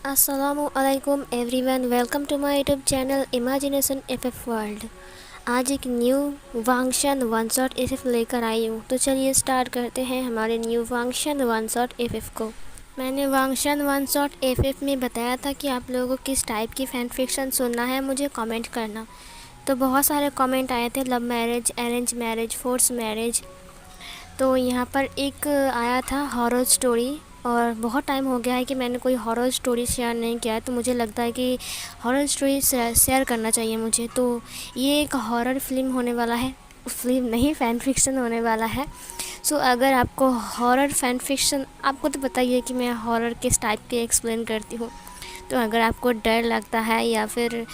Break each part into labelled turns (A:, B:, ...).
A: असलकुम everyone, welcome to my YouTube channel imagination FF world. आज एक new Wangxian one shot FF लेकर आई हूँ। तो चलिए स्टार्ट करते हैं हमारे new Wangxian one shot FF को। मैंने वांगशन वन शॉट एफएफ में बताया था कि आप लोगों को किस टाइप की फैन फिक्शन सुनना है, मुझे कमेंट करना। तो बहुत सारे कमेंट आए थे, love marriage, arrange marriage, force marriage. तो यहाँ पर एक आया था हॉरर स्टोरी, और बहुत टाइम हो गया है कि मैंने कोई हॉरर स्टोरी शेयर नहीं किया है, तो मुझे लगता है कि हॉरर स्टोरी शेयर करना चाहिए मुझे। तो ये एक हॉरर फिल्म होने वाला है, फिल्म नहीं फ़ैन फिक्शन होने वाला है। सो अगर आपको हॉरर फ़ैन फिक्शन, आपको तो पता ही है कि मैं हॉरर किस टाइप के एक्सप्लेन करती हूँ। तो अगर आपको डर लगता है या फिर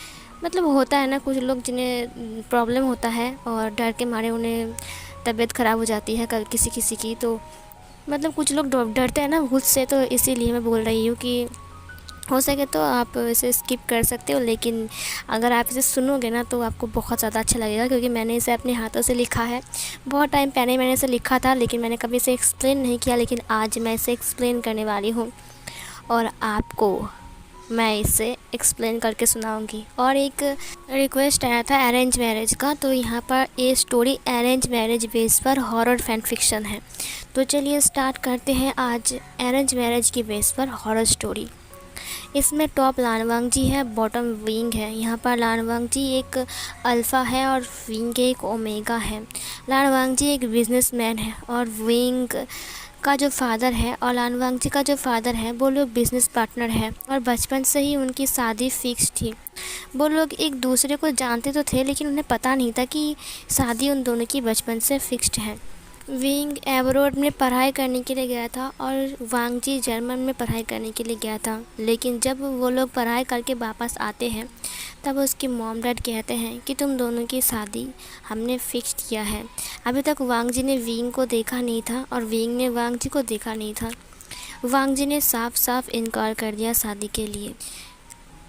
A: मतलब होता है ना, कुछ लोग जिन्हें प्रॉब्लम होता है और डर के मारे उन्हें तबीयत ख़राब हो जाती है किसी किसी की, तो मतलब कुछ लोग डरते हैं ना भूत से, तो इसीलिए मैं बोल रही हूँ कि हो सके तो आप इसे स्किप कर सकते हो। लेकिन अगर आप इसे सुनोगे ना तो आपको बहुत ज़्यादा अच्छा लगेगा, क्योंकि मैंने इसे अपने हाथों से लिखा है। बहुत टाइम पहले मैंने इसे लिखा था, लेकिन मैंने कभी इसे एक्सप्लेन नहीं किया, लेकिन आज मैं इसे एक्सप्लेन करने वाली हूँ और आपको मैं इसे एक्सप्लेन करके सुनाऊंगी। और एक रिक्वेस्ट आया था अरेंज मैरिज का, तो यहाँ पर ये स्टोरी अरेंज मैरिज बेस पर हॉरर फैन फिक्शन है। तो चलिए स्टार्ट करते हैं आज अरेंज मैरिज की बेस पर हॉरर स्टोरी। इसमें टॉप लानवांग जी है, बॉटम विंग है। यहाँ पर लानवांग जी एक अल्फ़ा है और विंग एक ओमेगा है। लानवांग जी एक बिजनेसमैन है और विंग का जो फादर है और लानवांग जी का जो फादर है वो लोग बिज़नेस पार्टनर हैं, और बचपन से ही उनकी शादी फिक्स थी। वो लोग एक दूसरे को जानते तो थे, लेकिन उन्हें पता नहीं था कि शादी उन दोनों की बचपन से फिक्स्ड है। विंग एब्रोड में पढ़ाई करने के लिए गया था और वांग जी जर्मन में पढ़ाई करने के लिए गया था। लेकिन जब वो लोग पढ़ाई करके वापस आते हैं तब उसकी मॉम डैड कहते हैं कि तुम दोनों की शादी हमने फिक्स किया है। अभी तक वांग जी ने विंग को देखा नहीं था और विंग ने वांग जी को देखा नहीं था। वांग जी ने साफ साफ इनकार कर दिया शादी के लिए।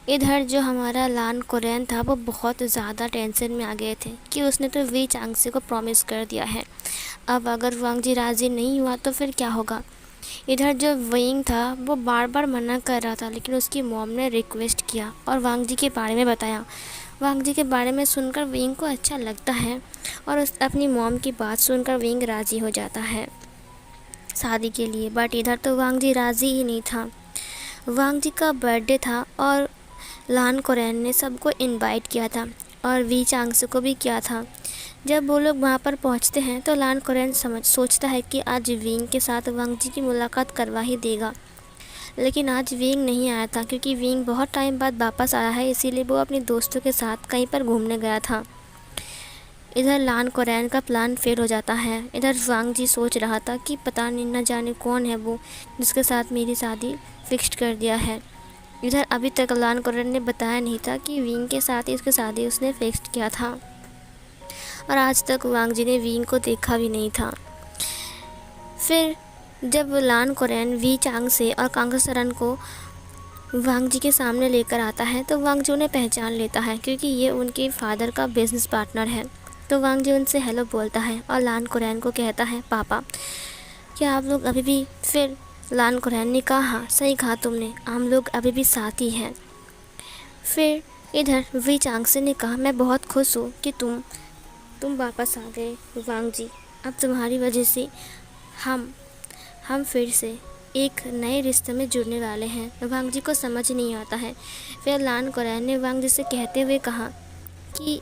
A: इधर जो हमारा लान कोरियन था वो बहुत ज़्यादा टेंशन में आ गए थे कि उसने तो वी चांगसे को प्रॉमिस कर दिया है। अब अगर वांग जी राज़ी नहीं हुआ तो फिर क्या होगा। इधर जो विंग था वो बार बार मना कर रहा था, लेकिन उसकी मॉम ने रिक्वेस्ट किया और वांग जी के बारे में बताया। वांग जी के बारे में सुनकर विंग को अच्छा लगता है और उस अपनी मॉम की बात सुनकर विंग राज़ी हो जाता है शादी के लिए। बट इधर तो वांग जी राज़ी ही नहीं था। वांग जी का बर्थडे था और लान कोरियन ने सबको इनवाइट किया था और वी चांगसे को भी किया था। जब वो लोग वहाँ पर पहुँचते हैं तो लान कोरियन सोचता है कि आज विंग के साथ वांग जी की मुलाकात करवा ही देगा। लेकिन आज विंग नहीं आया था, क्योंकि विंग बहुत टाइम बाद वापस आया है, इसीलिए वो अपने दोस्तों के साथ कहीं पर घूमने गया था। इधर लान कोरियन का प्लान फेल हो जाता है। इधर वांग जी सोच रहा था कि पता नहीं न जाने कौन है वो जिसके साथ मेरी शादी फिक्स्ड कर दिया है। इधर अभी तक लान कोरियन ने बताया नहीं था कि विंग के साथ ही उसकी शादी उसने फिक्स्ड किया था, और आज तक वांग जी ने विंग को देखा भी नहीं था। फिर जब लान कोरियन वी चांग से और कांगसरन को वांग जी के सामने लेकर आता है तो वांग जी उन्हें पहचान लेता है, क्योंकि ये उनके फादर का बिजनेस पार्टनर है। तो वांग जी उनसे हेलो बोलता है और लान कोरियन को कहता है, पापा क्या आप लोग अभी भी। फिर लान कोरियन ने कहा, हाँ सही कहा तुमने, हम लोग अभी भी साथ ही हैं। फिर इधर वी चांगसे ने कहा, मैं बहुत खुश हूँ कि तुम वापस आ गए वांग जी। अब तुम्हारी वजह से हम फिर से एक नए रिश्ते में जुड़ने वाले हैं। वांग जी को समझ नहीं आता है। फिर लान कोरियन ने वांग जी से कहते हुए कहा कि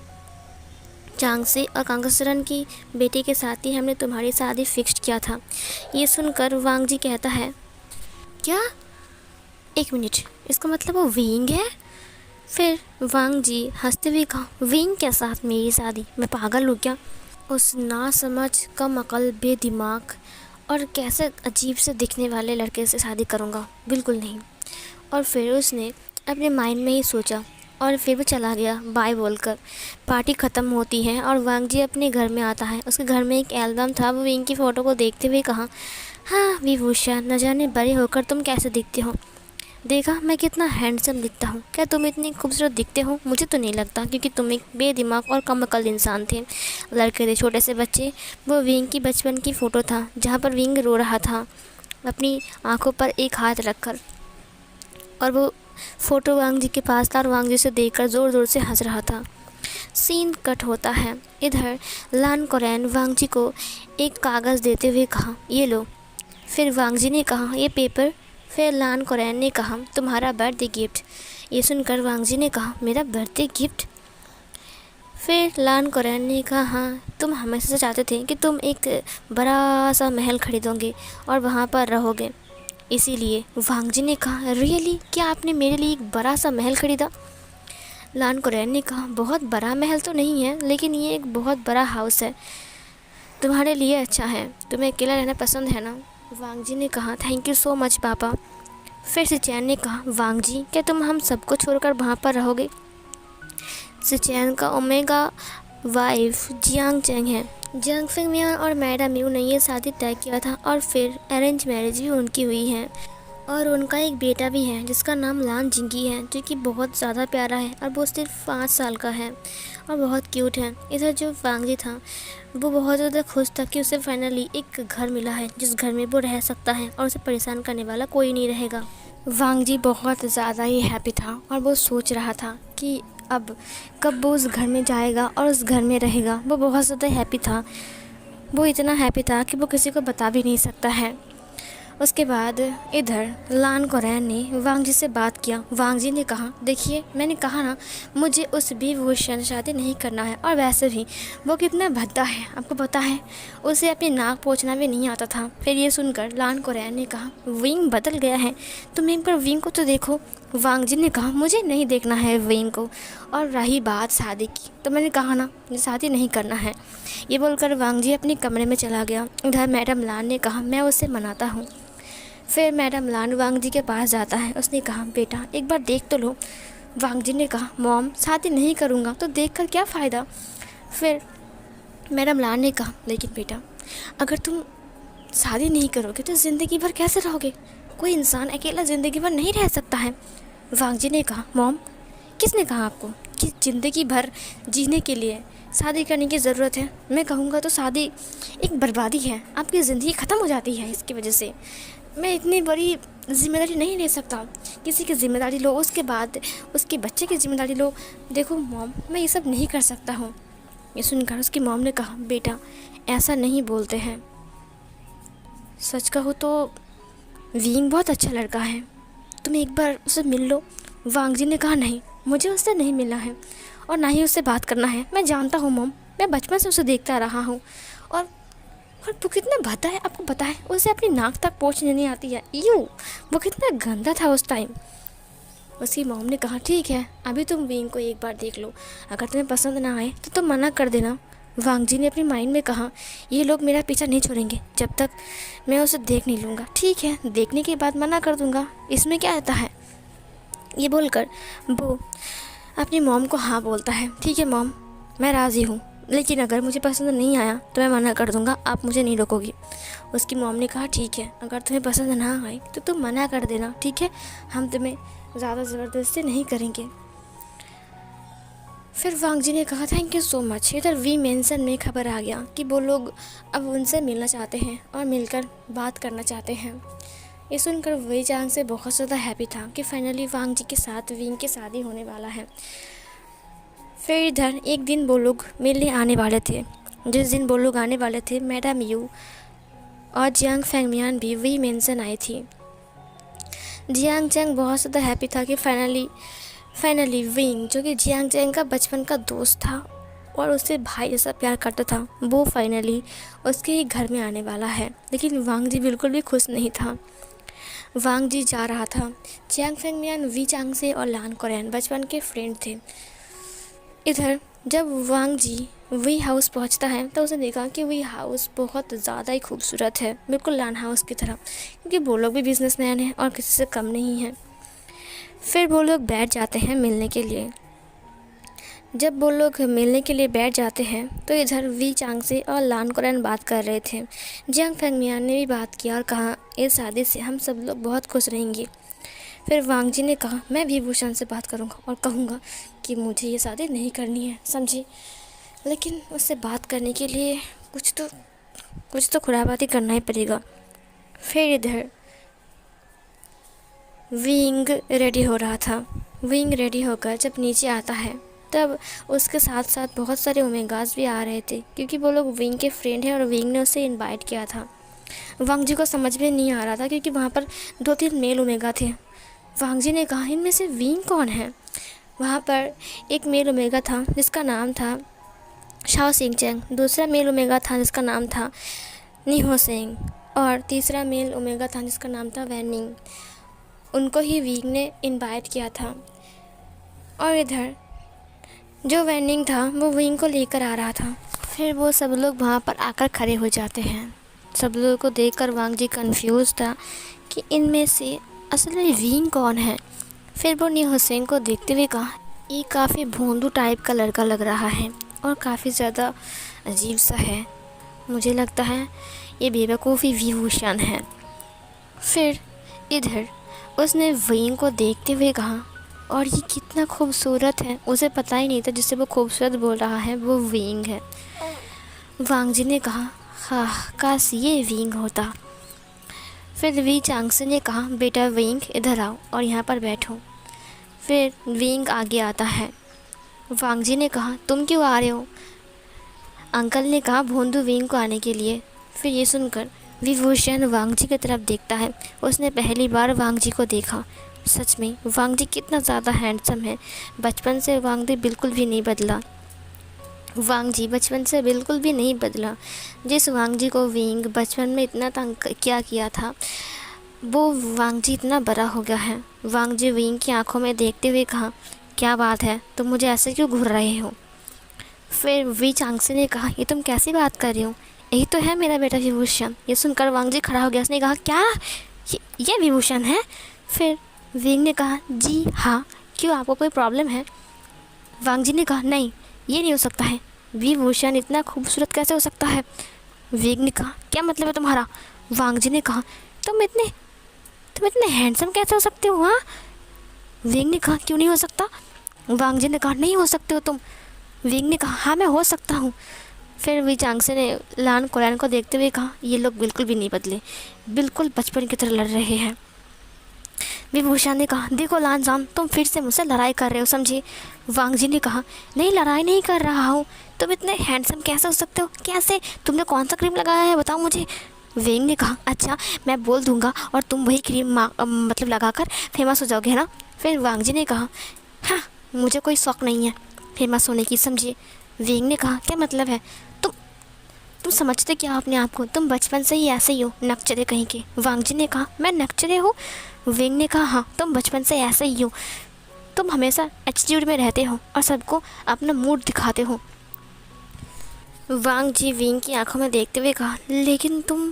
A: चांगसे और कांगसरन की बेटी के साथ ही हमने तुम्हारी शादी फिक्स्ड किया था। ये सुनकर वांग जी कहता है, क्या, एक मिनट, इसका मतलब वो विंग है। फिर वांग जी हंसते हुए कहा, विंग के साथ मेरी शादी, मैं पागल हूँ क्या। उस नासमझ, कम अकल, बेदिमाग और कैसे अजीब से दिखने वाले लड़के से शादी करूँगा, बिल्कुल नहीं। और फिर उसने अपने माइंड में ही सोचा और फिर वो चला गया बाय बोलकर। पार्टी ख़त्म होती है और वांग जी अपने घर में आता है। उसके घर में एक एल्बम था। वो विंग की फ़ोटो को देखते हुए कहा, हाँ विभूषा, न जाने बड़े होकर तुम कैसे दिखते हो। देखा मैं कितना हैंडसम दिखता हूँ, क्या तुम इतनी खूबसूरत दिखते हो। मुझे तो नहीं लगता, क्योंकि तुम एक बेदिमाग और कम अकल इंसान थे। लड़के थे छोटे से बच्चे। वो विंग की बचपन की फ़ोटो था जहाँ पर विंग रो रहा था अपनी आंखों पर एक हाथ रखकर, और वो फ़ोटो वांग जी के पास था और वांग जी से देखकर ज़ोर ज़ोर से हंस रहा था। सीन कट होता है। इधर लान कोरेन वांग जी को एक कागज़ देते हुए कहा, ये लो। फिर वांग जी ने कहा, ये पेपर। फिर लान कोरेन ने कहा, तुम्हारा बर्थडे गिफ्ट। ये सुनकर वांग जी ने कहा, मेरा बर्थडे गिफ्ट? फिर लान कोरेन ने कहा, हाँ, तुम हमेशा से चाहते थे कि तुम एक बड़ा सा महल खरीदोगे और वहाँ पर रहोगे, इसीलिए। वांग जी ने कहा, रियली, क्या आपने मेरे लिए एक बड़ा सा महल खरीदा? लान कोरेन ने कहा, बहुत बड़ा महल तो नहीं है, लेकिन ये एक बहुत बड़ा हाउस है, तुम्हारे लिए अच्छा है। तुम्हें अकेला रहना पसंद है ना? वांग जी ने कहा, थैंक यू सो मच पापा। फिर सिचैन ने कहा, वांग जी, क्या तुम हम सबको छोड़कर वहाँ पर रहोगे? सिचैन का ओमेगा वाइफ जियांग चेंग है। जियांग फेंगमियान और मैडम यू ने ये शादी तय किया था और फिर अरेंज मैरिज भी उनकी हुई है और उनका एक बेटा भी है जिसका नाम लान जिंगी है, जो कि बहुत ज़्यादा प्यारा है और वो सिर्फ 5 साल का है और बहुत क्यूट है। इधर जो वांग जी था वो बहुत ज़्यादा खुश था कि उसे फाइनली एक घर मिला है जिस घर में वो रह सकता है और उसे परेशान करने वाला कोई नहीं रहेगा। वांग जी बहुत ज़्यादा ही हैप्पी था और वो सोच रहा था कि अब कब वो उस घर में जाएगा और उस घर में रहेगा। वो बहुत ज़्यादा हैप्पी था, वो इतना हैप्पी था कि वो किसी को बता भी नहीं सकता है। उसके बाद इधर लान कोरेन ने वांग जी से बात किया। वांग जी ने कहा, देखिए, मैंने कहा ना, मुझे उस विभूषण से शादी नहीं करना है, और वैसे भी वो कितना भद्दा है, आपको पता है, उसे अपनी नाक पोंछना भी नहीं आता था। फिर ये सुनकर लान कोरेन ने कहा, विंग बदल गया है, तुम एक बार विंग को तो देखो। वांग जी ने कहा, मुझे नहीं देखना है विंग को, और रही बात शादी की, तो मैंने कहा ना, मुझे शादी नहीं करना है। ये बोलकर वांग जी अपने कमरे में चला गया। इधर मैडम लान ने कहा, मैं उसे मनाता हूँ। फिर मैडम लान वांग जी के पास जाता है। उसने कहा, बेटा, एक बार देख तो लो। वांग जी ने कहा, मॉम, शादी नहीं करूँगा तो देखकर क्या फ़ायदा। फिर मैडम लान ने कहा, लेकिन बेटा, अगर तुम शादी नहीं करोगे तो ज़िंदगी भर कैसे रहोगे? कोई इंसान अकेला ज़िंदगी भर नहीं रह सकता है। वांग जी ने कहा, मॉम, किसने कहा आपको कि ज़िंदगी भर जीने के लिए शादी करने की ज़रूरत है? मैं कहूँगा तो शादी एक बर्बादी है, आपकी ज़िंदगी ख़त्म हो जाती है इसकी वजह से। मैं इतनी बड़ी ज़िम्मेदारी नहीं ले सकता। किसी की ज़िम्मेदारी लो, उसके बाद उसके बच्चे की ज़िम्मेदारी लो। देखो मॉम, मैं ये सब नहीं कर सकता हूँ। ये सुनकर उसकी मॉम ने कहा, बेटा, ऐसा नहीं बोलते हैं। सच कहो तो विंग बहुत अच्छा लड़का है, तुम एक बार उससे मिल लो। वांग जी ने कहा, नहीं, मुझे उससे नहीं मिलना है और ना ही उससे बात करना है। मैं जानता हूँ मॉम, मैं बचपन से उसे देखता रहा हूँ, और वो कितना भद्दा है, आपको पता है, उसे अपनी नाक तक पोंछने नहीं आती है। यूँ, वो कितना गंदा था उस टाइम। उसकी मॉम ने कहा, ठीक है, अभी तुम विंग को एक बार देख लो, अगर तुम्हें पसंद ना आए तो तुम मना कर देना। वांग जी ने अपनी माइंड में कहा, ये लोग मेरा पीछा नहीं छोड़ेंगे जब तक मैं उसे देख नहीं लूँगा। ठीक है, देखने के बाद मना कर दूँगा, इसमें क्या आता है। ये बोलकर वो अपनी मॉम को हाँ बोलता है। ठीक है मॉम, मैं राज़ी हूँ, लेकिन अगर मुझे पसंद नहीं आया तो मैं मना कर दूँगा, आप मुझे नहीं रोकोगी। उसकी मॉम ने कहा, ठीक है, अगर तुम्हें पसंद ना आए तो तुम मना कर देना, ठीक है, हम तुम्हें ज़्यादा ज़बरदस्ती नहीं करेंगे। फिर वांग जी ने कहा, थैंक यू सो मच। इधर वी मेंशन में खबर आ गया कि वो लोग अब उनसे मिलना चाहते हैं और मिलकर बात करना चाहते हैं। ये सुनकर वही चांग से बहुत ज़्यादा हैप्पी था कि फाइनली वांग जी के साथ विंग की शादी होने वाला है। फिर इधर एक दिन वो लोग मिलने आने वाले थे। जिस दिन वो लोग आने वाले थे, मैडम यू और जियांग फेंगमियान भी वही मेंशन आई थी। जियांग चैंग बहुत ज़्यादा हैप्पी था कि फाइनली विंग, जो कि जियांग चैंग का बचपन का दोस्त था और उससे भाई जैसा प्यार करता था, वो फाइनली उसके ही घर में आने वाला है। लेकिन वांग जी बिल्कुल भी खुश नहीं था। वांग जी जा रहा था। जियांग फेंगमियान वी चांग से और लान कोरेन बचपन के फ्रेंड थे। इधर जब वांग जी वी हाउस पहुंचता है तो उसने देखा कि वी हाउस बहुत ज़्यादा ही खूबसूरत है, बिल्कुल लान हाउस की तरह, क्योंकि वो लोग भी बिजनेसमैन हैं और किसी से कम नहीं हैं। फिर वो लोग बैठ जाते हैं मिलने के लिए। जब वो लोग मिलने के लिए बैठ जाते हैं तो इधर वी चांग से और लान कोरेन बात कर रहे थे। जियांग फेंगमियान ने भी बात किया और कहा, इस शादी से हम सब लोग बहुत खुश रहेंगे। फिर वांग जी ने कहा, मैं विभूषण से बात करूंगा और कहूंगा कि मुझे ये शादी नहीं करनी है, समझी, लेकिन उससे बात करने के लिए कुछ तो खुराबाती करना ही पड़ेगा। फिर इधर विंग रेडी हो रहा था। विंग रेडी होकर जब नीचे आता है तब उसके साथ साथ बहुत सारे ओमेगास भी आ रहे थे, क्योंकि वो लोग विंग के फ्रेंड हैं और विंग ने उसे इनवाइट किया था। वांग जी को समझ में नहीं आ रहा था, क्योंकि वहाँ पर 2-3 मेल ओमेगा थे। वांग जी ने कहा, इनमें से विंग कौन है? वहाँ पर एक मेल ओमेगा था जिसका नाम था शाओ सिंग चैंग, दूसरा मेल ओमेगा था जिसका नाम था निहो सेंग, और तीसरा मेल ओमेगा था जिसका नाम था वैनिंग। उनको ही विंग ने इनवाइट किया था। और इधर जो वैनिंग था वो विंग को लेकर आ रहा था। फिर वो सब लोग वहाँ पर आकर खड़े हो जाते हैं। सब लोगों को देखकर वांग जी कंफ्यूज था कि इनमें से असल में विंग कौन है। फिर वो निहो सेंग को देखते हुए कहा, ये काफ़ी भोंदू टाइप का लड़का लग रहा है और काफ़ी ज़्यादा अजीब सा है। मुझे लगता है ये बेवकूफ़ी विभूषण है। फिर इधर उसने विंग को देखते हुए कहा, और ये कितना खूबसूरत है। उसे पता ही नहीं था जिससे वो खूबसूरत बोल रहा है वो विंग है। वांग जी ने कहा, हाँ काश ये विंग होता। फिर वी चांगसे ने कहा, बेटा विंग इधर आओ और यहाँ पर बैठो। फिर विंग आगे आता है। वांग जी ने कहा, तुम क्यों आ रहे हो? अंकल ने कहा भोंदू विंग को आने के लिए। फिर ये सुनकर विभूषण वांग जी की तरफ देखता है। उसने पहली बार वांग जी को देखा। सच में वांग जी कितना ज़्यादा हैंडसम है। बचपन से वांग जी बिल्कुल भी नहीं बदला। वांग जी बचपन से बिल्कुल भी नहीं बदला। जिस वांग जी को विंग बचपन में इतना तंग किया था, वो वांग जी इतना बड़ा हो गया है। वांग जी विंग की आंखों में देखते हुए कहा, क्या बात है, तुम मुझे ऐसे क्यों घूर रहे हो? फिर वी चांगसे ने कहा, ये तुम कैसी बात कर रहे हो? यही तो है मेरा बेटा विभूषण। ये सुनकर वांग जी खड़ा हो गया। उसने कहा, क्या ये विभूषण है? फिर विंग ने कहा, जी हाँ, क्यों आपको कोई प्रॉब्लम है? वांग जी ने कहा, नहीं ये नहीं हो सकता है। विभूषण इतना खूबसूरत कैसे हो सकता है? विंग ने कहा, क्या मतलब है तुम्हारा? वांग जी ने कहा, तुम इतने हैंडसम कैसे हो सकते हो? हाँ। विंग ने कहा, क्यों नहीं हो सकता? वांग जी ने कहा, नहीं हो सकते हो तुम। विंग ने कहा, हाँ मैं हो सकता हूँ। फिर वी चांगसे ने लान कोरैन को देखते हुए कहा, ये लोग बिल्कुल भी नहीं बदले, बिल्कुल बचपन की तरह लड़ रहे हैं। विभूषण ने कहा, देखो लान जान, तुम फिर से मुझसे लड़ाई कर रहे हो, समझे? वांग जी ने कहा, नहीं लड़ाई नहीं कर रहा हूँ। तुम इतने हैंडसम कैसे हो सकते हो? कैसे? तुमने कौन सा क्रीम लगाया है बताओ मुझे। विंग ने कहा, अच्छा मैं बोल दूंगा और तुम वही क्रीम मतलब लगाकर फेमस हो जाओगे, है ना? फिर वांग जी ने कहा, हाँ मुझे कोई शौक़ नहीं है फेमस होने की, समझिए। विंग ने कहा, क्या मतलब है? तुम समझते क्या अपने आप को? तुम बचपन से ही ऐसे ही हो, नकचरे कहीं के। वांग जी ने कहा, मैं नकचरे हूँ? विंग ने कहा, हाँ तुम बचपन से ऐसे ही हो। तुम हमेशा एटीट्यूड में रहते हो और सबको अपना मूड दिखाते हो। वांग जी विंग की आंखों में देखते हुए कहा, लेकिन तुम।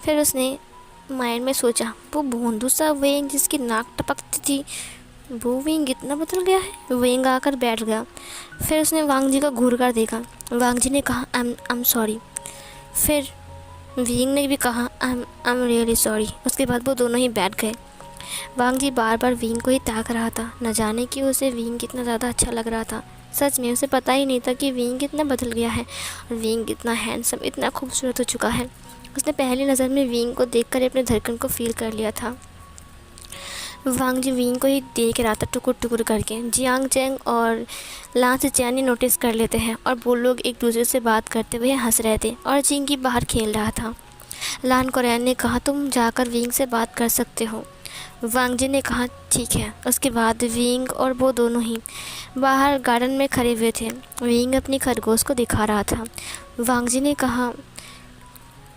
A: फिर उसने माइंड में सोचा, वो भोंदू सा विंग जिसकी नाक टपकती थी, वो विंग इतना बदल गया है? विंग आकर बैठ गया। फिर उसने वांग जी को घूर कर देखा। वांग जी ने कहा, आई एम सॉरी। फिर विंग ने भी कहा, आई एम रियली सॉरी। उसके बाद वो दोनों ही बैठ गए। वांग जी बार बार विंग को ही ताक रहा था। न जाने कि उसे विंग कितना ज़्यादा अच्छा लग रहा था। सच में उसे पता ही नहीं था कि विंग कितना बदल गया है और विंग इतना हैंडसम, इतना खूबसूरत हो चुका है। उसने पहली नज़र में विंग को देखकर अपने धड़कन को फील कर लिया था। वांग जी विंग को ही देख रहा था टुकुर टुकुर करके। जियांग चैंग और लान से चैन नोटिस कर लेते हैं और वो लोग एक दूसरे से बात करते हुए हंस रहे थे और जिंगी बाहर खेल रहा था। लान कोरैन ने कहा, तुम जाकर विंग से बात कर सकते हो। वांग जी ने कहा, ठीक है। उसके बाद विंग और वो दोनों ही बाहर गार्डन में खड़े हुए थे। विंग अपनी खरगोश को दिखा रहा था। वांग जी ने कहा,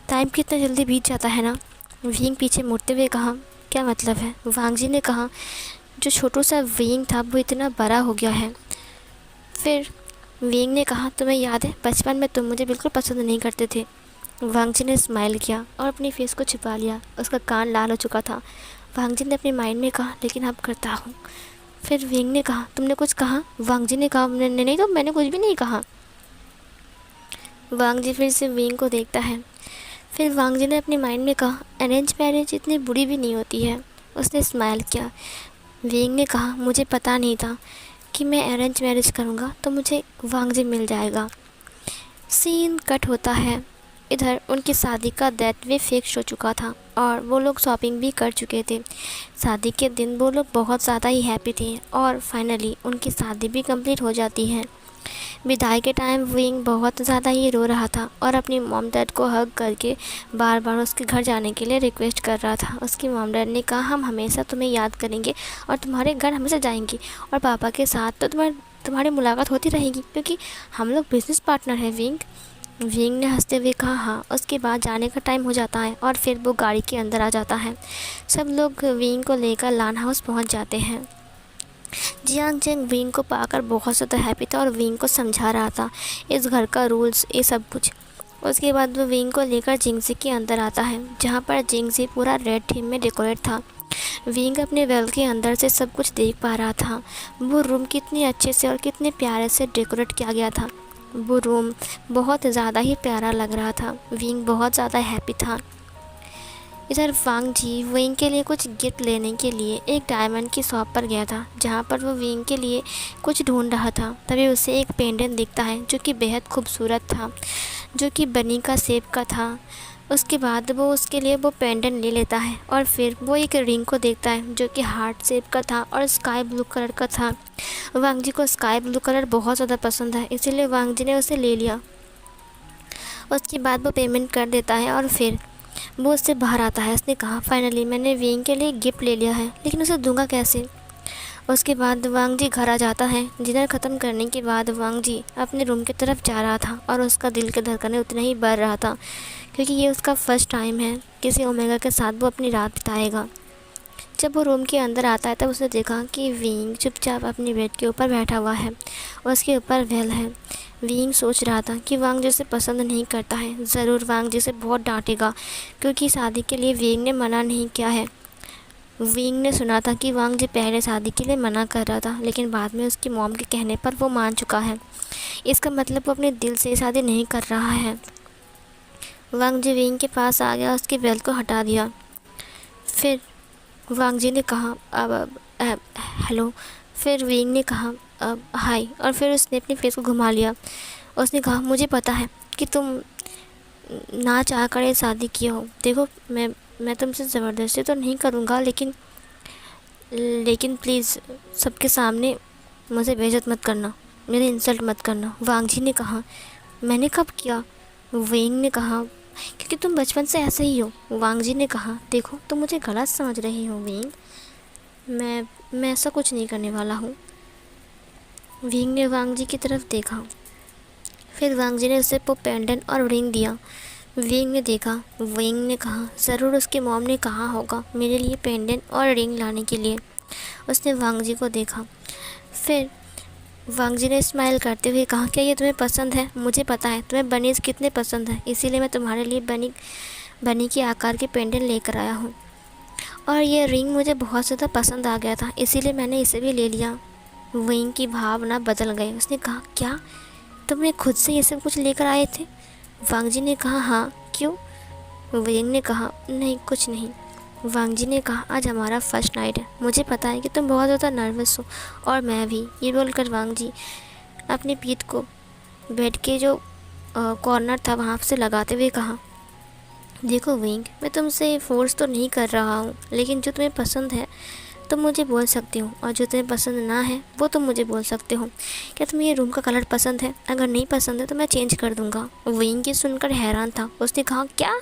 A: टाइम कितना जल्दी बीत जाता है ना? विंग पीछे मुड़ते हुए कहा, क्या मतलब है? वांग जी ने कहा, जो छोटू सा विंग था वो इतना बड़ा हो गया है। फिर विंग ने कहा, तुम्हें याद है बचपन में तुम मुझे बिल्कुल पसंद नहीं करते थे? वांग जी ने स्माइल किया और अपनी फेस को छिपा लिया। उसका कान लाल हो चुका था। वांग जी ने अपने माइंड में कहा, लेकिन अब करता हूँ। फिर विंग ने कहा, तुमने कुछ कहा? वांग जी ने कहा, नहीं तो मैंने कुछ भी नहीं कहा। वांग जी फिर से विंग को देखता है। फिर वांग जी ने अपने माइंड में कहा, अरेंज मैरिज इतनी बुरी भी नहीं होती है। उसने स्माइल किया। विंग ने कहा, मुझे पता नहीं था कि मैं अरेंज मैरिज करूँगा तो मुझे वांग जी मिल जाएगा। सीन कट होता है इधर उनकी शादी का डेट भी फिक्स हो चुका था और वो लोग शॉपिंग भी कर चुके थे। शादी के दिन वो लोग बहुत ज़्यादा ही हैप्पी थे और फाइनली उनकी शादी भी कंप्लीट हो जाती है। विदाई के टाइम विंग बहुत ज़्यादा ही रो रहा था और अपनी मॉम डैड को हग करके बार बार उसके घर जाने के लिए रिक्वेस्ट कर रहा था। उसकी मॉम डैड ने कहा, हम हमेशा तुम्हें याद करेंगे और तुम्हारे घर हमेशा जाएंगे और पापा के साथ तो तुम्हारी मुलाकात होती रहेगी क्योंकि हम लोग बिज़नेस पार्टनर हैं विंग। विंग ने हंसते हुए कहा हाँ। उसके बाद जाने का टाइम हो जाता है और फिर वो गाड़ी के अंदर आ जाता है। सब लोग विंग को लेकर लान हाउस पहुँच जाते हैं। जियांग जेंग विंग को पाकर बहुत ज़्यादा हैप्पी था और विंग को समझा रहा था इस घर का रूल्स ये सब कुछ। उसके बाद वो विंग को लेकर जिंगजी के अंदर आता है जहाँ पर जिंगजी पूरा रेड थीम में डेकोरेट था। विंग अपने वेल के अंदर से सब कुछ देख पा रहा था। वो रूम कितने अच्छे से और कितने प्यारे से डेकोरेट किया गया था। वो रूम बहुत ज़्यादा ही प्यारा लग रहा था। विंग बहुत ज़्यादा हैप्पी था। इधर वांग जी विंग के लिए कुछ गिफ्ट लेने के लिए एक डायमंड की शॉप पर गया था जहाँ पर वो विंग के लिए कुछ ढूंढ रहा था। तभी उसे एक पेंडेंट दिखता है जो कि बेहद खूबसूरत था, जो कि बनी का शेप का था। उसके बाद वो उसके लिए वो पेंडेंट ले लेता है और फिर वो एक रिंग को देखता है जो कि हार्ट शेप का था और स्काई ब्लू कलर का था। वांग जी को स्काई ब्लू कलर बहुत ज़्यादा पसंद है, इसीलिए वांग जी ने उसे ले लिया। उसके बाद वो पेमेंट कर देता है और फिर वो उससे बाहर आता है। उसने कहा फाइनली मैंने विंग के लिए गिफ्ट ले लिया है, लेकिन उसे दूंगा कैसे। उसके बाद वांग जी घर आ जाता है। डिनर ख़त्म करने के बाद वांग जी अपने रूम की तरफ जा रहा था और उसका दिल के धड़कनें उतना ही बढ़ रहा था क्योंकि ये उसका फर्स्ट टाइम है किसी ओमेगा के साथ वो अपनी रात बिताएगा। जब वो रूम के अंदर आता है तब उसने देखा कि विंग चुपचाप अपनी बेड के ऊपर बैठा हुआ है और उसके ऊपर वेल है। विंग सोच रहा था कि वांग जिसे पसंद नहीं करता है, ज़रूर वांग जिसे बहुत डांटेगा क्योंकि शादी के लिए विंग ने मना नहीं किया है। विंग ने सुना था कि वांग जी पहले शादी के लिए मना कर रहा था, लेकिन बाद में उसकी मॉम के कहने पर वो मान चुका है। इसका मतलब वो अपने दिल से शादी नहीं कर रहा है। वांग जी विंग के पास आ गया, उसके बेल को हटा दिया। फिर वांग जी ने कहा हेलो। फिर विंग ने कहा हाय और फिर उसने अपने फेस को घुमा लिया। उसने कहा मुझे पता है कि तुम ना चाह कर ये शादी किया हो। देखो मैं तुमसे ज़बरदस्ती तो नहीं करूँगा, लेकिन प्लीज़ सबके सामने मुझे बेइज्जत मत करना, मेरे इंसल्ट मत करना। वांग जी ने कहा मैंने कब किया। विंग ने कहा क्योंकि तुम बचपन से ऐसे ही हो। वांग जी ने कहा देखो तुम मुझे गलत समझ रही हो विंग, मैं ऐसा कुछ नहीं करने वाला हूँ। विंग ने वांग जी की तरफ देखा। फिर वांग जी ने उसे वो पेंडेंट और रिंग दिया। विंग ने देखा। विंग ने कहा ज़रूर उसके मॉम ने कहा होगा मेरे लिए पेंडेंट और रिंग लाने के लिए। उसने वांग जी को देखा। फिर वांग जी ने स्माइल करते हुए कहा क्या ये तुम्हें पसंद है। मुझे पता है तुम्हें बनीज कितने पसंद है, इसीलिए मैं तुम्हारे लिए बनी के आकार के पेंडेंट लेकर आया हूँ और ये रिंग मुझे बहुत ज़्यादा पसंद आ गया था, इसीलिए मैंने इसे भी ले लिया। विंग की भावना बदल गई। उसने कहा क्या तुमने खुद से ये सब कुछ लेकर आए थे। वांग जी ने कहा हाँ क्यों। विंग ने कहा नहीं कुछ नहीं। वांग जी ने कहा आज हमारा फर्स्ट नाइट है, मुझे पता है कि तुम बहुत ज़्यादा नर्वस हो और मैं भी। ये बोलकर वांग जी अपनी पीठ को बेड के जो कॉर्नर था वहाँ से लगाते हुए कहा देखो विंग मैं तुमसे फोर्स तो नहीं कर रहा हूँ, लेकिन जो तुम्हें पसंद है तुम मुझे बोल सकते हो और जो तुम्हें पसंद ना है वो तुम मुझे बोल सकते हो। क्या तुम्हें ये रूम का कलर पसंद है? अगर नहीं पसंद है तो मैं चेंज कर दूँगा। विंग की सुनकर हैरान था। उसने कहा क्या।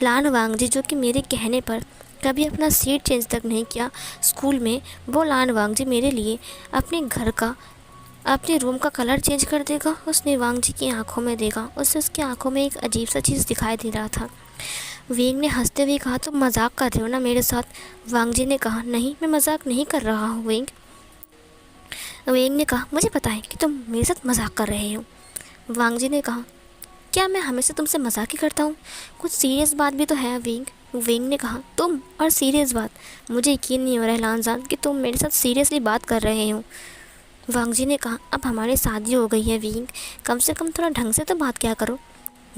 A: लान वांग जी जो कि मेरे कहने पर कभी अपना सीट चेंज तक नहीं किया स्कूल में, वो लान वांग जी मेरे लिए अपने घर का अपने रूम का कलर चेंज कर देगा। उसने वांग जी की आंखों में देखा। उसे उसकी आंखों में एक अजीब सा चीज़ दिखाई दे रहा था। विंग ने हंसते हुए कहा तुम मजाक कर रहे हो ना मेरे साथ। वांग जी ने कहा नहीं मैं मजाक नहीं कर रहा हूँ विंग। विंग ने कहा मुझे पता है कि तुम मेरे साथ मजाक कर रहे हो। वांग जी ने कहा क्या मैं हमेशा तुमसे मजाक ही करता हूँ, कुछ सीरियस बात भी तो है विंग। विंग ने कहा तुम और सीरियस बात, मुझे यकीन नहीं हो रहा है लानजान कि तुम मेरे साथ सीरियसली बात कर रहे हो। वांग जी ने कहा अब हमारी शादी हो गई है विंग, कम से कम थोड़ा ढंग से तो बात क्या करो।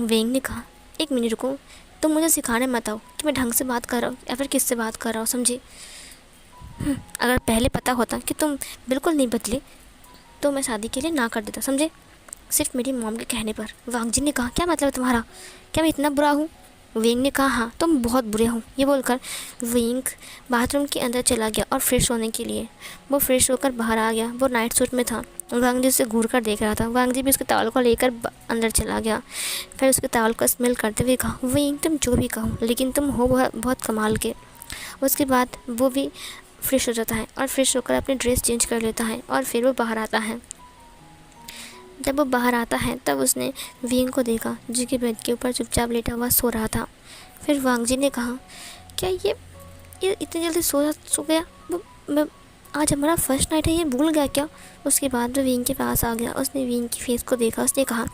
A: विंग ने कहा एक मिनट रुको, तुम मुझे सिखाने मत आओ कि मैं ढंग से बात कर रहा हूँ या फिर किससे बात कर रहा हूँ, समझे। अगर पहले पता होता कि तुम बिल्कुल नहीं बदले तो मैं शादी के लिए ना कर देता, समझे। सिर्फ मेरी मॉम के कहने पर। वांग जी ने कहा, क्या मतलब तुम्हारा? क्या मैं इतना बुरा हूँ? विंग ने कहा, हाँ तुम बहुत बुरे हो। ये बोलकर विंग बाथरूम के अंदर चला गया और फ्रेश होने के लिए। वो फ्रेश होकर बाहर आ गया। वो नाइट सूट में था। वांग जी उसे घूर कर देख रहा था। वांग जी भी उसके टॉवल को लेकर अंदर चला गया। फिर उसके टॉवल को स्मेल करते हुए कहा, विंग तुम जो भी कहो लेकिन तुम हो बहुत कमाल के। उसके बाद वो भी फ्रेश हो जाता है और फ्रेश होकर अपनी ड्रेस चेंज कर लेता है और फिर वो बाहर आता है। जब वो बाहर आता है तब उसने विंग को देखा जो कि बेड के ऊपर चुपचाप लेटा हुआ सो रहा था। फिर वांग जी ने कहा, क्या ये इतनी जल्दी सो गया? मैं आज हमारा फर्स्ट नाइट है, ये भूल गया क्या? उसके बाद वो विंग के पास आ गया। उसने विंग की फेस को देखा। उसने कहा,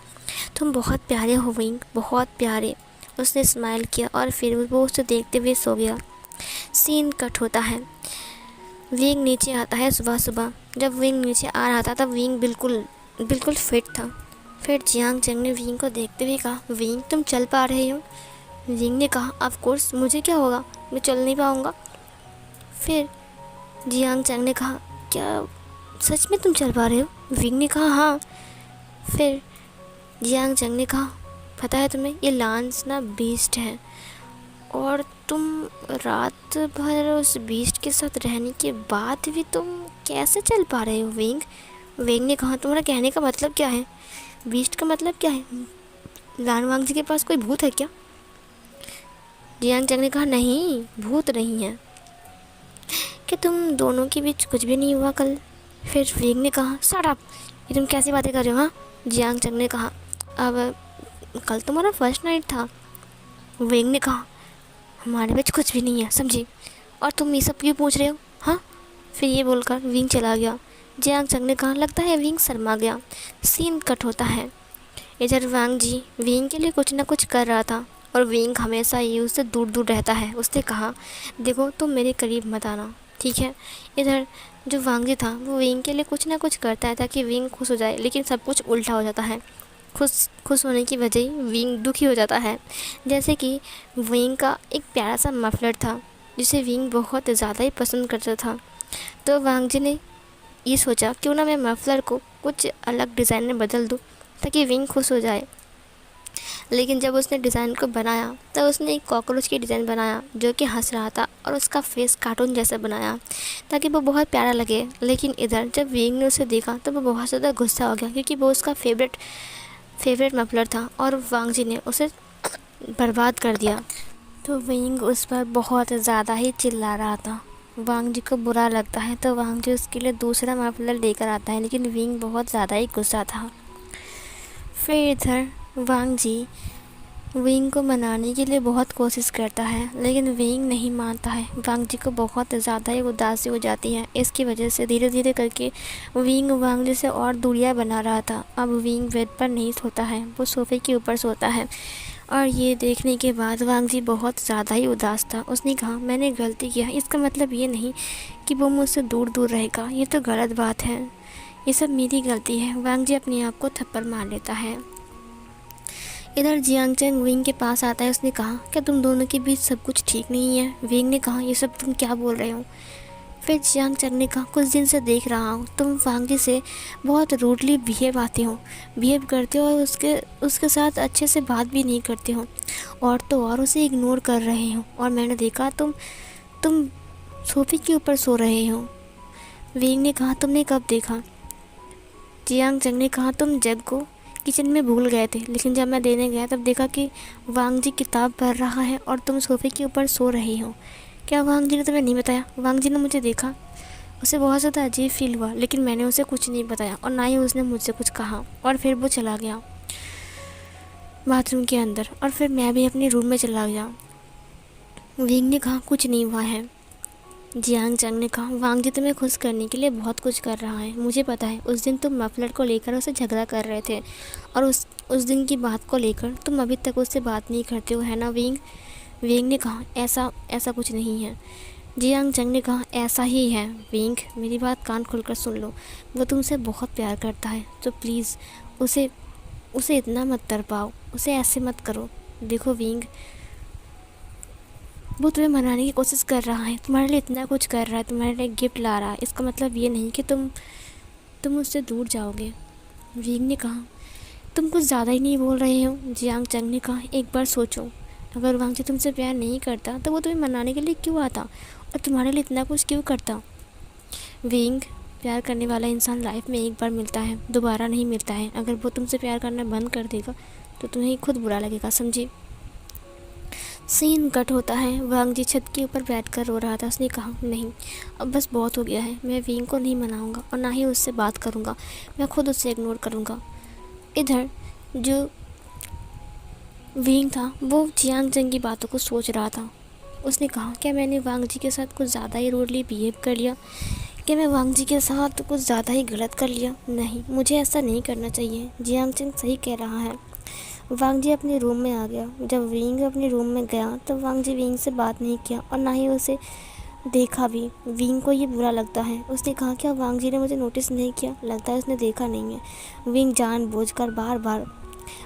A: तुम बहुत प्यारे हो विंग, बहुत प्यारे। उसने स्माइल किया और फिर वो उसे देखते हुए सो गया। सीन कट होता है। विंग नीचे आता है सुबह सुबह। जब विंग नीचे आ रहा था तब विंग बिल्कुल फिट था। फिर जियांग चंग ने विंग को देखते हुए कहा, विंग तुम चल पा रहे हो? विंग ने कहा, ऑफ कोर्स, मुझे क्या होगा, मैं चल नहीं पाऊँगा। फिर जियांग चंग ने कहा, क्या सच में तुम चल पा रहे हो? विंग ने कहा, हाँ। फिर जियांग चंग ने कहा, पता है तुम्हें, ये लांस ना बीस्ट है और तुम रात भर उस बीस्ट के साथ रहने के बाद भी तुम कैसे चल पा रहे हो विंग? विंग ने कहा, तुम्हारा कहने का मतलब क्या है? बीस्ट का मतलब क्या है? लान वांग जी के पास कोई भूत है क्या? जियांग चंग ने कहा, नहीं, भूत नहीं है। कि तुम दोनों के बीच कुछ भी नहीं हुआ कल? फिर विंग ने कहा, शट अप, ये तुम कैसी बातें कर रहे हो? हाँ, जियांग चंग ने कहा, अब कल तुम्हारा फर्स्ट नाइट था। विंग ने कहा, हमारे बीच कुछ भी नहीं है, समझी? और तुम ये सब क्यों पूछ रहे हो? हाँ। फिर ये बोलकर विंग चला गया। जियांग चंग ने कहा, लगता है विंग शर्मा गया। सीन कट होता है। इधर वांग जी विंग के लिए कुछ ना कुछ कर रहा था और विंग हमेशा ही उससे दूर दूर रहता है। उसने कहा, देखो तुम मेरे करीब मत आना, ठीक है? इधर जो वांग जी था वो विंग के लिए कुछ ना कुछ करता है ताकि विंग खुश हो जाए, लेकिन सब कुछ उल्टा हो जाता है। खुश होने की बजाय विंग दुखी हो जाता है। जैसे कि विंग का एक प्यारा सा मफलर था जिसे विंग बहुत ज़्यादा ही पसंद करता था। तो वांग जी ने ये सोचा, क्यों ना मैं मफलर को कुछ अलग डिज़ाइन में बदल दूँ ताकि विंग खुश हो जाए। लेकिन जब उसने डिज़ाइन को बनाया तो उसने एक कॉकरोच की डिज़ाइन बनाया जो कि हंस रहा था और उसका फेस कार्टून जैसा बनाया ताकि वो बहुत प्यारा लगे। लेकिन इधर जब विंग ने उसे देखा तो वो बहुत ज़्यादा गुस्सा हो गया क्योंकि वो उसका फेवरेट मफलर था और वांग जी ने उसे बर्बाद कर दिया। तो विंग उस पर बहुत ज़्यादा ही चिल्ला रहा था। वांग जी को बुरा लगता है तो वांग जी उसके लिए दूसरा मफलर लेकर आता है, लेकिन विंग बहुत ज़्यादा ही गुस्सा था। फिर इधर वांग जी विंग को मनाने के लिए बहुत कोशिश करता है लेकिन विंग नहीं मानता है। वांग जी को बहुत ज़्यादा ही उदासी हो जाती है। इसकी वजह से धीरे धीरे करके विंग वांग जी से और दूरियां बना रहा था। अब विंग बेड पर नहीं सोता है, वो सोफे के ऊपर सोता है। और ये देखने के बाद वांग जी बहुत ज़्यादा ही उदास था। उसने कहा, मैंने गलती किया, इसका मतलब ये नहीं कि वो मुझसे दूर दूर रहेगा, ये तो गलत बात है, ये सब मेरी गलती है। वांग जी अपने आप को थप्पड़ मार लेता है। इधर जियांग चंग विंग के पास आता है। उसने कहा, क्या तुम दोनों के बीच सब कुछ ठीक नहीं है? विंग ने कहा, ये सब तुम क्या बोल रहे हो? फिर जियांग चंग ने कहा, कुछ दिन से देख रहा हूँ तुम वांग जी से बहुत रूडली बिहेव करते हो और उसके साथ अच्छे से बात भी नहीं करते हो और तो और उसे इग्नोर कर रहे हो। और मैंने देखा तुम सोफे के ऊपर सो रहे हो। विंग ने कहा, तुमने कब देखा? जियांग चंग ने कहा, तुम जग को किचन में भूल गए थे, लेकिन जब मैं देने गया तब देखा कि वांग जी किताब पढ़ रहा है और तुम सोफे के ऊपर सो रही हो। क्या वांग जी ने तुम्हें नहीं बताया? वांग जी ने मुझे देखा, उसे बहुत ज़्यादा अजीब फील हुआ, लेकिन मैंने उसे कुछ नहीं बताया और ना ही उसने मुझसे कुछ कहा। और फिर वो चला गया बाथरूम के अंदर और फिर मैं भी अपने रूम में चला गया। विंग ने कहा, कुछ नहीं हुआ है। जियांग चंग ने कहा, वांग जी तुम्हें खुश करने के लिए बहुत कुछ कर रहा है, मुझे पता है। उस दिन तुम मफलर को लेकर उससे झगड़ा कर रहे थे और उस दिन की बात को लेकर तुम अभी तक उससे बात नहीं करते हो, है ना विंग? विंग ने कहा, ऐसा कुछ नहीं है। जियांग चंग ने कहा, ऐसा ही है विंग, मेरी बात कान खोलकर सुन लो, वो तुमसे बहुत प्यार करता है, तो प्लीज़ उसे इतना मत तड़पाओ, उसे ऐसे मत करो। देखो विंग, वो तुम्हें मनाने की कोशिश कर रहा है, तुम्हारे लिए इतना कुछ कर रहा है, तुम्हारे लिए गिफ्ट ला रहा है, इसका मतलब ये नहीं कि तुम उससे दूर जाओगे। विंग ने कहा, तुम कुछ ज़्यादा ही नहीं बोल रहे हो, जियांग चंग ने कहा। एक बार सोचो, अगर वांगजी तुमसे प्यार नहीं करता तो वो तुम्हें मनाने के लिए क्यों आता और तुम्हारे लिए इतना कुछ क्यों करता। विंग, प्यार करने वाला इंसान लाइफ में एक बार मिलता है, दोबारा नहीं मिलता है। अगर वो तुमसे प्यार करना बंद कर देगा तो तुम्हें खुद बुरा लगेगा, समझी। सीन कट होता है। वांगजी छत के ऊपर बैठकर रो रहा था। उसने कहा, नहीं, अब बस बहुत हो गया है। मैं विंग को नहीं मनाऊंगा और ना ही उससे बात करूंगा। मैं खुद उससे इग्नोर करूंगा। इधर जो विंग था वो जियांग चंग की बातों को सोच रहा था। उसने कहा, क्या मैंने वांगजी के साथ कुछ ज़्यादा ही रूडली बिहेव कर लिया? क्या मैं वांगजी के साथ कुछ ज़्यादा ही गलत कर लिया? नहीं, मुझे ऐसा नहीं करना चाहिए। जियांग चंग सही कह रहा है। वांगजी अपने रूम में आ गया। जब विंग अपने रूम में गया तब वांगजी विंग से बात नहीं किया और ना ही उसे देखा भी। विंग को ये बुरा लगता है। उसने कहा, क्या वांगजी ने मुझे नोटिस नहीं किया? लगता है उसने देखा नहीं है। विंग जानबूझकर बार बार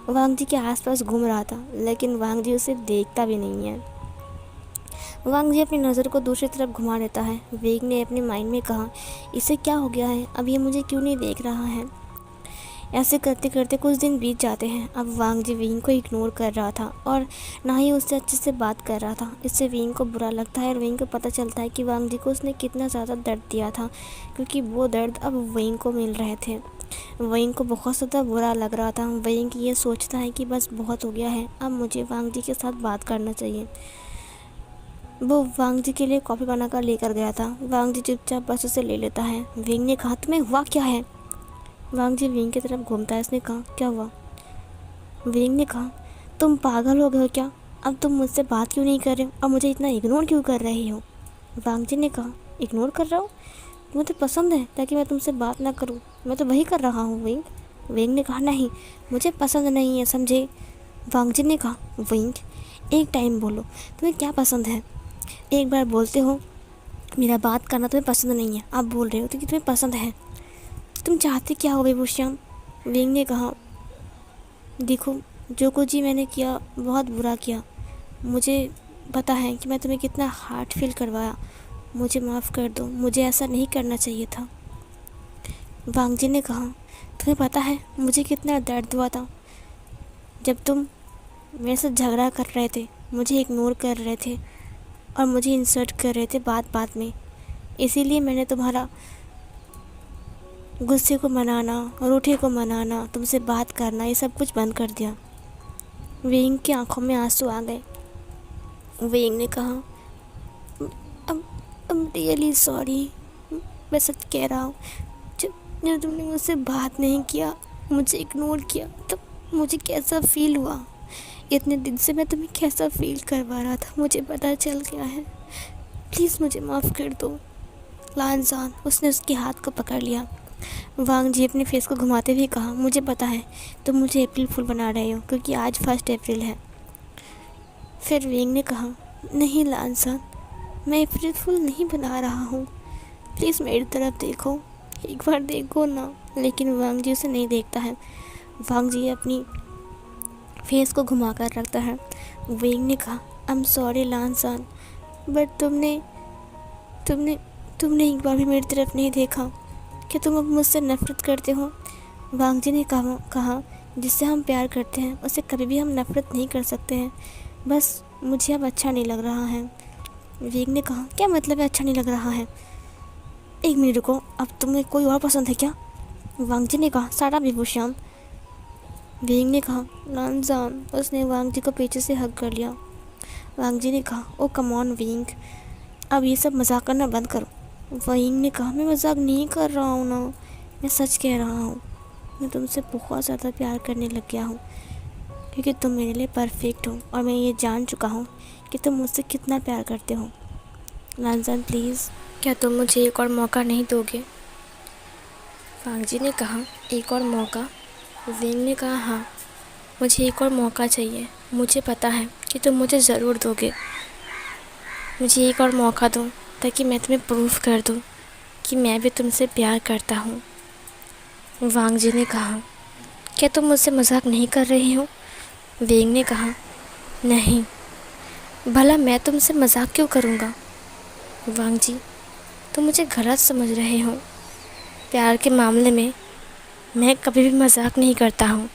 A: वांगजी के आसपास घूम रहा था, लेकिन वांगजी उसे देखता भी नहीं है। वांगजी अपनी नज़र को दूसरी तरफ घुमा देता है। विंग ने अपने माइंड में कहा, इसे क्या हो गया है? अब ये मुझे क्यों नहीं देख रहा है? ऐसे करते करते कुछ दिन बीत जाते हैं। अब वांगजी विंग को इग्नोर कर रहा था और ना ही उससे अच्छे से बात कर रहा था। इससे विंग को बुरा लगता है और विंग को पता चलता है कि वांगजी को उसने कितना ज़्यादा दर्द दिया था, क्योंकि वो दर्द अब विंग को मिल रहे थे। विंग को बहुत ज़्यादा बुरा लग रहा था। विंग ये सोचता है कि बस बहुत हो गया है, अब मुझे वांगजी के साथ बात करना चाहिए। वो वांगजी के लिए कॉफ़ी बनाकर लेकर गया था। वांगजी चुपचाप बस उसे ले लेता है। विंग ने कहा, तुम्हें हुआ क्या है? वांगजी विंग की तरफ घूमता है। उसने कहा, क्या हुआ? विंग ने कहा, तुम पागल हो गए हो क्या? अब तुम मुझसे बात क्यों नहीं कर रहे हो और मुझे इतना इग्नोर क्यों कर रहे हो? वांगजी ने कहा, इग्नोर कर रहा हूँ? मुझे पसंद है ताकि मैं तुमसे बात ना करूँ, मैं तो वही कर रहा हूँ। विंग विंग ने कहा, नहीं, मुझे पसंद नहीं है, समझे। वांगजी ने कहा, विंग, एक टाइम बोलो, तुम्हें क्या पसंद है? एक बार बोलते हो मेरा बात करना तुम्हें पसंद नहीं है, आप बोल रहे हो तो कि तुम्हें पसंद है। तुम चाहते क्या हो विभूषण? विंग ने कहा, देखो, जो कुछ ही मैंने किया बहुत बुरा किया। मुझे पता है कि मैं तुम्हें कितना हार्ट फील करवाया। मुझे माफ़ कर दो, मुझे ऐसा नहीं करना चाहिए था। वांगजी ने कहा, तुम्हें पता है मुझे कितना दर्द हुआ था जब तुम मेरे साथ झगड़ा कर रहे थे, मुझे इग्नोर कर रहे थे और मुझे इंसल्ट कर रहे थे बात बात में। इसीलिए मैंने तुम्हारा गुस्से को मनाना, रूठे को मनाना, तुमसे बात करना, ये सब कुछ बंद कर दिया। विंग की आंखों में आंसू आ गए। विंग ने कहा, I'm रियली सॉरी, मैं सच कह रहा हूँ। जब तुमने मुझसे बात नहीं किया, मुझे इग्नोर किया, तब मुझे कैसा फील हुआ। इतने दिन से मैं तुम्हें कैसा फील करवा रहा था, मुझे पता चल गया है। प्लीज़ मुझे माफ़ कर दो। लानजान, उसने उसके हाथ को पकड़ लिया। वांगजी अपने फेस को घुमाते हुए कहा, मुझे पता है तुम मुझे अप्रैल फूल बना रहे हो क्योंकि आज 1 अप्रैल है। फिर विंग ने कहा, नहीं लानजान, मैं अप्रैल फूल नहीं बना रहा हूँ, प्लीज़ मेरी तरफ देखो, एक बार देखो ना। लेकिन वांगजी उसे नहीं देखता है। वांगजी अपनी फेस को घुमा कर रखता है। विंग ने कहा, आई एम सॉरी लानजान, बट तुमने तुमने तुमने एक बार भी मेरी तरफ नहीं देखा। क्या तुम अब मुझसे नफ़रत करते हो? वांगजी ने कहा, जिससे हम प्यार करते हैं उसे कभी भी हम नफ़रत नहीं कर सकते हैं, बस मुझे अब अच्छा नहीं लग रहा है। विंग ने कहा, क्या मतलब है अच्छा नहीं लग रहा है? एक मिनट रुको, अब तुम्हें कोई और पसंद है क्या? वांगजी ने कहा, सारा विभूषण। विंग ने कहा, लानजान। उसने वांगजी को पीछे से हग कर लिया। वांगजी ने कहा, ओ कम ऑन विंग, अब ये सब मजाक करना बंद करो। विंग ने कहा, मैं मजाक नहीं कर रहा हूँ ना, मैं सच कह रहा हूँ। मैं तुमसे बहुत ज़्यादा प्यार करने लग गया हूँ क्योंकि तुम मेरे लिए परफेक्ट हो और मैं ये जान चुका हूँ कि तुम मुझसे कितना प्यार करते हो। लानजान प्लीज़, क्या तुम मुझे एक और मौका नहीं दोगे? वांगजी ने कहा, एक और मौका? विंग ने कहा, हाँ, मुझे एक और मौका चाहिए। मुझे पता है कि तुम मुझे ज़रूर दोगे। मुझे एक और मौका दो ताकि मैं तुम्हें प्रूफ कर दूँ कि मैं भी तुमसे प्यार करता हूँ। वांगजी ने कहा, क्या तुम मुझसे मजाक नहीं कर रहे हो? विंग ने कहा, नहीं, भला मैं तुमसे मजाक क्यों करूँगा? वांगजी, तुम मुझे गलत समझ रहे हो। प्यार के मामले में मैं कभी भी मजाक नहीं करता हूँ।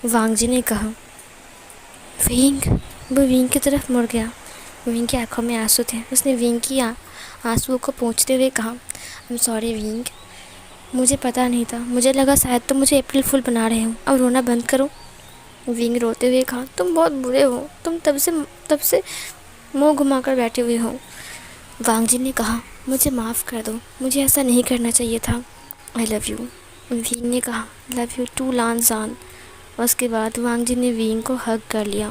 A: वांग जी ने कहा। विंग। वो विंग की तरफ मुड़ गया। विंग की आंखों में आंसू थे। उसने विंग की आंसुओं को पोंछते हुए कहा, आई एम सॉरी विंग, मुझे पता नहीं था, मुझे लगा शायद तुम मुझे अप्रैल फूल बना रहे हो, अब रोना बंद करो। विंग रोते हुए कहा, तुम बहुत बुरे हो, तुम तब से मुंह घुमाकर बैठे हुए हो। वांग जी ने कहा, मुझे माफ़ कर दो, मुझे ऐसा नहीं करना चाहिए था। I love you. विंग ने कहा, लव यू टू लानजान। उसके बाद वांग जी ने विंग को हग कर लिया।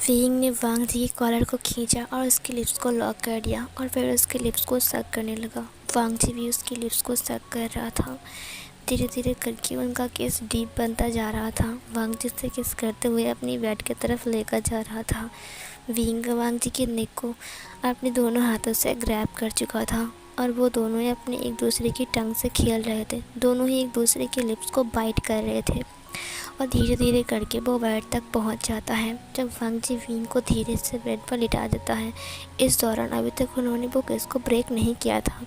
A: विंग ने वांग जी की कॉलर को खींचा और उसके लिप्स को लॉक कर दिया और फिर उसके लिप्स को सक करने लगा। वांग जी भी उसके लिप्स को सक कर रहा था। धीरे धीरे करके उनका किस डीप बनता जा रहा था। वांग जी से किस करते हुए अपनी बेड की तरफ लेकर जा रहा था। विंग वांग जी के नेक को अपने दोनों हाथों से ग्रैब कर चुका था और वो दोनों ही अपने एक दूसरे की टंग से खेल रहे थे। दोनों ही एक दूसरे के लिप्स को बाइट कर रहे थे और धीरे धीरे करके वो बेड तक पहुंच जाता है। जब वांग जी विंग को धीरे से बेड पर लिटा देता है। इस दौरान अभी तक उन्होंने वो किस को ब्रेक नहीं किया था।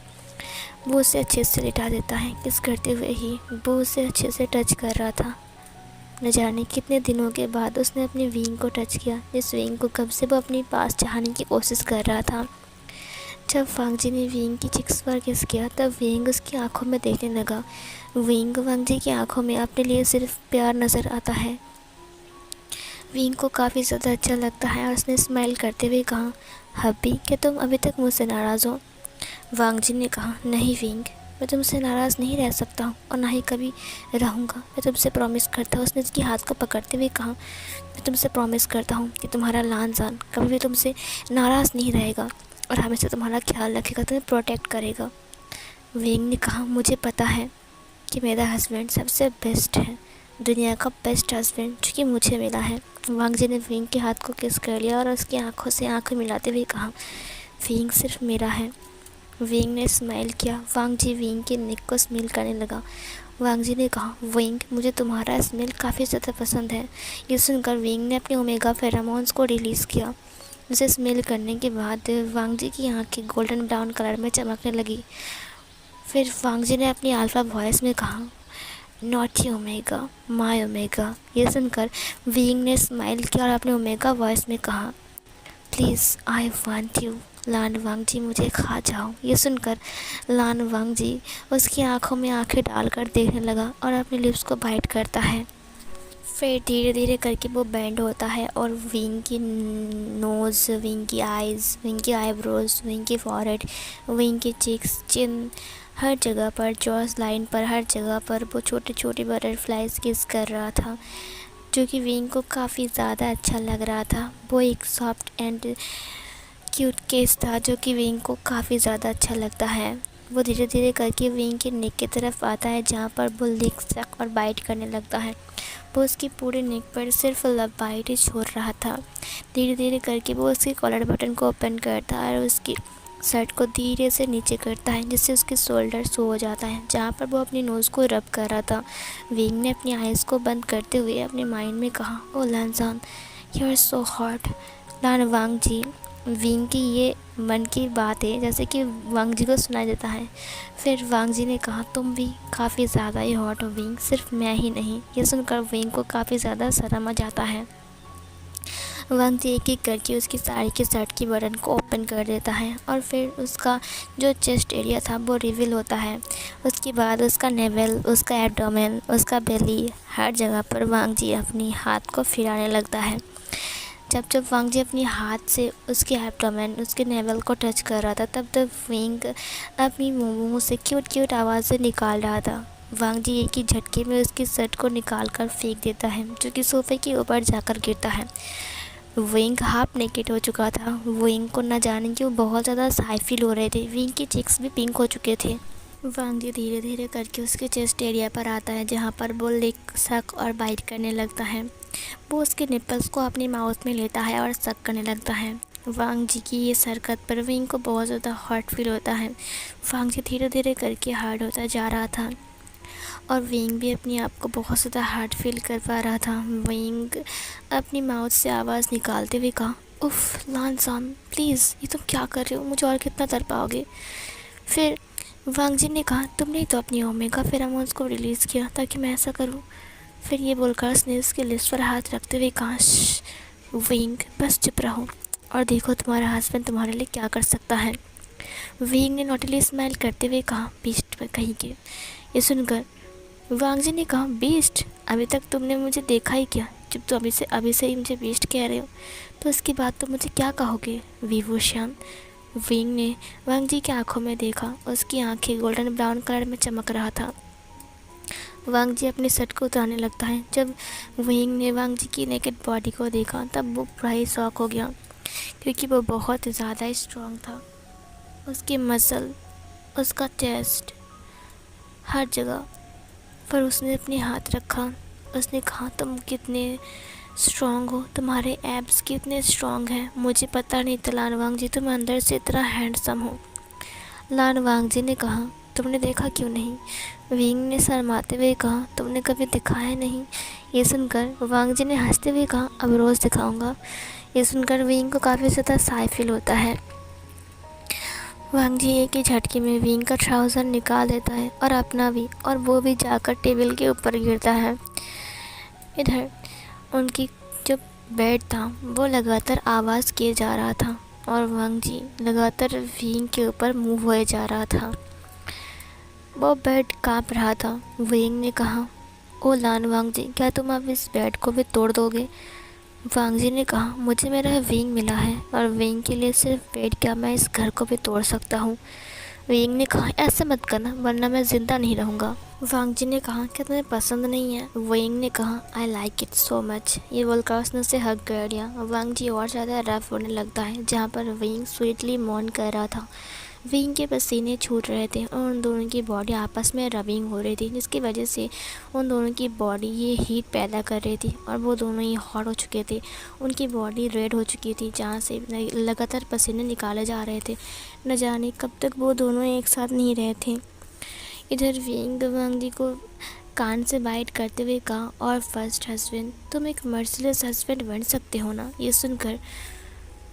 A: वो उसे अच्छे से लिटा देता है। किस करते हुए ही वो उसे अच्छे से टच कर रहा था। न जाने कितने दिनों के बाद उसने अपनी विंग को टच किया, जिस विंग को कब से वो अपने पास चाहने की कोशिश कर रहा था। जब वांग जी ने विंग की चिक्स पर किस किया तब विंग उसकी आंखों में देखने लगा। विंग वांग जी की आंखों में अपने लिए सिर्फ प्यार नज़र आता है। विंग को काफ़ी ज़्यादा अच्छा लगता है और उसने स्माइल करते हुए कहा, हब्बी, क्या तुम अभी तक मुझसे नाराज़ हो? वांग जी ने कहा, नहीं विंग, मैं तुमसे नाराज़ नहीं रह सकता हूँ और ना ही कभी रहूँगा। मैं तुमसे प्रॉमिस करता हूँ। उसने उसके हाथ को पकड़ते हुए कहा, मैं तुमसे प्रॉमिस करता हूँ कि तुम्हारा लानजान कभी भी तुमसे नाराज़ नहीं रहेगा और हमेशा तुम्हारा ख्याल रखेगा, तुम्हें प्रोटेक्ट करेगा। विंग ने कहा, मुझे पता है कि मेरा हस्बैंड सबसे बेस्ट है, दुनिया का बेस्ट हस्बैंड जो कि मुझे मिला है। वांग जी ने विंग के हाथ को किस कर लिया और उसकी आंखों से आंखें मिलाते हुए कहा, विंग सिर्फ मेरा है। विंग ने स्माइल किया। वांग जी विंग के नेक को स्मेल करने लगा। वांग जी ने कहा, विंग, मुझे तुम्हारा स्मेल काफ़ी ज़्यादा पसंद है। ये सुनकर विंग ने अपने ओमेगा फेरामोन्स को रिलीज़ किया। उसे स्मेल करने के बाद वांग जी की आंखें गोल्डन ब्राउन कलर में चमकने लगी। फिर वांग जी ने अपनी अल्फ़ा वॉइस में कहा, नॉटी ओमेगा, माय ओमेगा। ये सुनकर विंग ने स्माइल किया और अपने ओमेगा वॉइस में कहा, please I want you, lawn Wang जी, मुझे खा जाओ। ये सुनकर लान वांग जी उसकी आंखों में आंखें डालकर देखने लगा और अपने लिप्स को बाइट करता है। फिर धीरे धीरे करके वो बैंड होता है और विंग की नोज़, विंग की आइज़, विंग की आईब्रोज, विंग की फॉरहेड, विंग की चिक्स, चिन, हर जगह पर, जॉस लाइन पर, हर जगह पर वो छोटे छोटे बटरफ्लाइज किस कर रहा था, जो कि विंग को काफ़ी ज़्यादा अच्छा लग रहा था। वो एक सॉफ्ट एंड क्यूट केस था जो कि विंग को काफ़ी ज़्यादा अच्छा लगता है। वो धीरे धीरे करके विंग के नेक की तरफ आता है जहाँ पर वो लिक सक और बाइट करने लगता है। वो उसकी पूरे नेक पर सिर्फ लव बाइट ही छोड़ रहा था। धीरे धीरे करके वो उसके कॉलर बटन को ओपन करता है और उसकी शर्ट को धीरे से नीचे करता है जिससे उसके शोल्डर शो हो जाता है जहाँ पर वो अपनी नोज़ को रब कर रहा था। विंग ने अपनी आइज़ को बंद करते हुए अपने माइंड में कहा, oh Lanjan, you are so hot. Lan Wang ji, Wing की ये मन की बात है जैसे कि वांग जी को सुनाई देता है। फिर वांग जी ने कहा, तुम भी काफ़ी ज़्यादा ही हॉट हो विंग, सिर्फ मैं ही नहीं। ये सुनकर विंग को काफ़ी ज़्यादा शर्म आ जाता है। वांग जी एक एक करके उसकी साड़ी के शर्ट की बटन को ओपन कर देता है और फिर उसका जो चेस्ट एरिया था वो रिवील होता है। उसके बाद उसका नेवल, उसका एब्डोमेन, उसका बेली, हर जगह पर वांग जी अपनी हाथ को फिराने लगता है। जब जब वांग जी अपने हाथ से उसके एब्डोमेन, उसके नेवल को टच कर रहा था तब तब विंग अपनी मुंह से क्यूट क्यूट आवाज़ें निकाल रहा था। वांग जी एक ही झटके में उसकी शर्ट को निकाल कर फेंक देता है जो कि सोफे के ऊपर जाकर गिरता है। विंग हाफ नेकेड हो चुका था। विंग को न जाने क्यों बहुत ज़्यादा शाय फील हो रहे थे। विंग के चिक्स भी पिंक हो चुके थे। वांग जी धीरे धीरे करके उसके चेस्ट एरिया पर आता है जहाँ पर वो लिक सक और बाइट करने लगता है। वो उसके निप्पल्स को अपनी माउथ में लेता है और सक करने लगता है। वांग जी की ये हरकत पर विंग को बहुत ज़्यादा हॉट फील होता है। वांग जी धीरे धीरे करके हार्ड होता जा रहा था और विंग भी अपने आप को बहुत ज़्यादा हार्ड फील कर पा रहा था। विंग अपनी माउथ से आवाज़ निकालते हुए कहा, उफ़ लानजान, प्लीज़ ये तुम क्या कर रहे हो, मुझे और कितना तड़पाओगे। फिर वांग जी ने कहा, तुमने तो अपनी ओमेगा फेरामोन्स को रिलीज़ किया ताकि मैं ऐसा करूं। फिर ये बोलकर उसने उसके लिप्स पर हाथ रखते हुए कहा, विंग बस चुप रहो और देखो तुम्हारा हस्बैंड तुम्हारे लिए क्या कर सकता है। विंग ने नोटिली स्माइल करते हुए कहा, बीस्ट पर कहीं के। ये सुनकर वांग जी ने कहा, बीस्ट? अभी तक तुमने मुझे देखा ही क्या? जब तुम अभी से ही मुझे बीस्ट कह रहे हो तो उसके बाद तो मुझे क्या कहोगे विभूषण? विंग ने वांग जी की आंखों में देखा। उसकी आंखें गोल्डन ब्राउन कलर में चमक रहा था। वांग जी अपने शर्ट को उतारने लगता है। जब विंग ने वांग जी की नेकेड बॉडी को देखा तब वो बड़ा ही शॉक हो गया, क्योंकि वो बहुत ज़्यादा स्ट्रॉन्ग था। उसके मसल, उसका चेस्ट, हर जगह पर उसने अपने हाथ रखा। उसने कहा, तुम कितने स्ट्रॉन्ग हो, तुम्हारे एब्स कितने स्ट्रॉन्ग हैं। मुझे पता नहीं था लान वांग जी, तुम अंदर से इतना हैंडसम हो। लान वांग जी ने कहा, तुमने देखा क्यों नहीं? विंग ने शर्माते हुए कहा, तुमने कभी दिखाया नहीं। ये सुनकर वांग जी ने हंसते हुए कहा, अब रोज़ दिखाऊंगा। ये सुनकर विंग को काफ़ी ज़्यादा शाय फील होता है। वांग जी एक ही झटके में विंग का ट्राउज़र निकाल देता है और अपना भी, और वो भी जाकर टेबल के ऊपर गिरता है। इधर उनकी जो बेड था वो लगातार आवाज़ किए जा रहा था और वांग जी लगातार विंग के ऊपर मूव होए जा रहा था। वो बेड कांप रहा था। विंग ने कहा, ओ लान वांग जी, क्या तुम अब इस बेड को भी तोड़ दोगे? वांग जी ने कहा, मुझे मेरा विंग मिला है और विंग के लिए सिर्फ बेड क्या, मैं इस घर को भी तोड़ सकता हूँ। विंग ने कहा, ऐसा मत करना वरना मैं ज़िंदा नहीं रहूँगा। वांग जी ने कहा, क्या तुम्हें पसंद नहीं है? विंग ने कहा, I like it so much. ये बोलकर उसने उसे हग कर दिया। वांग जी और ज़्यादा रफ होने लगता है, जहाँ पर विंग स्वीटली मौन कर रहा था। विंग के पसीने छूट रहे थे और उन दोनों की बॉडी आपस में रबिंग हो रही थी, जिसकी वजह से उन दोनों की बॉडी ये हीट पैदा कर रही थी और वो दोनों ही हॉट हो चुके थे। उनकी बॉडी रेड हो चुकी थी, जहाँ से लगातार पसीने निकाले जा रहे थे। न जाने कब तक वो दोनों एक साथ नहीं रहे थे। इधर विंग वांग जी को कान से बाइट करते हुए कहा, और फर्स्ट हस्बैंड, तुम एक मर्सिलेस हस्बैंड बन सकते हो ना? ये सुनकर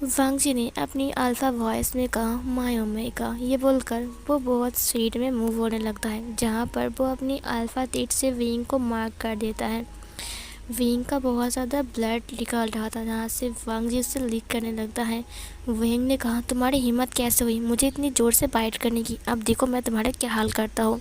A: वांग जी ने अपनी अल्फ़ा वॉइस में कहा, माय ओमेगा। ये बोलकर वो बहुत स्पीड में मूव होने लगता है, जहाँ पर वो अपनी अल्फ़ा टीथ से विंग को मार्क कर देता है। विंग का बहुत ज़्यादा ब्लड निकल रहा था, जहाँ से वांग जी उससे लीक करने लगता है। विंग ने कहा, तुम्हारी हिम्मत कैसे हुई मुझे इतनी ज़ोर से बाइट करने की? अब देखो मैं तुम्हारा क्या हाल करता हूँ।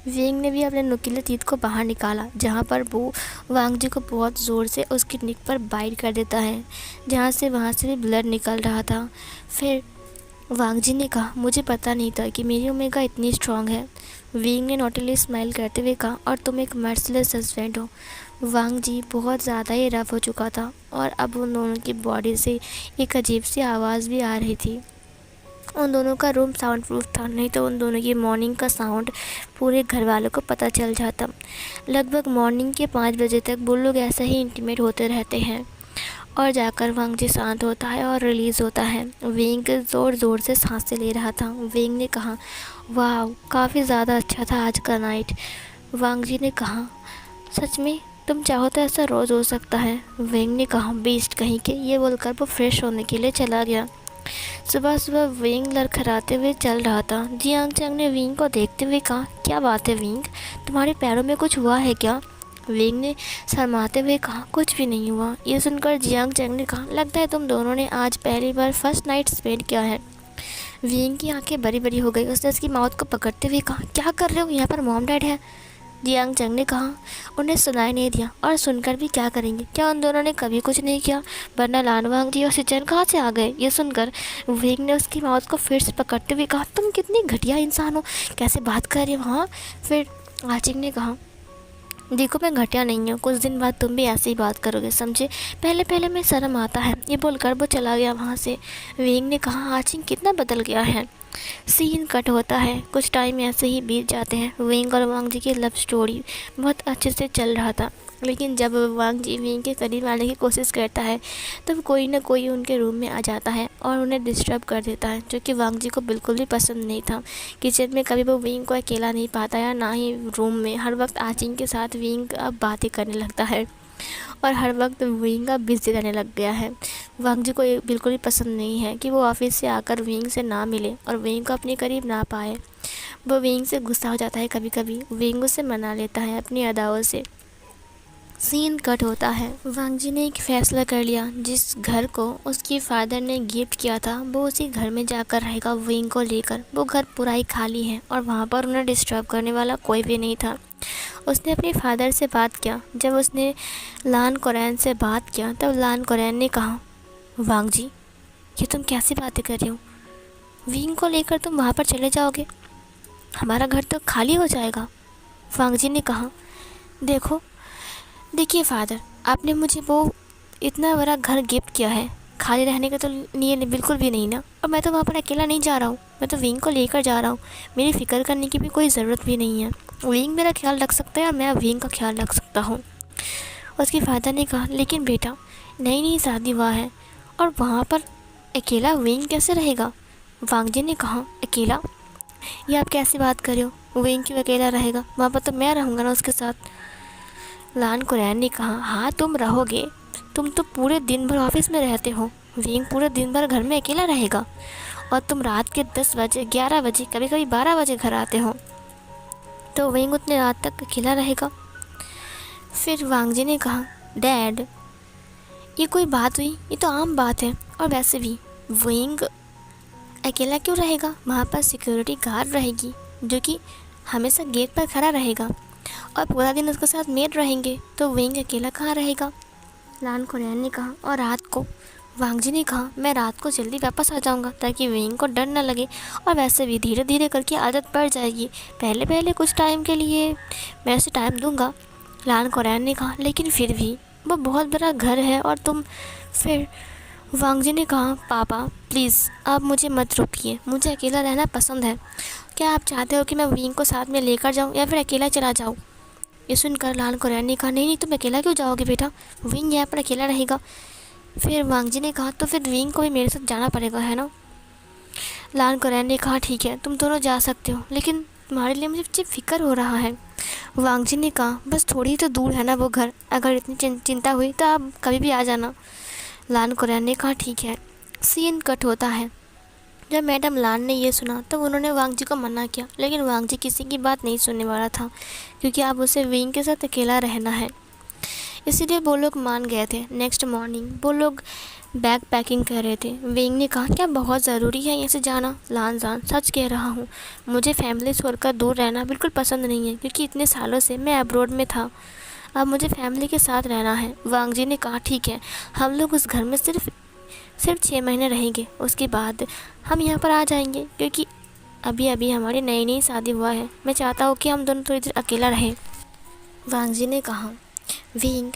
A: विंग ने भी अपने नुकीले तीत को बाहर निकाला, जहाँ पर वो वांग जी को बहुत ज़ोर से उसकी निक पर बाइट कर देता है, जहाँ से वहाँ से भी ब्लड निकल रहा था। फिर वांग जी ने कहा, मुझे पता नहीं था कि मेरी ओमेगा इतनी स्ट्रांग है। विंग ने नोटिली स्माइल करते हुए कहा, और तुम एक मर्सिलेस हस्बैंड हो। वांग जी बहुत ज़्यादा ही रफ हो चुका था और अब उन दोनों की बॉडी से एक अजीब सी आवाज़ भी आ रही थी। उन दोनों का रूम साउंड प्रूफ था, नहीं तो उन दोनों की मॉर्निंग का साउंड पूरे घर वालों को पता चल जाता। लगभग मॉर्निंग के 5 बजे तक वो लोग ऐसे ही इंटीमेट होते रहते हैं और जाकर वांग जी शांत होता है और रिलीज़ होता है। विंग ज़ोर ज़ोर से सांसें ले रहा था। विंग ने कहा, वाह काफ़ी ज़्यादा अच्छा था आज का नाइट। वांग जी ने कहा, सच में? तुम चाहो तो ऐसा रोज़ हो सकता है। विंग ने कहा, बीस्ट कहीं के। ये बोलकर वो फ्रेश होने के लिए चला गया। सुबह सुबह विंग लड़खड़ाते हुए चल रहा था। जियांग चैंग ने विंग को देखते हुए कहा, क्या बात है विंग, तुम्हारे पैरों में कुछ हुआ है क्या? विंग ने शर्माते हुए कहा, कुछ भी नहीं हुआ। ये सुनकर जियांग चैंग ने कहा, लगता है तुम दोनों ने आज पहली बार फर्स्ट नाइट स्पेंड किया है। विंग की आंखें बड़ी बड़ी हो गई। उसने उसकी माउथ को पकड़ते हुए कहा, क्या कर रहे हो, यहाँ पर मॉम डैड है। जियांग चैंग ने कहा, उन्हें सुनाई नहीं दिया, और सुनकर भी क्या करेंगे, क्या उन दोनों ने कभी कुछ नहीं किया, वरना लानवांग जी और सिचन कहाँ से आ गए। ये सुनकर विंग ने उसकी माउथ को फिर से पकड़ते हुए कहा, तुम कितनी घटिया इंसान हो, कैसे बात कर रहे हो? हाँ। फिर आचिंग ने कहा, देखो मैं घटिया नहीं हूँ, कुछ दिन बाद तुम भी ऐसे ही बात करोगे, समझे? पहले पहले मैं शर्म आता है। ये बोलकर वो चला गया वहाँ से। विंग ने कहा, आचिंग कितना बदल गया है। सीन कट होता है। कुछ टाइम ऐसे ही बीत जाते हैं। विंग और वांग जी की लव स्टोरी बहुत अच्छे से चल रहा था, लेकिन जब वांग जी विंग के करीब आने की कोशिश करता है तब कोई ना कोई उनके रूम में आ जाता है और उन्हें डिस्टर्ब कर देता है, जो कि वांग जी को बिल्कुल भी पसंद नहीं था। किचन में कभी वो विंग को अकेला नहीं पाता या ना ही रूम में। हर वक्त आचिंग के साथ विंग अब बातें करने लगता है और हर वक्त विंग का बिजी रहने लग गया है। वांग जी को ये बिल्कुल भी पसंद नहीं है कि वो ऑफिस से आकर विंग से ना मिले और विंग को अपने करीब ना पाए। वो विंग से गुस्सा हो जाता है। कभी कभी विंग उसे मना लेता है अपनी अदाओं से, सीन कट होता है। वांग जी ने एक फ़ैसला कर लिया, जिस घर को उसके फादर ने गिफ्ट किया था वो उसी घर में जाकर रहेगा विंग को लेकर। वो घर पूरा ही खाली है और वहाँ पर उन्हें डिस्टर्ब करने वाला कोई भी नहीं था। उसने अपने फादर से बात किया। जब उसने लान कुरैन से बात किया तब लान कुरैन ने कहा, वांग जी ये तुम कैसी बातें कर रही हो? विंग को लेकर तुम वहाँ पर चले जाओगे? हमारा घर तो खाली हो जाएगा। वांग जी ने कहा, देखिए फादर, आपने मुझे वो इतना बड़ा घर गिफ्ट किया है, खाली रहने का तो लिए बिल्कुल भी नहीं ना। और मैं तो वहाँ पर अकेला नहीं जा रहा हूँ, मैं तो विंग को लेकर जा रहा हूँ। मेरी फ़िक्र करने की भी कोई ज़रूरत भी नहीं है। विंग मेरा ख्याल रख सकता है और मैं विंग का ख्याल रख सकता हूँ। उसके फादर ने कहा, लेकिन बेटा नई नई शादी हुआ है और वहाँ पर अकेला विंग कैसे रहेगा? वांग जी ने कहा, अकेला? ये आप कैसी बात कर रहे हो? विंग क्यों अकेला रहेगा? वहाँ पर तो मैं रहूँगा ना उसके साथ। लान कुरैन ने कहा, हाँ तुम रहोगे, तुम तो पूरे दिन भर ऑफिस में रहते हो। विंग पूरे दिन भर घर में अकेला रहेगा और तुम रात के 10 बजे 11 बजे कभी कभी 12 बजे घर आते हो, तो विंग उतने रात तक अकेला रहेगा। फिर वांग जी ने कहा, डैड ये कोई बात हुई? ये तो आम बात है। और वैसे भी विंग अकेला क्यों रहेगा? वहाँ पर सिक्योरिटी गार्ड रहेगी जो कि हमेशा गेट पर खड़ा रहेगा और पूरा दिन उसके साथ मेड रहेंगे, तो विंग अकेला कहाँ रहेगा? लान कुरैन ने कहा, और रात को? वांग जी ने कहा, मैं रात को जल्दी वापस आ जाऊंगा ताकि विंग को डर न लगे, और वैसे भी धीरे धीरे करके आदत पड़ जाएगी। पहले पहले कुछ टाइम के लिए मैं उसे टाइम दूंगा। लान कुरैन ने कहा, लेकिन फिर भी वो बहुत बड़ा घर है और तुम फिर। वांग जी ने कहा, पापा प्लीज़ आप मुझे मत रोकिए, मुझे अकेला रहना पसंद है। क्या आप चाहते हो कि मैं विंग को साथ में लेकर जाऊं या फिर अकेला चला जाऊं? ये सुनकर लान कुरैन ने कहा, नहीं नहीं तुम अकेला क्यों जाओगे बेटा, विंग यहाँ पर अकेला रहेगा। फिर वांग जी ने कहा, तो फिर विंग को भी मेरे साथ जाना पड़ेगा है ना? लान कुरैन ने कहा, ठीक है तुम दोनों जा सकते हो, लेकिन तुम्हारे लिए मुझे फ़िक्र हो रहा है। वांग जी ने कहा, बस थोड़ी तो दूर है ना वो घर, अगर इतनी चिंता हुई तो आप कभी भी आ जाना। लान कुरैन ने कहा, ठीक है। सीन कट होता है। जब मैडम लान ने ये सुना तो उन्होंने वांग जी को मना किया, लेकिन वांग जी किसी की बात नहीं सुनने वाला था, क्योंकि अब उसे विंग के साथ अकेला रहना है। इसीलिए वो लोग मान गए थे। नेक्स्ट मॉर्निंग वो लोग बैग पैकिंग कर रहे थे। विंग ने कहा, क्या बहुत ज़रूरी है यहाँ से जाना? लान जान सच कह रहा हूँ, मुझे फैमिली छोड़कर दूर रहना बिल्कुल पसंद नहीं है, क्योंकि इतने सालों से मैं अब्रॉड में था। अब मुझे फैमिली के साथ रहना है। वांग जी ने कहा, ठीक है हम लोग उस घर में सिर्फ 6 महीने रहेंगे, उसके बाद हम यहाँ पर आ जाएंगे, क्योंकि अभी अभी हमारी नई नई शादी हुआ है। मैं चाहता हूँ कि हम दोनों थोड़ी देर अकेला रहें। वांग जी ने कहा, विंग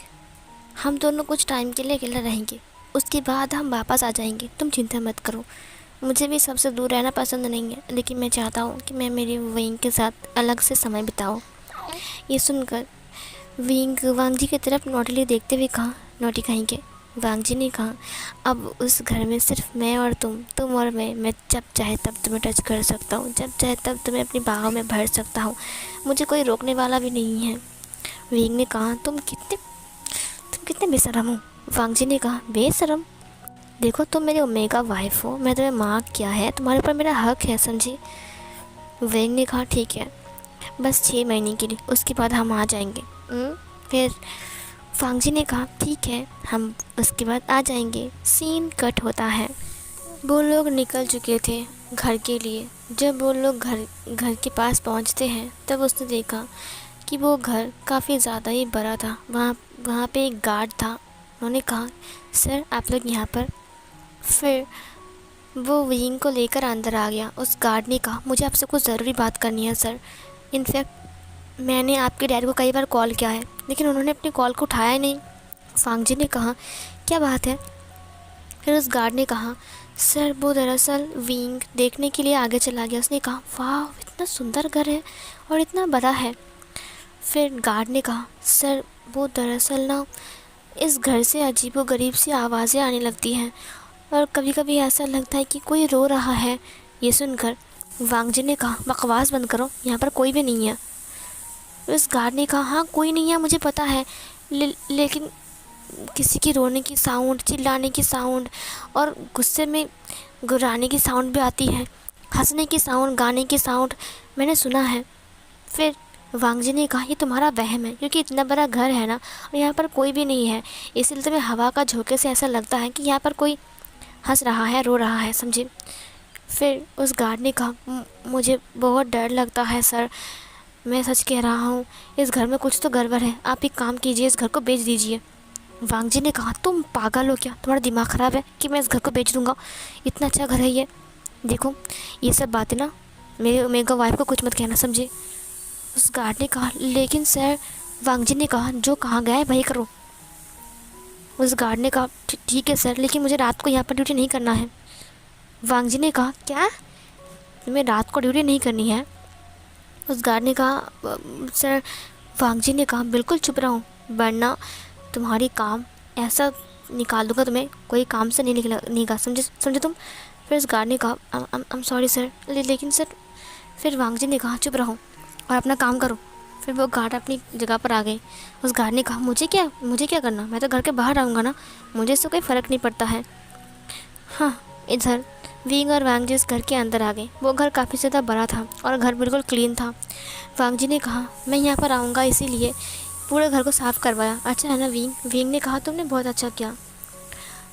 A: हम दोनों कुछ टाइम के लिए अकेला रहेंगे, उसके बाद हम वापस आ जाएंगे, तुम चिंता मत करो। मुझे भी सबसे दूर रहना पसंद नहीं है, लेकिन मैं चाहता हूँ कि मैं मेरी विंग के साथ अलग से समय बिताऊँ। ये सुनकर विंग वांग जी की तरफ नोटली देखते हुए कहा, नोटी कहेंगे। वांग जी ने कहा, अब उस घर में सिर्फ मैं और तुम और मैं जब चाहे तब तुम्हें टच कर सकता हूँ, जब चाहे तब तुम्हें अपनी बाहों में भर सकता हूँ, मुझे कोई रोकने वाला भी नहीं है। विंग ने कहा, तुम कितने बेशरम हो? वांग जी ने कहा, बेशरम? देखो तुम मेरी ओमेगा वाइफ हो, मैं तुम्हें माँ क्या है, तुम्हारे ऊपर मेरा हक है, समझी? विंग ने कहा, ठीक है बस 6 महीने के लिए, उसके बाद हम आ जाएंगे। फिर वांग जी ने कहा, ठीक है हम उसके बाद आ जाएंगे। सीन कट होता है। वो लोग निकल चुके थे घर के लिए। जब वो लोग घर के पास पहुंचते हैं तब उसने देखा कि वो घर काफ़ी ज़्यादा ही बड़ा था। वहाँ पे एक गार्ड था। उन्होंने कहा, सर आप लोग यहाँ पर। फिर वो विंग को लेकर अंदर आ गया। उस गार्ड ने कहा, मुझे आपसे कुछ ज़रूरी बात करनी है सर। इनफैक्ट मैंने आपके डैड को कई बार कॉल किया है, लेकिन उन्होंने अपनी कॉल को उठाया ही नहीं। वांग जी ने कहा, क्या बात है? फिर उस गार्ड ने कहा, सर वो दरअसल विंग देखने के लिए आगे चला गया। उसने कहा, वाह इतना सुंदर घर है और इतना बड़ा है। फिर गार्ड ने कहा, सर वो दरअसल ना इस घर से अजीबोगरीब सी आवाज़ें आने लगती हैं और कभी कभी ऐसा लगता है कि कोई रो रहा है। ये सुनकर वांग जी ने कहा, बकवास बंद करो, यहाँ पर कोई भी नहीं है। उस गार्ड ने कहा, हाँ कोई नहीं है मुझे पता है, लेकिन किसी की रोने की साउंड, चिल्लाने की साउंड और गुस्से में गुर्राने की साउंड भी आती है, हंसने की साउंड, गाने की साउंड मैंने सुना है। फिर वांग जी ने कहा ये तुम्हारा वहम है, क्योंकि इतना बड़ा घर है ना और यहाँ पर कोई भी नहीं है, इसलिए तुम्हें हवा का झोंके से ऐसा लगता है कि यहाँ पर कोई हंस रहा है, रो रहा है, समझे। फिर उस गार्ड ने कहा मुझे बहुत डर लगता है सर, मैं सच कह रहा हूँ, इस घर में कुछ तो गड़बड़ है, आप एक काम कीजिए, इस घर को बेच दीजिए। वांग जी ने कहा तुम पागल हो क्या, तुम्हारा दिमाग ख़राब है कि मैं इस घर को बेच दूँगा, इतना अच्छा घर है ये। देखो ये सब बातें ना मेरे वाइफ को कुछ मत कहना, समझे। उस गार्ड ने कहा लेकिन सर, वांग जी ने कहा जो कहाँ गया है वही करो। उस गार्ड ने कहा ठीक है सर, लेकिन मुझे रात को यहाँ पर ड्यूटी नहीं करना है। वांग जी ने कहा क्या, तुम्हें रात को ड्यूटी नहीं करनी है। उस गार्ड ने कहा सर, वांग जी ने कहा बिल्कुल चुप रहो, वरना तुम्हारी काम ऐसा निकाल दूंगा, तुम्हें कोई काम से नहीं निकलेगा, समझे तुम। फिर उस गार्ड ने कहा आई एम सॉरी सर, लेकिन सर। फिर वांग जी ने कहा चुप रहो और अपना काम करो। फिर वो गार्ड अपनी जगह पर आ गए। उस गार्ड ने कहा मुझे क्या करना, मैं तो घर के बाहर आऊँगा ना, मुझे इससे कोई फ़र्क नहीं पड़ता है। हाँ, इधर विंग और वांग जी इस घर के अंदर आ गए। वो घर काफ़ी ज़्यादा बड़ा था और घर बिल्कुल क्लीन था। वांग जी ने कहा मैं यहाँ पर आऊँगा, इसीलिए पूरे घर को साफ़ करवाया। अच्छा है ना विंग। विंग ने कहा तुमने बहुत अच्छा किया।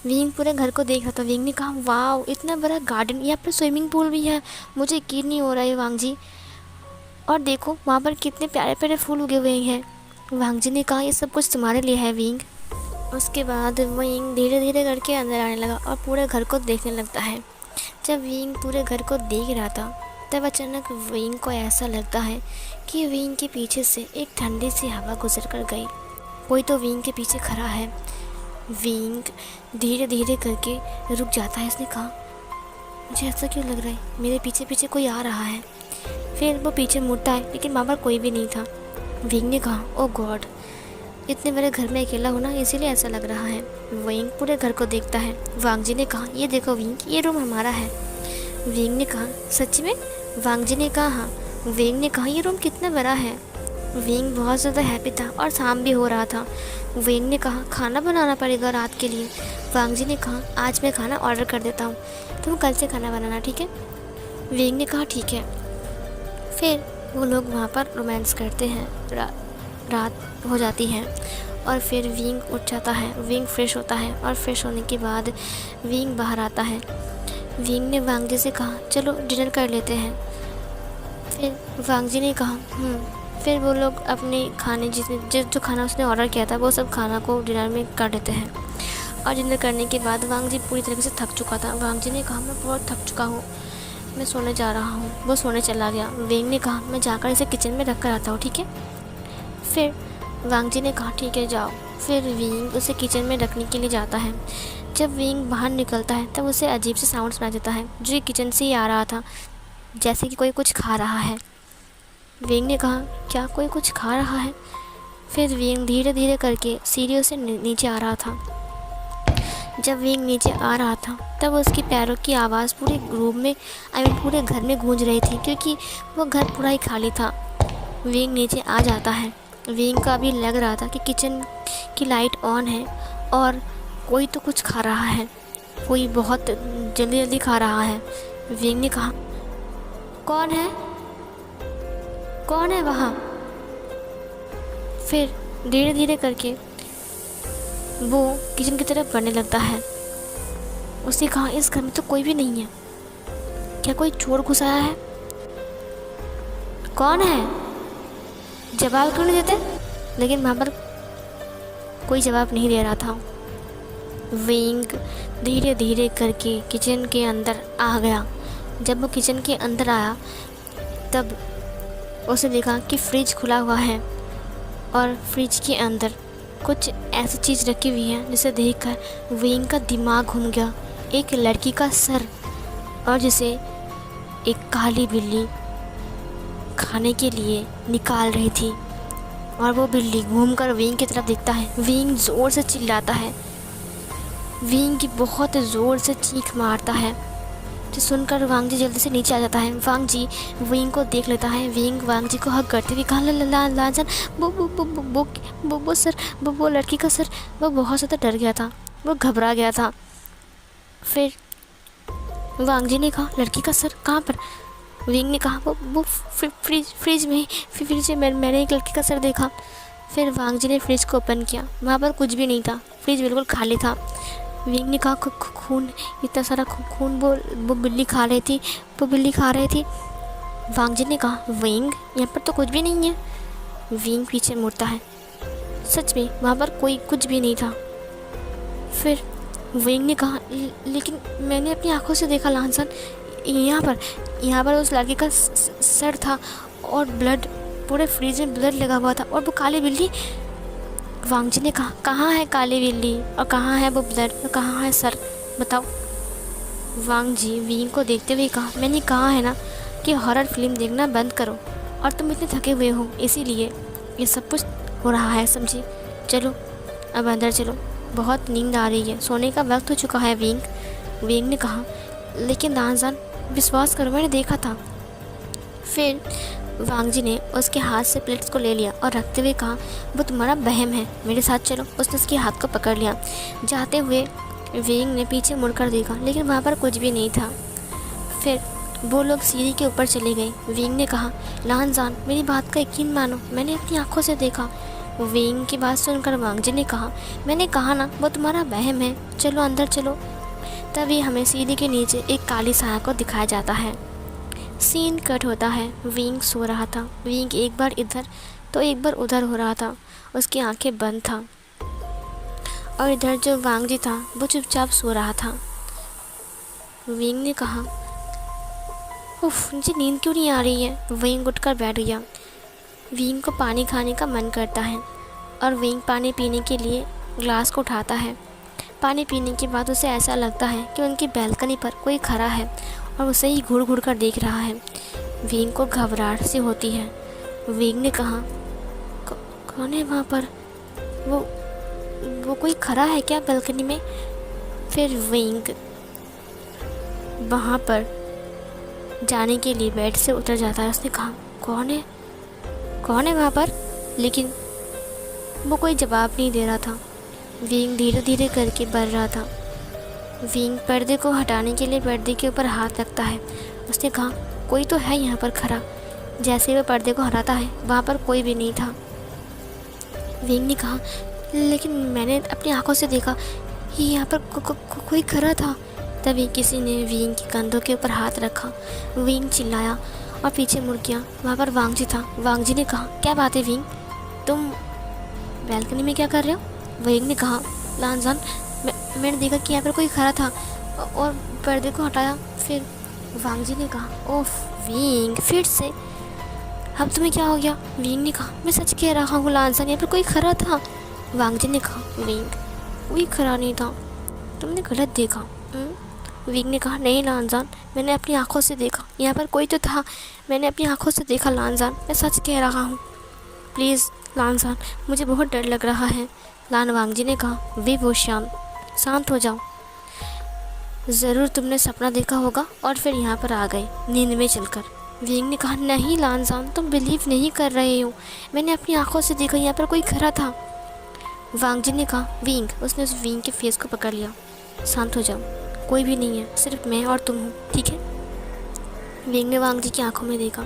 A: विंग पूरे घर को देख रहा था। विंग ने कहा वाह, इतना बड़ा गार्डन, यहाँ पर स्विमिंग पूल भी है, मुझे यकीन नहीं हो रहा है वांग जी। और देखो वहाँ पर कितने प्यारे प्यारे फूल उगे हुए हैं। वांग जी ने कहा ये सब कुछ तुम्हारे लिए है विंग। उसके बाद विंग धीरे धीरे घर के अंदर आने लगा और पूरे घर को देखने लगता है। जब विंग पूरे घर को देख रहा था तब अचानक विंग को ऐसा लगता है कि विंग के पीछे से एक ठंडी सी हवा गुजर कर गई। कोई तो विंग के पीछे खड़ा है। विंग धीरे धीरे करके रुक जाता है। इसने कहा मुझे ऐसा क्यों लग रहा है, मेरे पीछे पीछे कोई आ रहा है। फिर वो पीछे मुड़ता है लेकिन वहाँ पर कोई भी नहीं था। विंग ने कहा ओ गॉड, इतने बड़े घर में अकेला होना इसीलिए ऐसा लग रहा है। विंग पूरे घर को देखता है। वांग जी ने कहा ये देखो विंग, ये रूम हमारा है। विंग ने कहा सच में। वांग जी ने कहा हाँ। विंग ने कहा ये रूम कितना बड़ा है। विंग बहुत ज़्यादा हैप्पी था और शाम भी हो रहा था। विंग ने कहा खाना बनाना पड़ेगा रात के लिए। वांग जी ने कहा आज मैं खाना ऑर्डर कर देता हूँ, तुम कल से खाना बनाना, ठीक है। विंग ने कहा ठीक है। फिर वो लोग वहाँ पर रोमांस करते हैं। रात हो जाती है और फिर विंग उठ जाता है। विंग फ्रेश होता है और फ्रेश होने के बाद विंग बाहर आता है। विंग ने वांग जी से कहा चलो डिनर कर लेते हैं। फिर वांग जी ने कहा फिर वो लोग अपने खाने जो खाना उसने ऑर्डर किया था वो सब खाना को डिनर में कर लेते हैं। और डिनर करने के बाद वांग जी पूरी तरीके से थक चुका था। वांग जी ने कहा मैं बहुत थक चुका हूँ, मैं सोने जा रहा हूँ। वो सोने चला गया। विंग ने कहा मैं जाकर इसे किचन में रख कर आता हूँ, ठीक है। फिर वांग जी ने कहा ठीक है जाओ। फिर विंग उसे किचन में रखने के लिए जाता है। जब विंग बाहर निकलता है तब उसे अजीब से साउंड सुनाई देता है जो किचन से ही आ रहा था, जैसे कि कोई कुछ खा रहा है। विंग ने कहा क्या कोई कुछ खा रहा है। फिर विंग धीरे धीरे करके सीढ़ियों से नीचे आ रहा था। जब विंग नीचे आ रहा था तब उसकी पैरों की आवाज़ पूरे रूम में पूरे घर में गूंज रही थी, क्योंकि वो घर पूरा ही खाली था। विंग नीचे आ जाता है। विंग को अभी लग रहा था कि किचन की लाइट ऑन है और कोई तो कुछ खा रहा है, कोई बहुत जल्दी जल्दी खा रहा है। विंग ने कहा कौन है वहाँ। फिर धीरे धीरे करके वो किचन की तरफ बढ़ने लगता है। उसने कहा इस घर में तो कोई भी नहीं है, क्या कोई चोर घुस आया है। कौन है, जवाब क्यों नहीं देते। लेकिन वहाँ पर कोई जवाब नहीं दे रहा था। विंग धीरे धीरे करके किचन के अंदर आ गया। जब वो किचन के अंदर आया तब उसे देखा कि फ्रिज खुला हुआ है और फ्रिज के अंदर कुछ ऐसी चीज़ रखी हुई है जिसे देखकर विंग का दिमाग घूम गया। एक लड़की का सर और जिसे एक काली बिल्ली खाने के लिए निकाल रही थी। और वो बिल्ली घूमकर विंग की तरफ देखता है। विंग ज़ोर से चिल्लाता है। विंग की बहुत ज़ोर से चीख मारता है, जो सुनकर वांग जी जल्दी से नीचे आ जाता है। वांग जी विंग को देख लेता है। विंग वांग जी को हक करते हुए कहा लाजन वो सर, वो लड़की का सर। वो बहुत ज़्यादा डर गया था, वो घबरा गया था। फिर वांग जी ने कहा लड़की का सर कहाँ पर। विंग ने कहा वो फ्रिज में मैंने एक लड़के का सर देखा। फिर वांग जी ने फ्रिज को ओपन किया, वहाँ पर कुछ भी नहीं था, फ्रिज बिल्कुल खाली था। विंग ने कहा खून, इतना सारा खून, वो बिल्ली खा रही थी, वो बिल्ली खा रही थी। वांग जी ने कहा विंग, यहाँ पर तो कुछ भी नहीं है। विंग पीछे मुड़ता है, सच में वहाँ पर कोई कुछ भी नहीं था। फिर विंग ने कहा लेकिन मैंने अपनी आंखों से देखा लानसन, यहाँ पर उस लड़के का सर था और ब्लड, पूरे फ्रिज में ब्लड लगा हुआ था, और वो काली बिल्ली। वांग जी ने कहा कहाँ है काली बिल्ली, और कहाँ है वो ब्लड, और कहाँ है सर, बताओ। वांग जी विंग को देखते हुए कहा मैंने कहा है ना कि हॉरर फिल्म देखना बंद करो, और तुम इतने थके हुए हो इसीलिए ये सब कुछ हो रहा है, समझी। चलो अब अंदर चलो, बहुत नींद आ रही है, सोने का वक्त हो चुका है। विंग ने कहा लेकिन लानजान विश्वास करो, मैंने देखा था। फिर वांग जी ने उसके हाथ से प्लेट्स को ले लिया और रखते हुए कहा वो तुम्हारा वहम है, मेरे साथ चलो। उसने उसके हाथ को पकड़ लिया। जाते हुए विंग ने पीछे मुड़कर देखा, लेकिन वहाँ पर कुछ भी नहीं था। फिर वो लोग सीढ़ी के ऊपर चले गए। विंग ने कहा लानजान मेरी बात का यकीन मानो, मैंने अपनी आंखों से देखा। विंग की बात सुनकर वांग जी ने कहा मैंने कहा ना वो तुम्हारा वहम है, चलो अंदर चलो। तभी हमें सीढ़ी के नीचे एक काली साया को दिखाया जाता है। सीन कट होता है। विंग सो रहा था। विंग एक बार इधर तो एक बार उधर हो रहा था, उसकी आंखें बंद था, और इधर जो वांग जी था वो चुपचाप सो रहा था। विंग ने कहा उफ, मुझे नींद क्यों नहीं आ रही है। विंग उठकर बैठ गया। विंग को पानी खाने का मन करता है, और विंग पानी पीने के लिए ग्लास को उठाता है। पानी पीने के बाद उसे ऐसा लगता है कि उनकी बैल्कनी पर कोई खड़ा है और उसे ही घूर घूर कर देख रहा है। विंग को घबराहट सी होती है। विंग ने कहा कौन है वहाँ पर, वो कोई खड़ा है क्या बैल्कनी में। फिर विंग वहाँ पर जाने के लिए बेड से उतर जाता है। उसने कहा कौन है वहाँ पर, लेकिन वो कोई जवाब नहीं दे रहा था। विंग धीरे धीरे करके बढ़ रहा था। विंग पर्दे को हटाने के लिए पर्दे के ऊपर हाथ रखता है। उसने कहा कोई तो है यहाँ पर खड़ा। जैसे वह पर्दे को हटाता है वहाँ पर कोई भी नहीं था। विंग ने कहा लेकिन मैंने अपनी आंखों से देखा कि यहाँ पर कोई खड़ा था। तभी किसी ने विंग के कंधों के ऊपर हाथ रखा। विंग चिल्लाया और पीछे मुड़ गया। वहाँ पर वांग जी था। वांग जी ने कहा क्या बात है विंग, तुम बैल्कनी में क्या कर रहे हो। विंग ने कहा लानजान मैंने देखा कि यहाँ पर कोई खड़ा था और पर्दे को हटाया। फिर वांग जी ने कहा ओफ विंग, फिर से अब तुम्हें क्या हो गया। विंग ने कहा मैं सच कह रहा हूँ लानजान, यहाँ पर कोई खड़ा था। वांग जी ने कहा विंग कोई खड़ा नहीं था, तुमने गलत देखा। विंग ने कहा नहीं लानजान, मैंने अपनी आंखों से देखा, यहाँ पर कोई तो था, मैंने अपनी आंखों से देखा लानजान, मैं सच कह रहा हूँ। प्लीज़ लानजान मुझे बहुत डर लग रहा है। वांग जी ने कहा वे वो शांत हो जाओ। ज़रूर तुमने सपना देखा होगा और फिर यहाँ पर आ गए नींद में चलकर। विंग ने कहा नहीं लानजान, तुम बिलीव नहीं कर रहे हो, मैंने अपनी आंखों से देखा, यहाँ पर कोई खड़ा था। वांग जी ने कहा विंग, उसने उस विंग के फेस को पकड़ लिया, शांत हो जाओ, कोई भी नहीं है, सिर्फ मैं और तुम हो, ठीक है। विंग ने वांग जी की आंखों में देखा।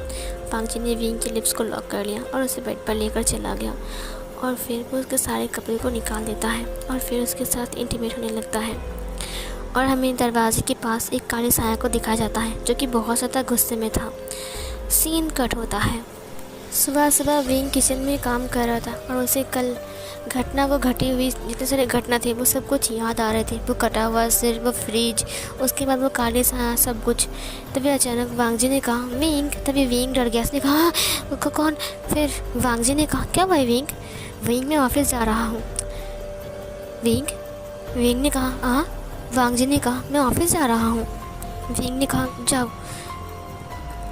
A: वांग जी ने विंग के लिप्स को लॉक कर लिया और उसे बेड पर लेकर चला गया, और फिर वो उसके सारे कपड़े को निकाल देता है और फिर उसके साथ इंटीमेट होने लगता है। और हमें दरवाजे के पास एक काले साया को दिखाया जाता है जो कि बहुत ज़्यादा गुस्से में था। सीन कट होता है। सुबह सुबह विंग किचन में काम कर रहा था और उसे कल घटना को घटी हुई जितने सारे घटना थे वो सब कुछ याद आ रहे थे। वो कटा हुआ सिर, वो फ्रिज, उसके बाद वो काले साया, सब कुछ। तभी अचानक वांग जी ने कहा विंग। तभी विंग डर गया। उसने कहा कौन। फिर वांग जी ने कहा क्या भाई विंग। विंग मैं ऑफिस जा रहा हूँ। विंग ने कहा हाँ। वांग जी ने कहा मैं ऑफिस जा रहा हूँ। विंग ने कहा जाओ।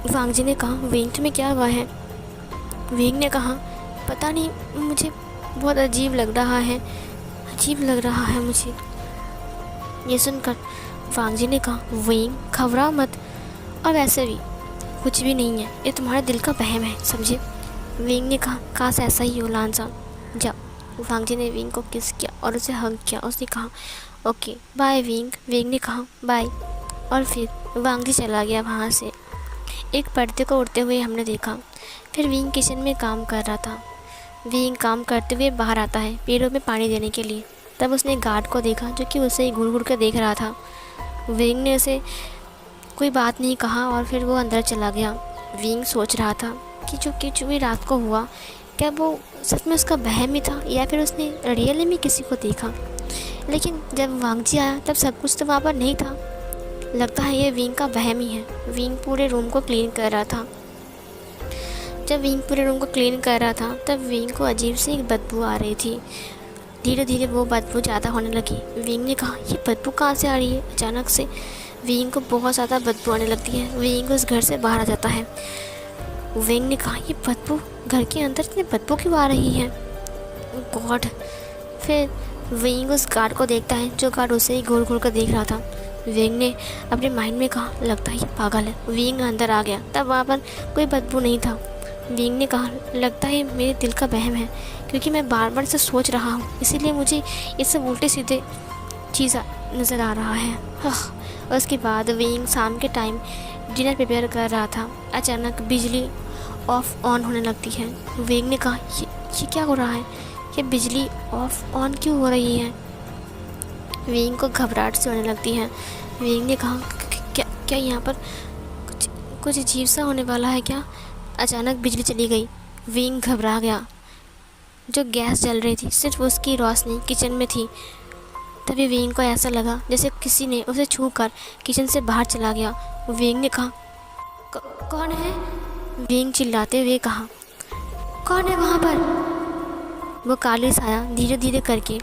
A: वांग जी ने कहा विंग तुम्हें क्या हुआ है। विंग ने कहा पता नहीं, मुझे बहुत अजीब लग रहा है मुझे। ये सुनकर वांग जी ने कहा विंग घबराओ मत, और वैसे भी कुछ भी नहीं है, ये तुम्हारे दिल का वहम है, समझे। विंग ने कहा काश ऐसा ही हो लानजान, जाओ। वांग जी ने विंग को किस किया और उसे हग किया। उसने कहा ओके बाय विंग। विंग ने कहा बाय, और फिर वांग जी चला गया वहाँ से। एक पर्दे को उड़ते हुए हमने देखा। फिर विंग किचन में काम कर रहा था। विंग काम करते हुए बाहर आता है पेड़ों में पानी देने के लिए। तब उसने गार्ड को देखा जो कि उसे घूर घूर कर देख रहा था। विंग ने उसे कोई बात नहीं कहा और फिर वो अंदर चला गया। विंग सोच रहा था कि जो भी रात को हुआ, क्या वो सच में उसका वहम ही था या फिर उसने रियल में किसी को देखा। लेकिन जब वांगजी आया तब सब कुछ तो वहाँ पर नहीं था। लगता है ये विंग का वहम ही है। विंग पूरे रूम को क्लीन कर रहा था। जब विंग पूरे रूम को क्लीन कर रहा था तब विंग को अजीब सी एक बदबू आ रही थी। धीरे धीरे वो बदबू ज़्यादा होने लगी। विंग ने कहा, ये बदबू कहाँ से आ रही है। अचानक से विंग को बहुत ज़्यादा बदबू आने लगती है। विंग उस घर से बाहर आ जाता है। विंग ने कहा, ये बदबू घर के अंदर इतनी बदबू क्यों आ रही है, गॉड। फिर विंग उस गार्ड को देखता है जो गार्ड उसे ही घूर घूर कर देख रहा था। विंग ने अपने माइंड में कहा, लगता है ये पागल है। विंग अंदर आ गया। तब वहाँ पर कोई बदबू नहीं था। विंग ने कहा, लगता है मेरे दिल का वहम है, क्योंकि मैं बार बार इसे सोच रहा हूँ, इसीलिए मुझे ये सब उल्टे सीधे चीज़ नज़र आ रहा है। उसके बाद विंग शाम के टाइम डिनर प्रिपेयर कर रहा था। अचानक बिजली ऑफ ऑन होने लगती है। विंग ने कहा, ये क्या हो रहा है, ये बिजली ऑफ ऑन क्यों हो रही है। विंग को घबराहट से होने लगती है। विंग ने कहा, क्या यहाँ पर कुछ अजीब सा होने वाला है क्या। अचानक बिजली चली गई। विंग घबरा गया। जो गैस जल रही थी सिर्फ उसकी रोशनी किचन में थी। तभी विंग को ऐसा लगा जैसे किसी ने उसे छूकर किचन से बाहर चला गया। विंग ने कहा, कौन है। विंग चिल्लाते हुए कहा, कौन है वहाँ पर। वो काली साया धीरे धीरे करके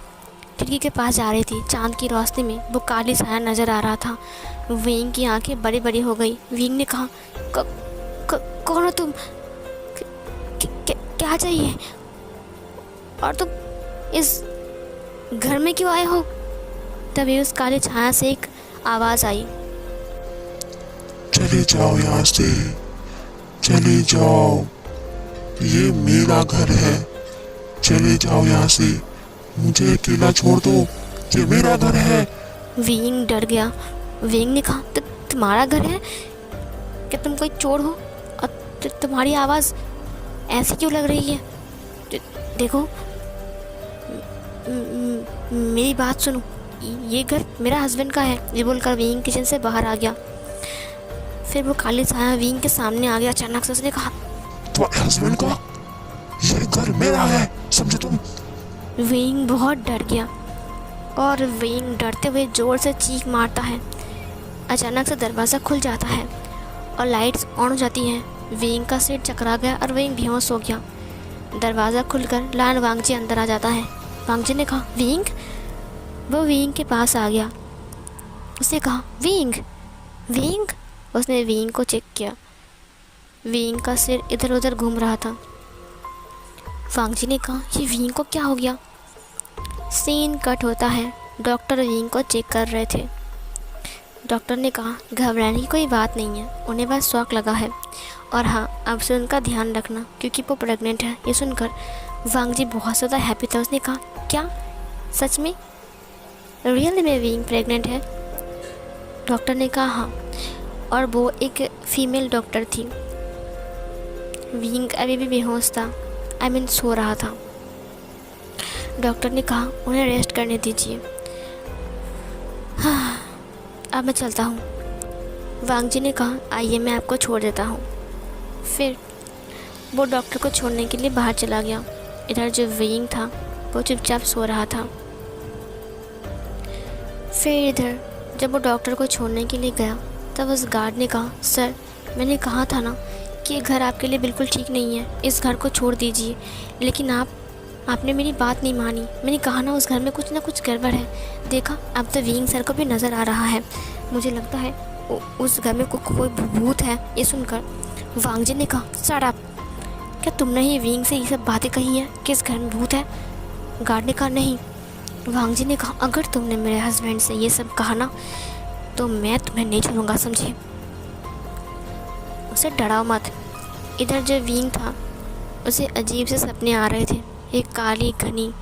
A: खिड़की के पास जा रही थी। चांद की रोशनी में वो काली साया नज़र आ रहा था। विंग की आंखें बड़ी बड़ी हो गई। विंग ने कहा, कौन हो तुम, क्या चाहिए, और तुम इस घर में क्यों आए हो। तभी उस काली छाया से एक आवाज़ आई,
B: चले जाओ यहाँ से, चले जाओ, ये मेरा घर है, चले जाओ यहाँ से, मुझे अकेला छोड़ दो, ये मेरा घर है।
A: विंग डर गया। विंग ने कहा, तुम्हारा घर है, क्या तुम कोई चोर हो, और तुम्हारी आवाज़ ऐसी क्यों लग रही है। देखो, मेरी बात सुनो, ये घर मेरा हस्बैंड का है। ये बोलकर विंग किचन से बाहर आ गया। फिर वो काली साया विंग के सामने आ गया। अचानक से उसने कहा,
B: तुम्हारे हस्बैंड का, ये घर मेरा है, समझे तुम।
A: विंग बहुत डर गया और विंग डरते हुए ज़ोर से चीख मारता है। अचानक से दरवाज़ा खुल जाता है और लाइट्स ऑन हो जाती हैं। विंग का सिर चकरा गया और विंग बेहोश हो गया। दरवाज़ा खुलकर लान वांगजी अंदर आ जाता है। वांगजी ने कहा, विंग। वो विंग के पास आ गया। उसने कहा, विंग, विंग। उसने विंग को चेक किया। विंग का सिर इधर उधर घूम रहा था। वांगजी ने कहा, ये विंग को क्या हो गया। सीन कट होता है। डॉक्टर विंग को चेक कर रहे थे। डॉक्टर ने कहा, घबराने की कोई बात नहीं है, उन्हें बस शौक लगा है, और हाँ, अब से उनका ध्यान रखना क्योंकि वो प्रेग्नेंट है। ये सुनकर वांगजी बहुत ज़्यादा हैप्पी था। उसने कहा, क्या सच में, रियल में विंग प्रेग्नेंट है। डॉक्टर ने कहा, हाँ, और वो एक फीमेल डॉक्टर थी। विंग अभी भी बेहोश था, सो रहा था। डॉक्टर ने कहा, उन्हें रेस्ट करने दीजिए। हाँ, अब मैं चलता हूँ। वांगजी ने कहा, आइए मैं आपको छोड़ देता हूँ। फिर वो डॉक्टर को छोड़ने के लिए बाहर चला गया। इधर जो विंग था वो चुपचाप सो रहा था। फिर इधर जब वो डॉक्टर को छोड़ने के लिए गया तब उस गार्ड ने कहा, सर, मैंने कहा था ना कि ये घर आपके लिए बिल्कुल ठीक नहीं है, इस घर को छोड़ दीजिए। लेकिन आपने मेरी बात नहीं मानी। मैंने कहा ना, उस घर में कुछ ना कुछ गड़बड़ है। देखा, अब तो विंग सर को भी नज़र आ रहा है। मुझे लगता है उस घर में कोई भूत है। ये सुनकर वांगजी ने कहा, शट अप, क्या तुमने ही विंग से ये सब बातें कही हैं कि इस घर में भूत है। गार्ड ने कहा, नहीं। वांगजी ने कहा, अगर तुमने मेरे हस्बैंड से ये सब कहा ना तो मैं तुम्हें नहीं छोड़ूंगा, समझे। उसे डराओ मत। इधर जो विंग था उसे अजीब से सपने आ रहे थे। एक काली घनी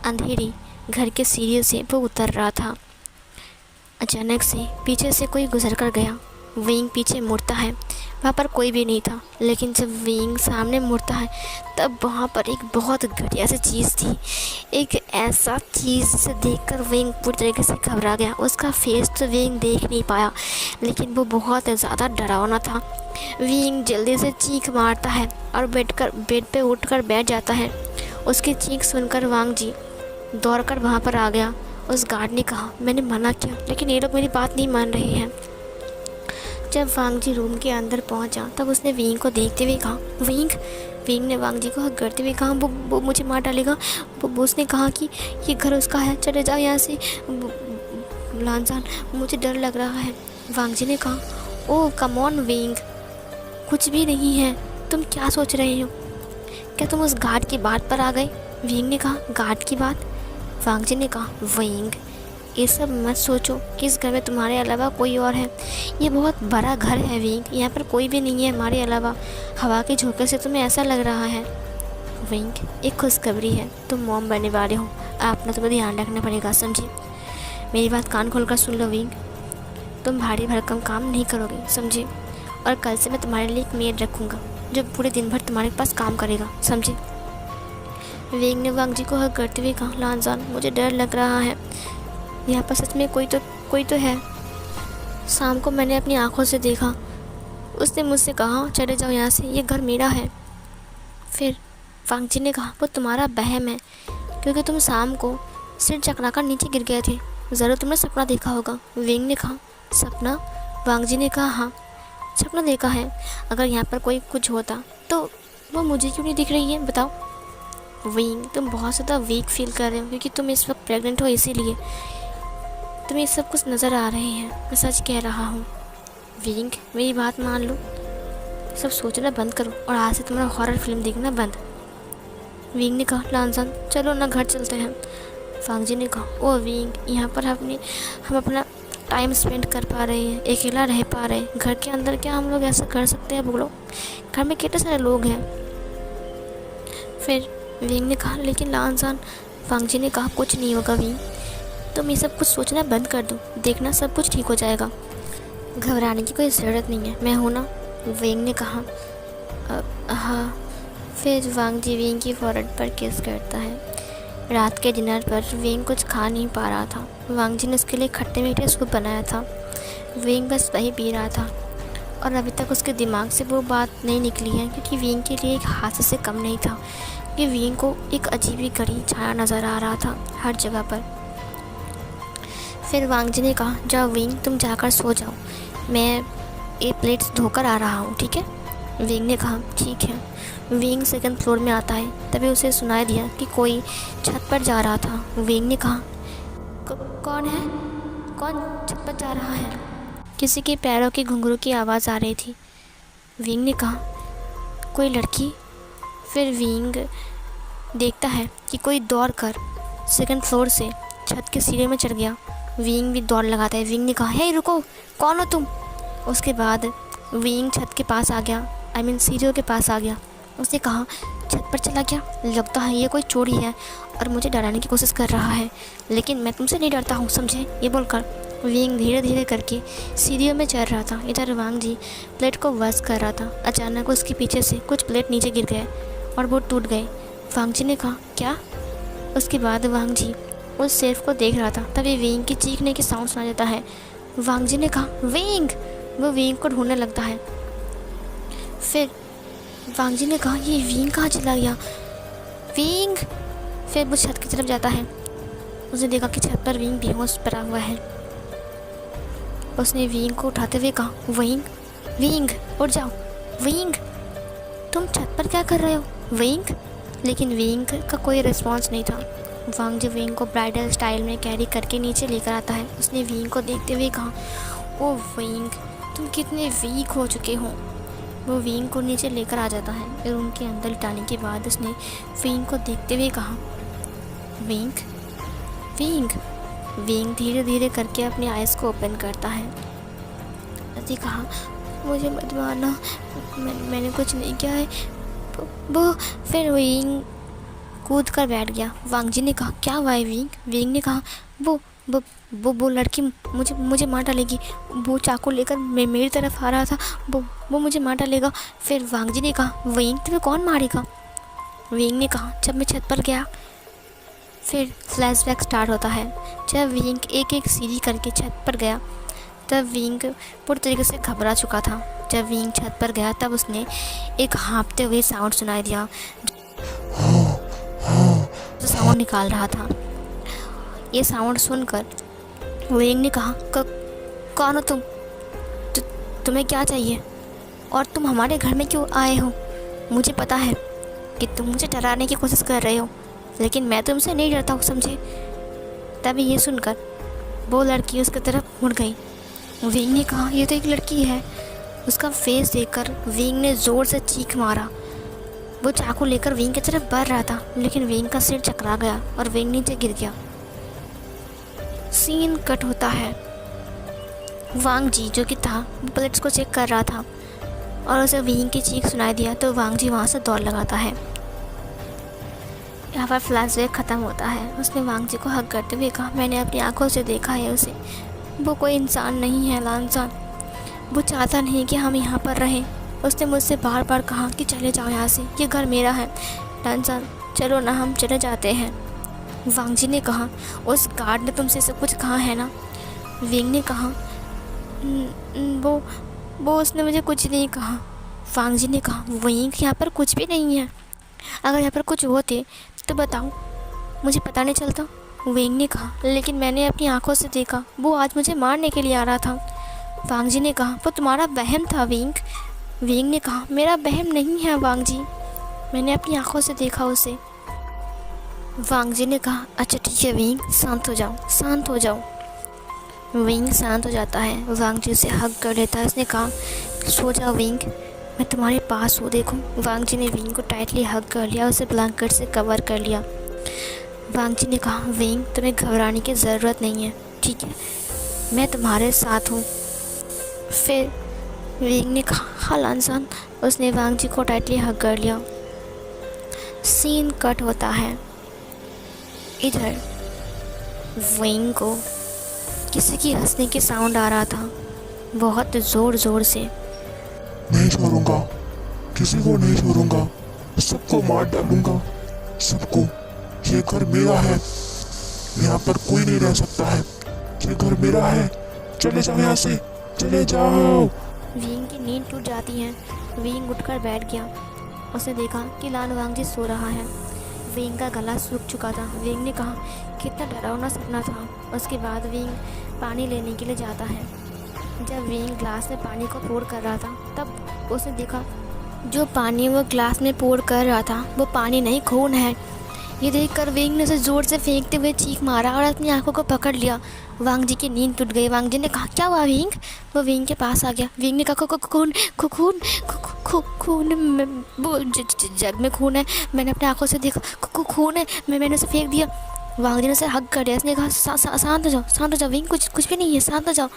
A: अंधेरी घर के सीढ़ियों से वो उतर रहा था। अचानक से पीछे से कोई गुजर कर गया। विंग पीछे मुड़ता है। वहाँ पर कोई भी नहीं था। लेकिन जब विंग सामने मुड़ता है तब वहाँ पर एक बहुत घटिया सी चीज़ थी। एक ऐसा चीज़ से देखकर विंग पूरी तरीके से घबरा गया। उसका फेस तो विंग देख नहीं पाया, लेकिन वो बहुत ज़्यादा डरावना था। विंग जल्दी से चीख मारता है और बेड पे उठकर बैठ जाता है। उसकी चीख सुनकर वांग जी दौड़कर वहाँ पर आ गया। उस गार्ड ने कहा, मैंने मना किया लेकिन ये लोग मेरी बात नहीं मान रहे हैं। जब वांग जी रूम के अंदर पहुंचा तब उसने विंग को देखते हुए कहा, विंग ने वांग जी को हक करते हुए कहा, वो मुझे मार डालेगा। वो उसने कहा कि ये घर उसका है, चले जाओ यहाँ से। लानजान, मुझे डर लग रहा है। वांग जी ने कहा, ओह कम ऑन विंग, कुछ भी नहीं है, तुम क्या सोच रहे हो? क्या तुम उस गार्ड की बात पर आ गए? विंग ने कहा, गार्ड की बात? वांग जी ने कहा, विंग ये सब मत सोचो कि इस घर में तुम्हारे अलावा कोई और है। ये बहुत बड़ा घर है विंग, यहाँ पर कोई भी नहीं है हमारे अलावा। हवा के झोंके से तुम्हें ऐसा लग रहा है। विंग एक खुशखबरी है, तुम मॉम बनने वाले हो। आप ना तुम्हें ध्यान रखना पड़ेगा, समझे? मेरी बात कान खोलकर सुन लो विंग, तुम भारी भरकम काम नहीं करोगे, समझे? और कल से मैं तुम्हारे लिए एक मेड रखूँगा जो पूरे दिन भर तुम्हारे पास काम करेगा, समझे? विंग ने वांग जी को हक करते हुए कहा, लानजान मुझे डर लग रहा है, यहाँ पर सच में कोई तो है। शाम को मैंने अपनी आंखों से देखा, उसने मुझसे कहा चले जाओ यहाँ से, ये घर मेरा है। फिर वांग जी ने कहा, वो तुम्हारा वहम है, क्योंकि तुम शाम को सिर चकराकर नीचे गिर गए थे। ज़रूर तुमने सपना देखा होगा। विंग ने कहा, सपना? वांग जी ने कहा, हाँ सपना देखा है। अगर यहाँ पर कोई कुछ होता तो वो मुझे क्यों नहीं दिख रही है, बताओ? विंग तुम बहुत ज़्यादा वीक फील कर रहे हो, क्योंकि तुम इस वक्त प्रेग्नेंट हो, इसीलिए तुम्हें सब कुछ नज़र आ रहे हैं। मैं सच कह रहा हूँ। विंग मेरी बात मान लो, सब सोचना बंद करो और आज से तुम्हारा हॉरर फिल्म देखना बंद। विंग ने कहा, लानजान चलो ना घर चलते हैं। वांग जी ने कहा, ओ विंग यहाँ पर हम अपना टाइम स्पेंड कर पा रहे हैं, अकेला रह पा रहे हैं। घर के अंदर क्या हम लोग ऐसा कर सकते हैं? बोलो, घर में कितने सारे लोग हैं। फिर विंग ने कहा, लेकिन लानजान। वांग जी ने कहा, कुछ नहीं होगा विंग, तुम ये सब कुछ सोचना बंद कर दो, देखना सब कुछ ठीक हो जाएगा। घबराने की कोई ज़रूरत नहीं है, मैं हूँ ना। विंग ने कहा, हाँ। फिर वांग जी विंग की फोrehead पर किस करता है। रात के डिनर पर विंग कुछ खा नहीं पा रहा था। वांग जी ने उसके लिए खट्टे मीठे सूप बनाया था। विंग बस वही पी रहा था और अभी तक उसके दिमाग से वो बात नहीं निकली है, क्योंकि विंग के लिए एक हादसे से कम नहीं था कि विंग को एक अजीब ही घड़ी छाया नज़र आ रहा था हर जगह पर। फिर वांग जी ने कहा, जाओ विंग तुम जाकर सो जाओ, मैं ये प्लेट्स धोकर आ रहा हूँ, ठीक है? विंग ने कहा, ठीक है। विंग सेकंड फ्लोर में आता है, तभी उसे सुनाई दिया कि कोई छत पर जा रहा था। विंग ने कहा, कौन है? कौन छत पर जा रहा है? किसी के पैरों की घुंघरू की आवाज़ आ रही थी। विंग ने कहा, कोई लड़की? फिर विंग देखता है कि कोई दौड़कर सेकंड फ्लोर से छत के सीढ़ी में चढ़ गया। विंग भी दौड़ लगाता है। विंग ने कहा, हे रुको, कौन हो तुम? उसके बाद विंग छत के पास आ गया, सीढ़ियों के पास आ गया। उसने कहा, छत पर चला गया, लगता है ये कोई चोरी है और मुझे डराने की कोशिश कर रहा है, लेकिन मैं तुमसे नहीं डरता हूँ, समझे? ये बोलकर विंग धीरे धीरे करके सीढ़ियों में चढ़ रहा था। इधर वांग जी प्लेट को वॉश कर रहा था। अचानक उसके पीछे से कुछ प्लेट नीचे गिर गए और वो टूट गए। वांग जी ने कहा, क्या? उसके बाद वांग जी उस सेफ को देख रहा था, तभी विंग की चीखने की साउंड सुना देता है। वांग जी ने कहा, विंग! वो विंग को ढूंढने लगता है। फिर वांग जी ने कहा, ये विंग कहाँ चला गया? विंग! फिर वो छत की तरफ जाता है। उसने देखा कि छत पर विंग बेहोश पड़ा हुआ है। उसने विंग को उठाते हुए कहा, विंग, विंग उठ जाओ। विंग, तुम छत पर क्या कर रहे हो? विंग! लेकिन विंग का कोई रिस्पॉन्स नहीं था। वांग जी विंग को ब्राइडल स्टाइल में कैरी करके नीचे लेकर आता है। उसने विंग को देखते हुए कहा, ओ विंग, तुम कितने वीक हो चुके हो। वो विंग को नीचे लेकर आ जाता है। रूम के अंदर लिटाने के बाद उसने विंग को देखते हुए कहा, विंग, विंग! विंग धीरे धीरे करके अपने आइज़ को ओपन करता है। उसने कहा, मुझे मत मारना, मैंने कुछ नहीं किया है। वो फिर विंग कूद कर बैठ गया। वांग जी ने कहा, क्या हुआ है विंग? विंग ने कहा, वो वो लड़की मुझे मुझे मार डालेगी। वो चाकू लेकर मेरी तरफ आ रहा था। वो मुझे मार डालेगा। फिर वांग जी ने कहा, विंग तुम्हें कौन मारेगा? विंग ने कहा, जब मैं छत पर गया। फिर फ्लैशबैक स्टार्ट होता है। जब विंग एक एक सीढ़ी करके छत पर गया तब विंग पूरी तरीके से घबरा चुका था। जब विंग छत पर गया तब उसने एक हाँफते हुए साउंड सुनाई दिया जो साउंड निकाल रहा था। ये साउंड सुनकर विंग ने कहा, कौन हो तुम? तुम्हें क्या चाहिए और तुम हमारे घर में क्यों आए हो? मुझे पता है कि तुम मुझे डराने की कोशिश कर रहे हो, लेकिन मैं तुमसे नहीं डरता हूँ, समझे? तभी ये सुनकर वो लड़की उसकी तरफ मुड़ गई। विंग ने कहा, ये तो एक लड़की है। उसका फेस देखकर विंग ने ज़ोर से चीख मारा। वो चाकू लेकर विंग की तरफ बढ़ रहा था, लेकिन विंग का सिर चकरा गया और विंग नीचे गिर गया। सीन कट होता है। वांग जी जो कि था वो प्लेट्स को चेक कर रहा था और उसे विंग की चीख सुनाई दिया तो वांग जी वहाँ से दौड़ लगाता है। यहाँ पर फ्लैशबैक ख़त्म होता है। उसने वांग जी को हक करते हुए कहा, मैंने अपनी आंखों से देखा है उसे। वो कोई इंसान नहीं है लानसान। वो चाहता नहीं कि हम यहाँ पर रहें। उसने मुझसे बार बार कहा कि चले जाओ यहाँ से, ये घर मेरा है। लानसान, चलो ना हम चले जाते हैं। वांग जी ने कहा, उस गार्ड ने तुमसे सब कुछ कहा है ना? विंग ने कहा, वो उसने मुझे कुछ नहीं कहा। वांग जी ने कहा, विंग यहाँ पर कुछ भी नहीं है। अगर यहाँ पर कुछ होते तो बताओ, मुझे पता नहीं चलता। विंग ने कहा, लेकिन मैंने अपनी आंखों से देखा, वो आज मुझे मारने के लिए आ रहा था। वांग जी ने कहा, वो तुम्हारा वहम था विंग। विंग ने कहा, मेरा वहम नहीं है वांग जी, मैंने अपनी आंखों से देखा उसे। वांग जी ने कहा, अच्छा ठीक है विंग, शांत हो जाओ, शांत हो जाओ। विंग शांत हो जाता है। वांग जी उसे हग कर लेता है। उसने कहा, सो जाओ विंग, मैं तुम्हारे पास हूँ, देखो। वांग जी ने विंग को टाइटली हग कर लिया, उसे ब्लैंकेट से कवर कर लिया। वांग जी ने कहा, विंग तुम्हें घबराने की ज़रूरत नहीं है, ठीक है, मैं तुम्हारे साथ हूँ। फिर विंग ने कहा, हाँ लानसान। उसने वांग जी को टाइटली हग कर लिया। सीन कट होता है। इधर विंग को किसी की हंसने की साउंड आ रहा था, बहुत ज़ोर ज़ोर से।
B: नहीं छोड़ूंगा, किसी को नहीं छोड़ूंगा, सबको मार डालूंगा, सबको। ये घर मेरा है, यहाँ पर कोई नहीं रह सकता है, ये घर मेरा है। चले जाओ यहाँ से, चले जाओ।
A: विंग की नींद टूट जाती है। विंग उठकर बैठ गया। उसने देखा कि लाल वांग जी सो रहा है। विंग का गला सूख चुका था। विंग ने कहा, कितना डरावना सपना था। उसके बाद विंग पानी लेने के लिए जाता है। जब विंग ग्लास में पानी को पोर कर रहा था तब उसने देखा जो पानी वो ग्लास में पोर कर रहा था वो पानी नहीं, खून है। ये देखकर विंग ने उसे ज़ोर से फेंकते हुए चीख मारा और अपनी आंखों को पकड़ लिया। वांग जी की नींद टूट गई। वांग जी ने कहा, क्या हुआ विंग? वो विंग के पास आ गया। विंग ने कहा, खून खून खून, वो जग में खून है, मैंने अपनी आंखों से देखा, खून है, मैंने उसे फेंक दिया। वांग जी ने उसे हग कर दिया। उसने कहा, शांत हो जाओ, शांत हो जाओ विंग, कुछ भी नहीं है, शांत हो जाओ।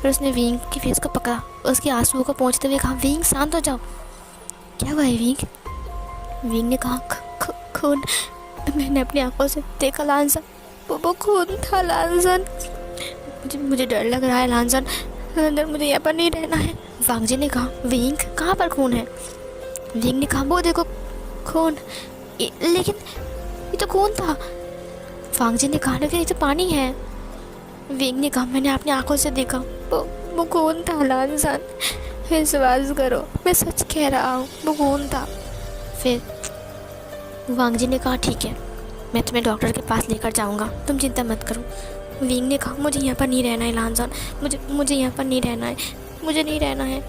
A: फिर उसने विंग के फेस को पकड़ा, उसके आंसुओं को पोंछते हुए कहा, विंग शांत हो जाओ। क्या हुआ है विंग? विंग ने कहा, खून, मैंने अपनी आंखों से देखा लानसन, वो खून था लानसन। मुझे डर लग रहा है लानसन, अंदर मुझे यहाँ पर नहीं रहना है। वांग जी ने कहा, विंग कहाँ पर खून है? विंग ने कहा, वो देखो खून, लेकिन ये तो खून था। वांग जी ने कहा, लेकिन ये तो पानी है। विंग ने कहा, मैंने अपनी आंखों से देखा, वो खून था लानसन, विश्वास करो, मैं सच कह रहा हूँ, वो खून था। फिर वांग जी ने कहा, ठीक है, मैं तुम्हें डॉक्टर के पास लेकर जाऊँगा, तुम चिंता मत करो। विंग ने कहा, मुझे यहाँ पर नहीं रहना है लानसन, मुझे यहाँ पर नहीं रहना है, मुझे नहीं रहना है।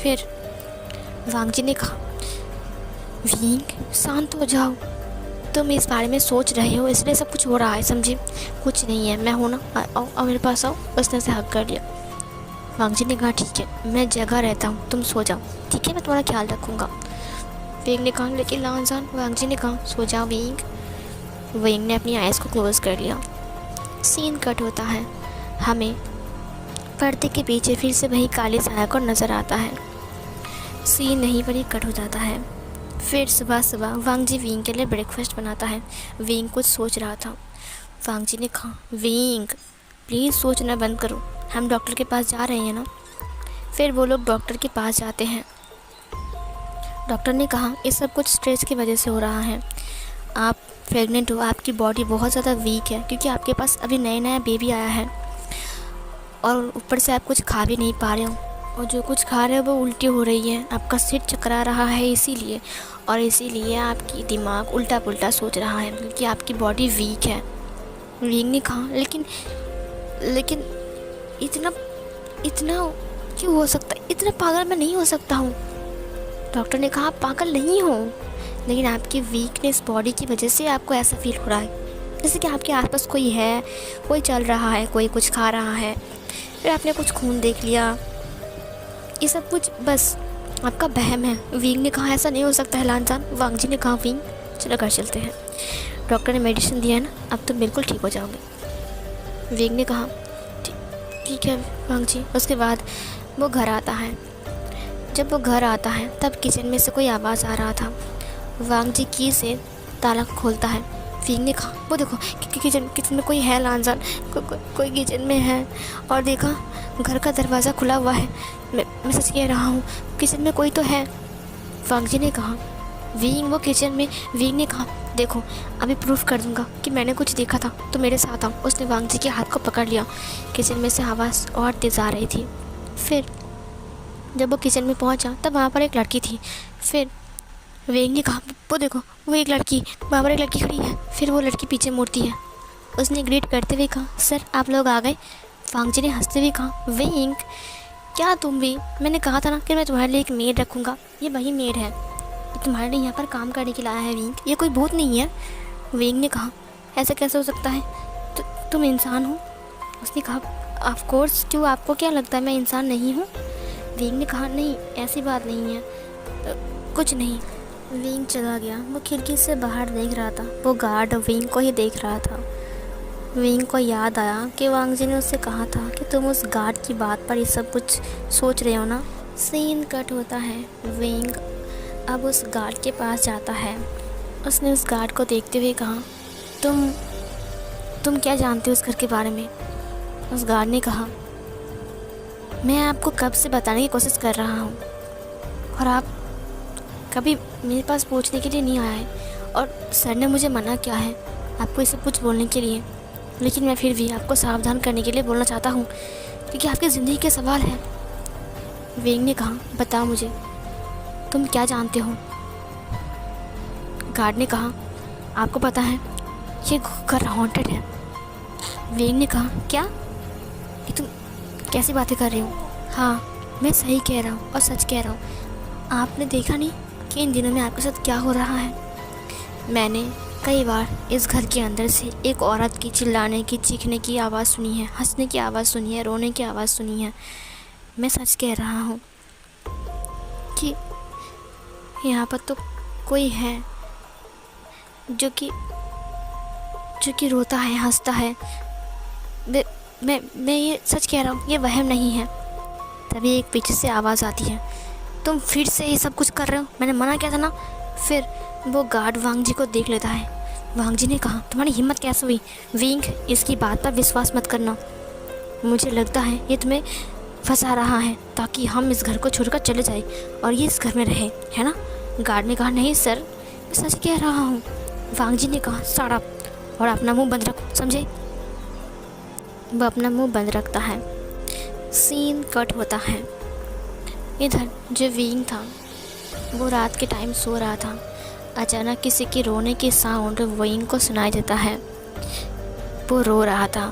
A: फिर वांग जी ने कहा, विंग शांत हो जाओ, तुम इस बारे में सोच रहे हो इसलिए सब कुछ हो रहा है, समझे? कुछ नहीं है, मैं हूँ ना, आओ मेरे पास आओ। उसने से हक कर लिया। वांग जी ने कहा, ठीक है, मैं जगह रहता हूँ, तुम सो जाओ, ठीक है, मैं तुम्हारा ख्याल रखूँगा। विंग ने कहा, लेकिन लानसन। वांग जी ने कहा, सो जाओ विंग। विंग ने अपनी आइज़ को क्लोज कर लिया। सीन कट होता है। हमें पर्दे के पीछे फिर से वही काली साया को नज़र आता है। सीन नहीं पर ही कट हो जाता है। फिर सुबह सुबह वांग जी विंग के लिए ब्रेकफास्ट बनाता है। विंग कुछ सोच रहा था। वांग जी ने कहा, विंग प्लीज़ सोचना बंद करो, हम डॉक्टर के पास जा रहे हैं ना। फिर वो लोग डॉक्टर के पास जाते हैं। डॉक्टर ने कहा ये सब कुछ स्ट्रेस की वजह से हो रहा है, आप प्रेग्नेंट हो, आपकी बॉडी बहुत ज़्यादा वीक है क्योंकि आपके पास अभी नया बेबी आया है और ऊपर से आप कुछ खा भी नहीं पा रहे हो, और जो कुछ खा रहे हो वो उल्टी हो रही है, आपका सिर चकरा रहा है इसीलिए, और इसीलिए आपकी दिमाग उल्टा पुल्टा सोच रहा है क्योंकि आपकी बॉडी वीक है। वीक ने कहा लेकिन इतना क्यों हो सकता है, इतना पागल मैं नहीं हो सकता हूँ। डॉक्टर ने कहा आप पागल नहीं हो, लेकिन आपकी वीकनेस बॉडी की वजह से आपको ऐसा फील हो रहा है, जैसे कि आपके आसपास कोई है, कोई चल रहा है, कोई कुछ खा रहा है, फिर आपने कुछ खून देख लिया, ये सब कुछ बस आपका वहम है। विंग ने कहा ऐसा नहीं हो सकता है लानजान। वांग जी ने कहा विंग चलो घर चलते हैं, डॉक्टर ने मेडिसिन दिया है ना, अब तो बिल्कुल ठीक हो जाओगे। विंग ने कहा ठीक है वांग जी। उसके बाद वो घर आता है। जब वो घर आता है तब किचन में से कोई आवाज़ आ रहा था। वांग जी की से ताला खोलता है। विंग ने कहा वो देखो किचन में कोई है लानजान, कोई किचन में है, और देखा घर का दरवाज़ा खुला हुआ है, मैं सच कह रहा हूँ किचन में कोई तो है। वांग जी ने कहा विंग वो किचन में। विंग ने कहा देखो अभी प्रूफ कर दूंगा कि मैंने कुछ देखा था, तो मेरे साथ आओ। उसने वांग जी के हाथ को पकड़ लिया। किचन में से आवाज़ और तेज़ आ रही थी। फिर जब वो किचन में पहुंचा तब वहाँ पर एक लड़की थी। फिर विंग ने कहा वो देखो वो एक लड़की, वहाँ पर एक लड़की खड़ी है। फिर वो लड़की पीछे मुड़ती है। उसने ग्रीट करते हुए कहा सर आप लोग आ गए। वांग जी ने हंसते हुए कहा विंग क्या तुम भी, मैंने कहा था ना कि मैं तुम्हारे लिए एक मेड रखूँगा, ये वही मेड है, तुम्हारे लिए यहाँ पर काम करने के लिए आया है विंग, ये कोई भूत नहीं है। विंग ने कहा ऐसा कैसे हो सकता है, तुम इंसान हो। उसने कहा ऑफ कोर्स, क्यों आपको क्या लगता है मैं इंसान नहीं हूँ। विंग ने कहा नहीं ऐसी बात नहीं है, कुछ नहीं। विंग चला गया। वो खिड़की से बाहर देख रहा था। वो गार्ड विंग को ही देख रहा था। विंग को याद आया कि वांग जी ने उससे कहा था कि तुम उस गार्ड की बात पर ये सब कुछ सोच रहे हो ना। सीन कट होता है। विंग अब उस गार्ड के पास जाता है। उसने उस गार्ड को देखते हुए कहा तुम क्या जानते हो उस घर के बारे में। उस गार्ड ने कहा मैं आपको कब से बताने की कोशिश कर रहा हूँ और आप कभी मेरे पास पूछने के लिए नहीं आए, और सर ने मुझे मना किया है आपको ये सब कुछ बोलने के लिए, लेकिन मैं फिर भी आपको सावधान करने के लिए बोलना चाहता हूँ क्योंकि आपकी ज़िंदगी के सवाल है। विंग ने कहा बताओ मुझे तुम क्या जानते हो। गार्ड ने कहा आपको पता है ये घर हॉन्टेड है। विंग ने कहा क्या, कि तुम कैसी बातें कर रहे हो। हाँ मैं सही कह रहा हूँ और सच कह रहा हूँ। आपने देखा नहीं कि इन दिनों में आपके साथ क्या हो रहा है। मैंने कई बार इस घर के अंदर से एक औरत की चिल्लाने की, चीखने की आवाज़ सुनी है, हंसने की आवाज़ सुनी है, रोने की आवाज़ सुनी है। मैं सच कह रहा हूँ कि यहाँ पर तो कोई है जो कि रोता है, हंसता है। मैं ये सच कह रहा हूँ, ये वहम नहीं है। तभी एक पीछे से आवाज़ आती है तुम फिर से ये सब कुछ कर रहे हो, मैंने मना किया था ना। फिर वो गार्ड वांग जी को देख लेता है। वांग जी ने कहा तुम्हारी हिम्मत कैसे हुई। विंग इसकी बात पर विश्वास मत करना, मुझे लगता है ये तुम्हें फंसा रहा है ताकि हम इस घर को छोड़कर चले जाए और ये इस घर में रहे, है ना। गार्ड ने कहा नहीं सर मैं सच कह रहा हूँ। वांग जी ने कहा शट अप और अपना मुंह बंद रखो, समझे। वो अपना मुंह बंद रखता है। सीन कट होता है। इधर जो विंग था वो रात के टाइम सो रहा था। अचानक किसी के रोने की साउंड विंग को सुनाई देता है। वो रो रहा था।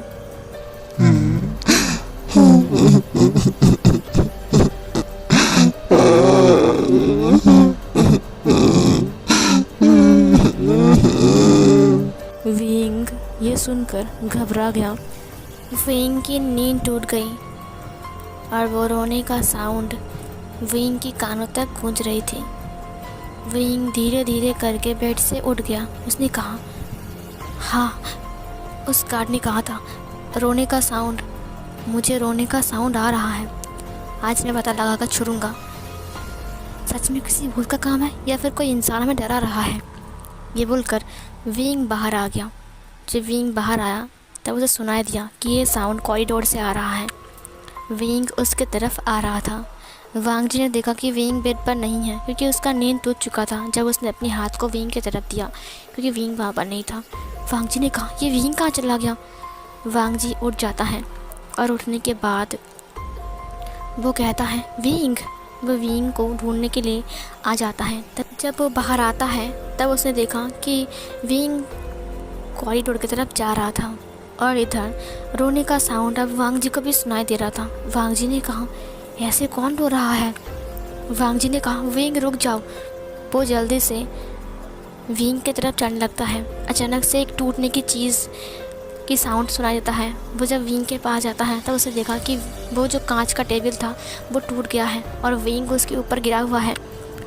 A: विंग ये सुनकर घबरा गया। विंग की नींद टूट गई और वो रोने का साउंड विंग की कानों तक गूंज रही थी। विंग धीरे धीरे करके बेड से उठ गया। उसने कहा हाँ, उस गार्ड ने कहा था रोने का साउंड, मुझे रोने का साउंड आ रहा है। आज मैं पता लगा कर छोड़ूंगा सच में किसी भूत का काम है या फिर कोई इंसान हमें डरा रहा है। ये बोलकर विंग बाहर आ गया। जब विंग बाहर आया तब उसे सुनाई दिया कि ये साउंड कॉरिडोर से आ रहा है। विंग उसके तरफ आ रहा था। वांग जी ने देखा कि विंग बेड पर नहीं है, क्योंकि उसका नींद टूट चुका था जब उसने अपने हाथ को विंग की तरफ दिया, क्योंकि विंग वहाँ पर नहीं था। वांग जी ने कहा, ये विंग कहाँ चला गया? वांग जी उठ जाता है और उठने के बाद वो कहता है विंग। वो विंग को ढूंढने के लिए आ जाता है। तब जब वो बाहर आता है तब उसने देखा कि विंग कॉरिडोर की तरफ जा रहा था और इधर रोने का साउंड अब वांग जी को भी सुनाई दे रहा था। वांग जी ने कहा, ऐसे कौन रो रहा है? वांग जी ने कहा, विंग रुक जाओ। वो जल्दी से विंग की तरफ चलने लगता है। अचानक से एक टूटने की चीज़ की साउंड सुनाई देता है। वो जब विंग के पास जाता है तब उसे देखा कि वो जो कांच का टेबल था वो टूट गया है और विंग उसके ऊपर गिरा हुआ है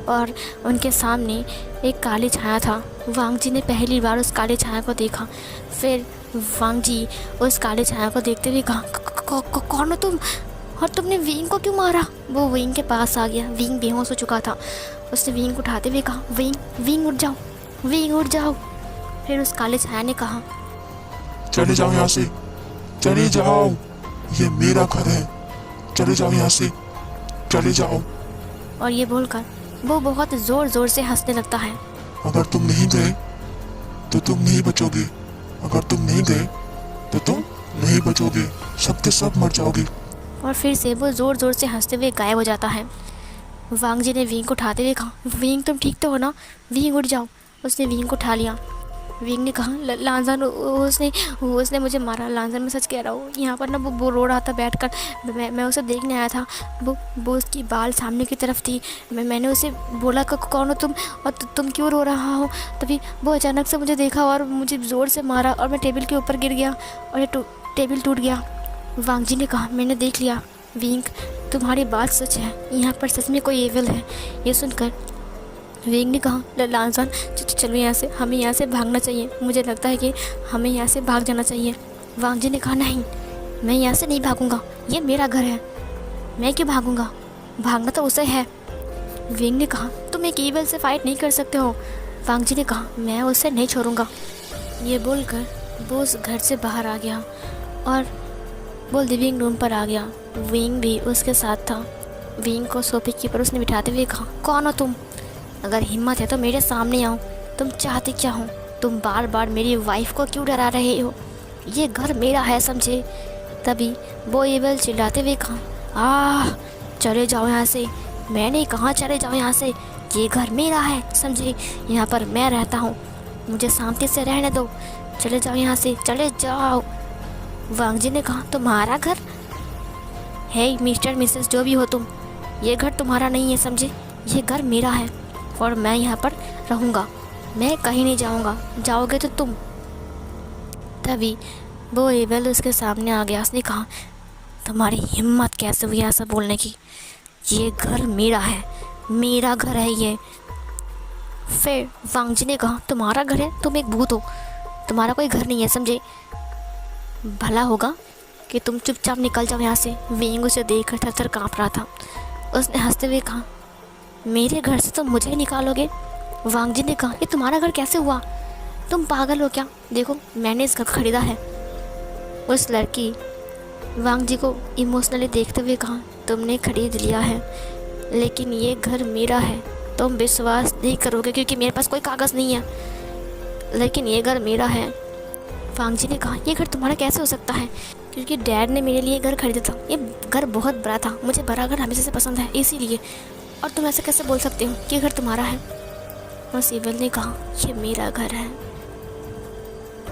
A: और उनके सामने एक काली छाया था। वांग जी ने पहली बार उस काली छाया को देखा। फिर वांग जी उस काली छाया को देखते हुए कहा, कौन हो तुम और तुमने विंग को क्यों मारा? वो विंग के पास आ गया। विंग बेहोश हो चुका था। उसने विंग को उठाते हुए कहा, विंग उठ जाओ, विंग उठ जाओ। फिर उस काली छाया ने कहा,
B: चले जाओ यहाँ से, चले जाओ, ये मेरा घर है, चले जाओ यहाँ से, चले जाओ।
A: और ये बोलकर वो बहुत ज़ोर ज़ोर से हंसने लगता है।
B: अगर तुम नहीं गए तो तुम नहीं बचोगे, अगर तुम नहीं गए तो तुम नहीं बचोगे, सब के सब मर जाओगे।
A: और फिर से वो ज़ोर ज़ोर से हंसते हुए गायब हो जाता है। वांग जी ने विंग को उठाते हुए कहा, विंग तुम ठीक तो हो ना? विंग उठ जाओ। उसने विंग को उठा लिया। विंग ने कहा, लांजन उसने मुझे मारा। लांजन मैं सच कह रहा हूँ। यहाँ पर ना वो रो रहा था बैठकर। मैं उसे देखने आया था। वो उसकी बाल सामने की तरफ थी। मैंने उसे बोला कौन हो तुम और तुम क्यों रो रहा हो? तभी वो अचानक से मुझे देखा और मुझे ज़ोर से मारा और मैं टेबल के ऊपर गिर गया और ये टेबल टूट गया। वांग जी ने कहा, मैंने देख लिया विंग, तुम्हारी बात सच है, यहाँ पर सच में कोई एविल है। ये सुनकर विंग ने कहा, लांजन चलो यहाँ से, हमें यहाँ से भागना चाहिए। मुझे लगता है कि हमें यहाँ से भाग जाना चाहिए। वांग जी ने कहा, नहीं, मैं यहाँ से नहीं भागूंगा, ये मेरा घर है, मैं क्यों भागूंगा? भागना तो उसे है। विंग ने कहा, तुम एक एविल से फाइट नहीं कर सकते हो। वांग जी ने कहा, मैं उसे नहीं छोड़ूंगा। ये बोलकर वो उस घर से बाहर आ गया और वो लिविंग रूम पर आ गया। विंग भी उसके साथ था। विंग को सोफे के ऊपर उसने बिठाते हुए कहा, कौन हो तुम? अगर हिम्मत है तो मेरे सामने आओ। तुम चाहते क्या हो? तुम बार बार मेरी वाइफ को क्यों डरा रहे हो? ये घर मेरा है, समझे? तभी वो एविल चिल्लाते हुए कहा, चले जाओ यहाँ से। मैंने कहा चले जाओ यहाँ से, ये घर मेरा है, समझे? यहाँ पर मैं रहता हूँ, मुझे शांति से रहने दो। चले जाओ यहाँ से, चले जाओ। वांग जी ने कहा, तुम्हारा घर है? मिस्टर मिसेस जो भी हो तुम, ये घर तुम्हारा नहीं है, समझे? ये घर मेरा है और मैं यहाँ पर रहूँगा, मैं कहीं नहीं जाऊँगा। जाओगे तो तुम। तभी वो एविल उसके सामने आ गया। उसने कहा, तुम्हारी हिम्मत कैसे हुई ऐसा बोलने की? ये घर मेरा है, मेरा घर है ये। फिर वांग जी ने कहा, तुम्हारा घर है? तुम एक भूत हो, तुम्हारा कोई घर नहीं है, समझे? भला होगा कि तुम चुपचाप निकल जाओ यहाँ से। विंग उसे देखकर थर-थर काँप रहा था। उसने हंसते हुए कहा, मेरे घर से तुम मुझे निकालोगे? वांग जी ने कहा, ये तुम्हारा घर कैसे हुआ? तुम पागल हो क्या? देखो, मैंने इस घर खरीदा है। उस लड़की वांग जी को इमोशनली देखते हुए कहा, तुमने खरीद लिया है, लेकिन ये घर मेरा है। तुम विश्वास नहीं करोगे क्योंकि मेरे पास कोई कागज़ नहीं है, लेकिन ये घर मेरा है। वांग जी ने कहा, ये घर तुम्हारा कैसे हो सकता है? क्योंकि डैड ने मेरे लिए घर खरीदा था। ये घर बहुत बड़ा था, मुझे बड़ा घर हमेशा से पसंद है, इसीलिए। और तुम ऐसे कैसे बोल सकते हो कि घर तुम्हारा है? और सिविल ने कहा, ये मेरा घर है।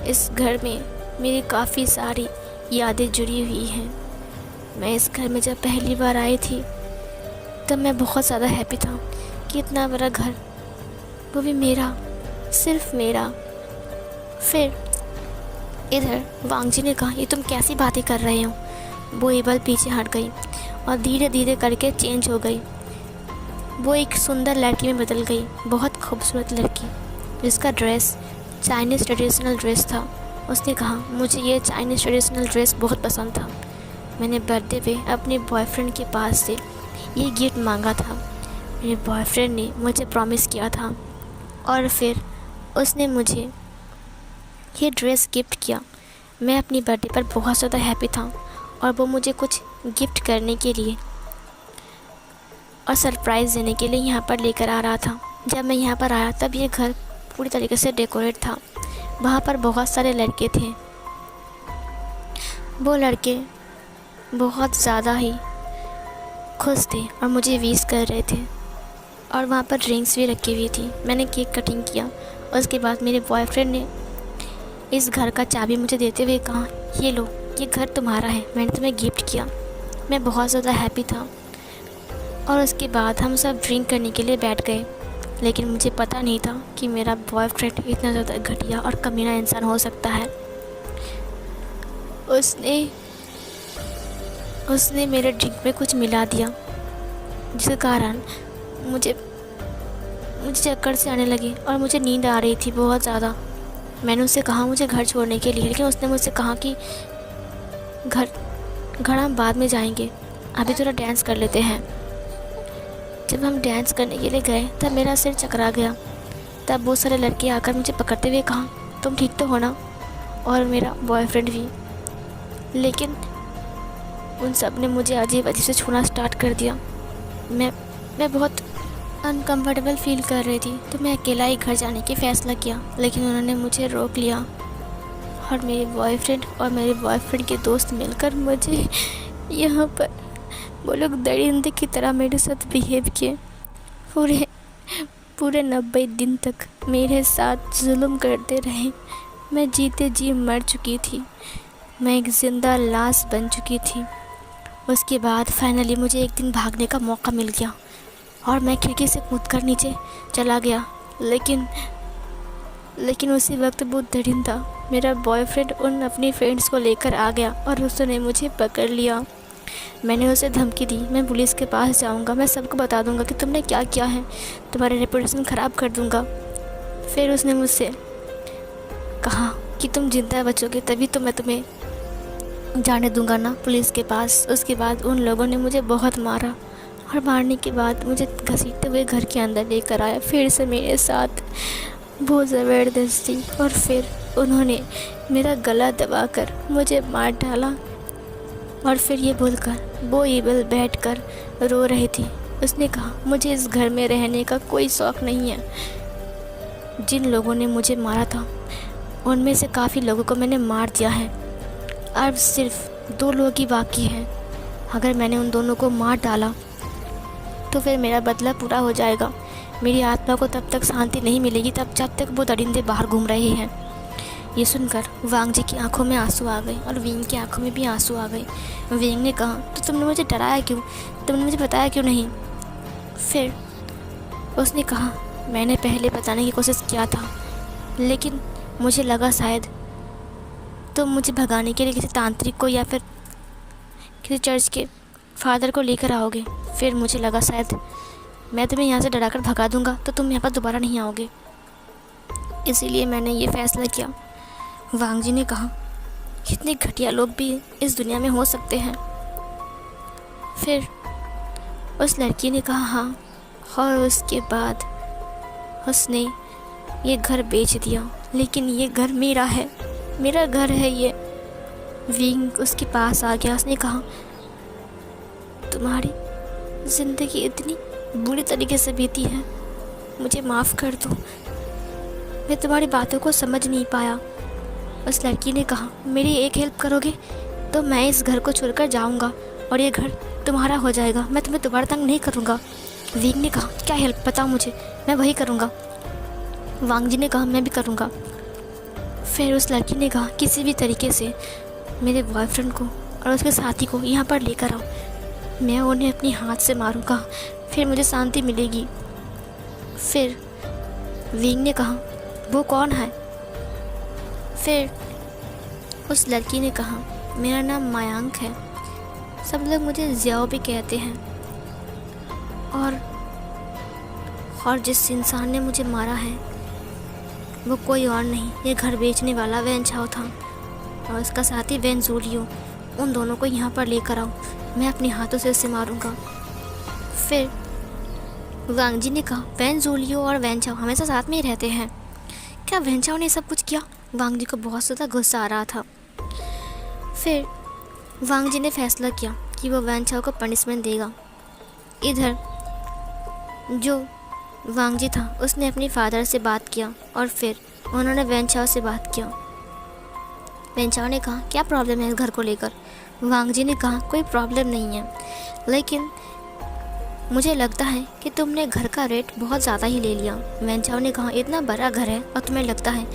A: इस घर में मेरी काफ़ी सारी यादें जुड़ी हुई हैं। मैं इस घर में जब पहली बार आई थी तब मैं बहुत ज़्यादा हैप्पी था कि इतना बड़ा घर, वो भी मेरा, सिर्फ मेरा। फिर इधर वांग जी ने कहा, ये तुम कैसी बातें कर रहे हो? वो एविल पीछे हट गई और धीरे धीरे करके चेंज हो गई। वो एक सुंदर लड़की में बदल गई, बहुत खूबसूरत लड़की, जिसका ड्रेस चाइनीज़ ट्रेडिशनल ड्रेस था। उसने कहा, मुझे ये चाइनीज़ ट्रेडिशनल ड्रेस बहुत पसंद था। मैंने बर्थडे पे अपने बॉयफ्रेंड के पास से ये गिफ्ट मांगा था। मेरे बॉयफ्रेंड ने मुझे प्रॉमिस किया था और फिर उसने मुझे ये ड्रेस गिफ्ट किया। मैं अपनी बर्थडे पर बहुत ज़्यादा हैप्पी था और वो मुझे कुछ गिफ्ट करने के लिए और सरप्राइज़ देने के लिए यहाँ पर लेकर आ रहा था। जब मैं यहाँ पर आया तब ये घर पूरी तरीके से डेकोरेट था। वहाँ पर बहुत सारे लड़के थे। वो लड़के बहुत ज़्यादा ही खुश थे और मुझे विश कर रहे थे और वहाँ पर ड्रिंक्स भी रखी हुई थी। मैंने केक कटिंग किया और उसके बाद मेरे बॉयफ्रेंड ने इस घर का चाबी मुझे देते हुए कहा, ये लो, ये घर तुम्हारा है, मैंने तुम्हें गिफ्ट किया। मैं बहुत ज़्यादा हैप्पी था और उसके बाद हम सब ड्रिंक करने के लिए बैठ गए। लेकिन मुझे पता नहीं था कि मेरा बॉयफ्रेंड इतना ज़्यादा घटिया और कमीना इंसान हो सकता है। उसने मेरे ड्रिंक में कुछ मिला दिया, जिसके कारण मुझे चक्कर से आने लगी और मुझे नींद आ रही थी बहुत ज़्यादा। मैंने उससे कहा मुझे घर छोड़ने के लिए, लेकिन उसने मुझसे कहा कि घर हम बाद में जाएंगे, अभी थोड़ा डांस कर लेते हैं। जब हम डांस करने के लिए गए तब मेरा सिर चकरा गया। तब बहुत सारे लड़के आकर मुझे पकड़ते हुए कहा, तुम ठीक तो हो ना? और मेरा बॉयफ्रेंड भी। लेकिन उन सब ने मुझे अजीब अजीब से छूना स्टार्ट कर दिया। मैं बहुत अनकंफर्टेबल फील कर रही थी, तो मैं अकेला ही घर जाने की फ़ैसला किया। लेकिन उन्होंने मुझे रोक लिया और मेरे बॉयफ्रेंड और मेरे बॉयफ्रेंड के दोस्त मिलकर मुझे यहाँ पर वो लोग दरिंदे की तरह मेरे साथ बिहेव किए। पूरे 90 दिन तक मेरे साथ जुल्म करते रहे। मैं जीते जी मर चुकी थी, मैं एक ज़िंदा लाश बन चुकी थी। उसके बाद फाइनली मुझे एक दिन भागने का मौका मिल गया और मैं खिड़की से कूदकर नीचे चला गया। लेकिन उसी वक्त वो दरिंदा मेरा बॉयफ्रेंड उन अपनी फ्रेंड्स को लेकर आ गया और उसने मुझे पकड़ लिया। मैंने उसे धमकी दी, मैं पुलिस के पास जाऊंगा, मैं सबको बता दूंगा कि तुमने क्या किया है, तुम्हारी रेपुटेशन ख़राब कर दूंगा। फिर उसने मुझसे कहा कि तुम जिंदा बचोगे तभी तो मैं तुम्हें जाने दूंगा ना पुलिस के पास। उसके बाद उन लोगों ने मुझे बहुत मारा और मारने के बाद मुझे घसीटते हुए घर के अंदर लेकर आया फिर से मेरे साथ बहुत ज़बरदस्ती। और फिर उन्होंने मेरा गला दबाकर मुझे मार डाला और फिर ये बोलकर वो ईबल बैठकर रो रही थी। उसने कहा, मुझे इस घर में रहने का कोई शौक़ नहीं है। जिन लोगों ने मुझे मारा था उनमें से काफ़ी लोगों को मैंने मार दिया है, अब सिर्फ 2 लोग ही बाकी हैं। अगर मैंने उन दोनों को मार डाला तो फिर मेरा बदला पूरा हो जाएगा। मेरी आत्मा को तब तक शांति नहीं मिलेगी जब तक वो दरिंदे बाहर घूम रहे हैं। ये सुनकर वांग जी की आंखों में आंसू आ गए और विंग की आंखों में भी आंसू आ गए। विंग ने कहा, तो तुमने मुझे डराया क्यों, तुमने मुझे बताया क्यों नहीं? फिर उसने कहा, मैंने पहले बताने की कोशिश किया था, लेकिन मुझे लगा शायद तुम मुझे भगाने के लिए किसी तांत्रिक को या फिर किसी चर्च के फादर को लेकर आओगे। फिर मुझे लगा शायद मैं तुम्हें यहाँ से डराकर भगा दूंगा तो तुम यहाँ पर दोबारा नहीं आओगे, इसीलिए मैंने ये फ़ैसला किया। वांग जी ने कहा, कितने घटिया लोग भी इस दुनिया में हो सकते हैं। फिर उस लड़की ने कहा, हाँ, और उसके बाद उसने ये घर बेच दिया। लेकिन ये घर मेरा है, मेरा घर है ये। विंग उसके पास आ गया। उसने कहा, तुम्हारी ज़िंदगी इतनी बुरी तरीके से बीती है, मुझे माफ़ कर दो, मैं तुम्हारी बातों को समझ नहीं पाया। उस लड़की ने कहा, मेरी एक हेल्प करोगे तो मैं इस घर को छोड़कर जाऊंगा और ये घर तुम्हारा हो जाएगा, मैं तुम्हें दोबारा तंग नहीं करूंगा। विंग ने कहा, क्या हेल्प, बताओ मुझे, मैं वही करूंगा। वांग जी ने कहा, मैं भी करूंगा। फिर उस लड़की ने कहा, किसी भी तरीके से मेरे बॉयफ्रेंड को और उसके साथी को यहाँ पर लेकर आओ, मैं उन्हें अपने हाथ से मारूंगा, फिर मुझे शांति मिलेगी। फिर विंग ने कहा, वो कौन है? फिर उस लड़की ने कहा, मेरा नाम मायांक है, सब लोग मुझे ज़ियाओ भी कहते हैं। और जिस इंसान ने मुझे मारा है वो कोई और नहीं, ये घर बेचने वाला वैन चाओ था और उसका साथी वैन जूलियो। उन दोनों को यहाँ पर लेकर आओ, मैं अपने हाथों से उसे मारूंगा। फिर वांग जी ने कहा, वैन जूलियो और वैन चाओ हमेशा साथ में ही रहते हैं, क्या वैन चाओ ने सब कुछ किया? वांग जी को बहुत ज़्यादा गुस्सा आ रहा था। फिर वांग जी ने फैसला किया कि वो वैन चाओ को पनिशमेंट देगा। इधर जो वांग जी था उसने अपनी फादर से बात किया और फिर उन्होंने वैन चाओ से बात किया। वैन चाओ ने कहा क्या प्रॉब्लम है इस घर को लेकर। वांग जी ने कहा कोई प्रॉब्लम नहीं है, लेकिन मुझे लगता है कि तुमने घर का रेट बहुत ज़्यादा ही ले लिया। वैन चाओ ने कहा इतना बड़ा घर है और तुम्हें लगता है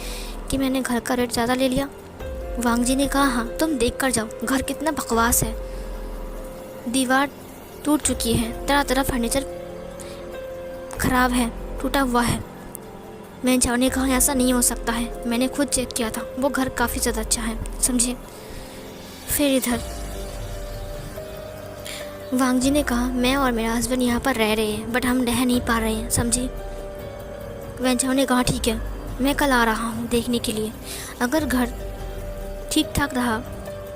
A: कि मैंने घर का रेट ज़्यादा ले लिया। वांग जी ने कहा हाँ, तुम देख कर जाओ घर कितना बकवास है, दीवार टूट चुकी है, तरह तरह फर्नीचर खराब है, टूटा हुआ है। वैन चाओ ने कहा ऐसा नहीं हो सकता है, मैंने खुद चेक किया था, वो घर काफ़ी ज़्यादा अच्छा है, समझे। फिर इधर वांग जी ने कहा मैं और मेरा हस्बैंड यहाँ पर रह रहे हैं बट हम रह नहीं पा रहे हैं, समझी। वैन चाओ ने कहा ठीक है, मैं कल आ रहा हूँ देखने के लिए, अगर घर ठीक ठाक रहा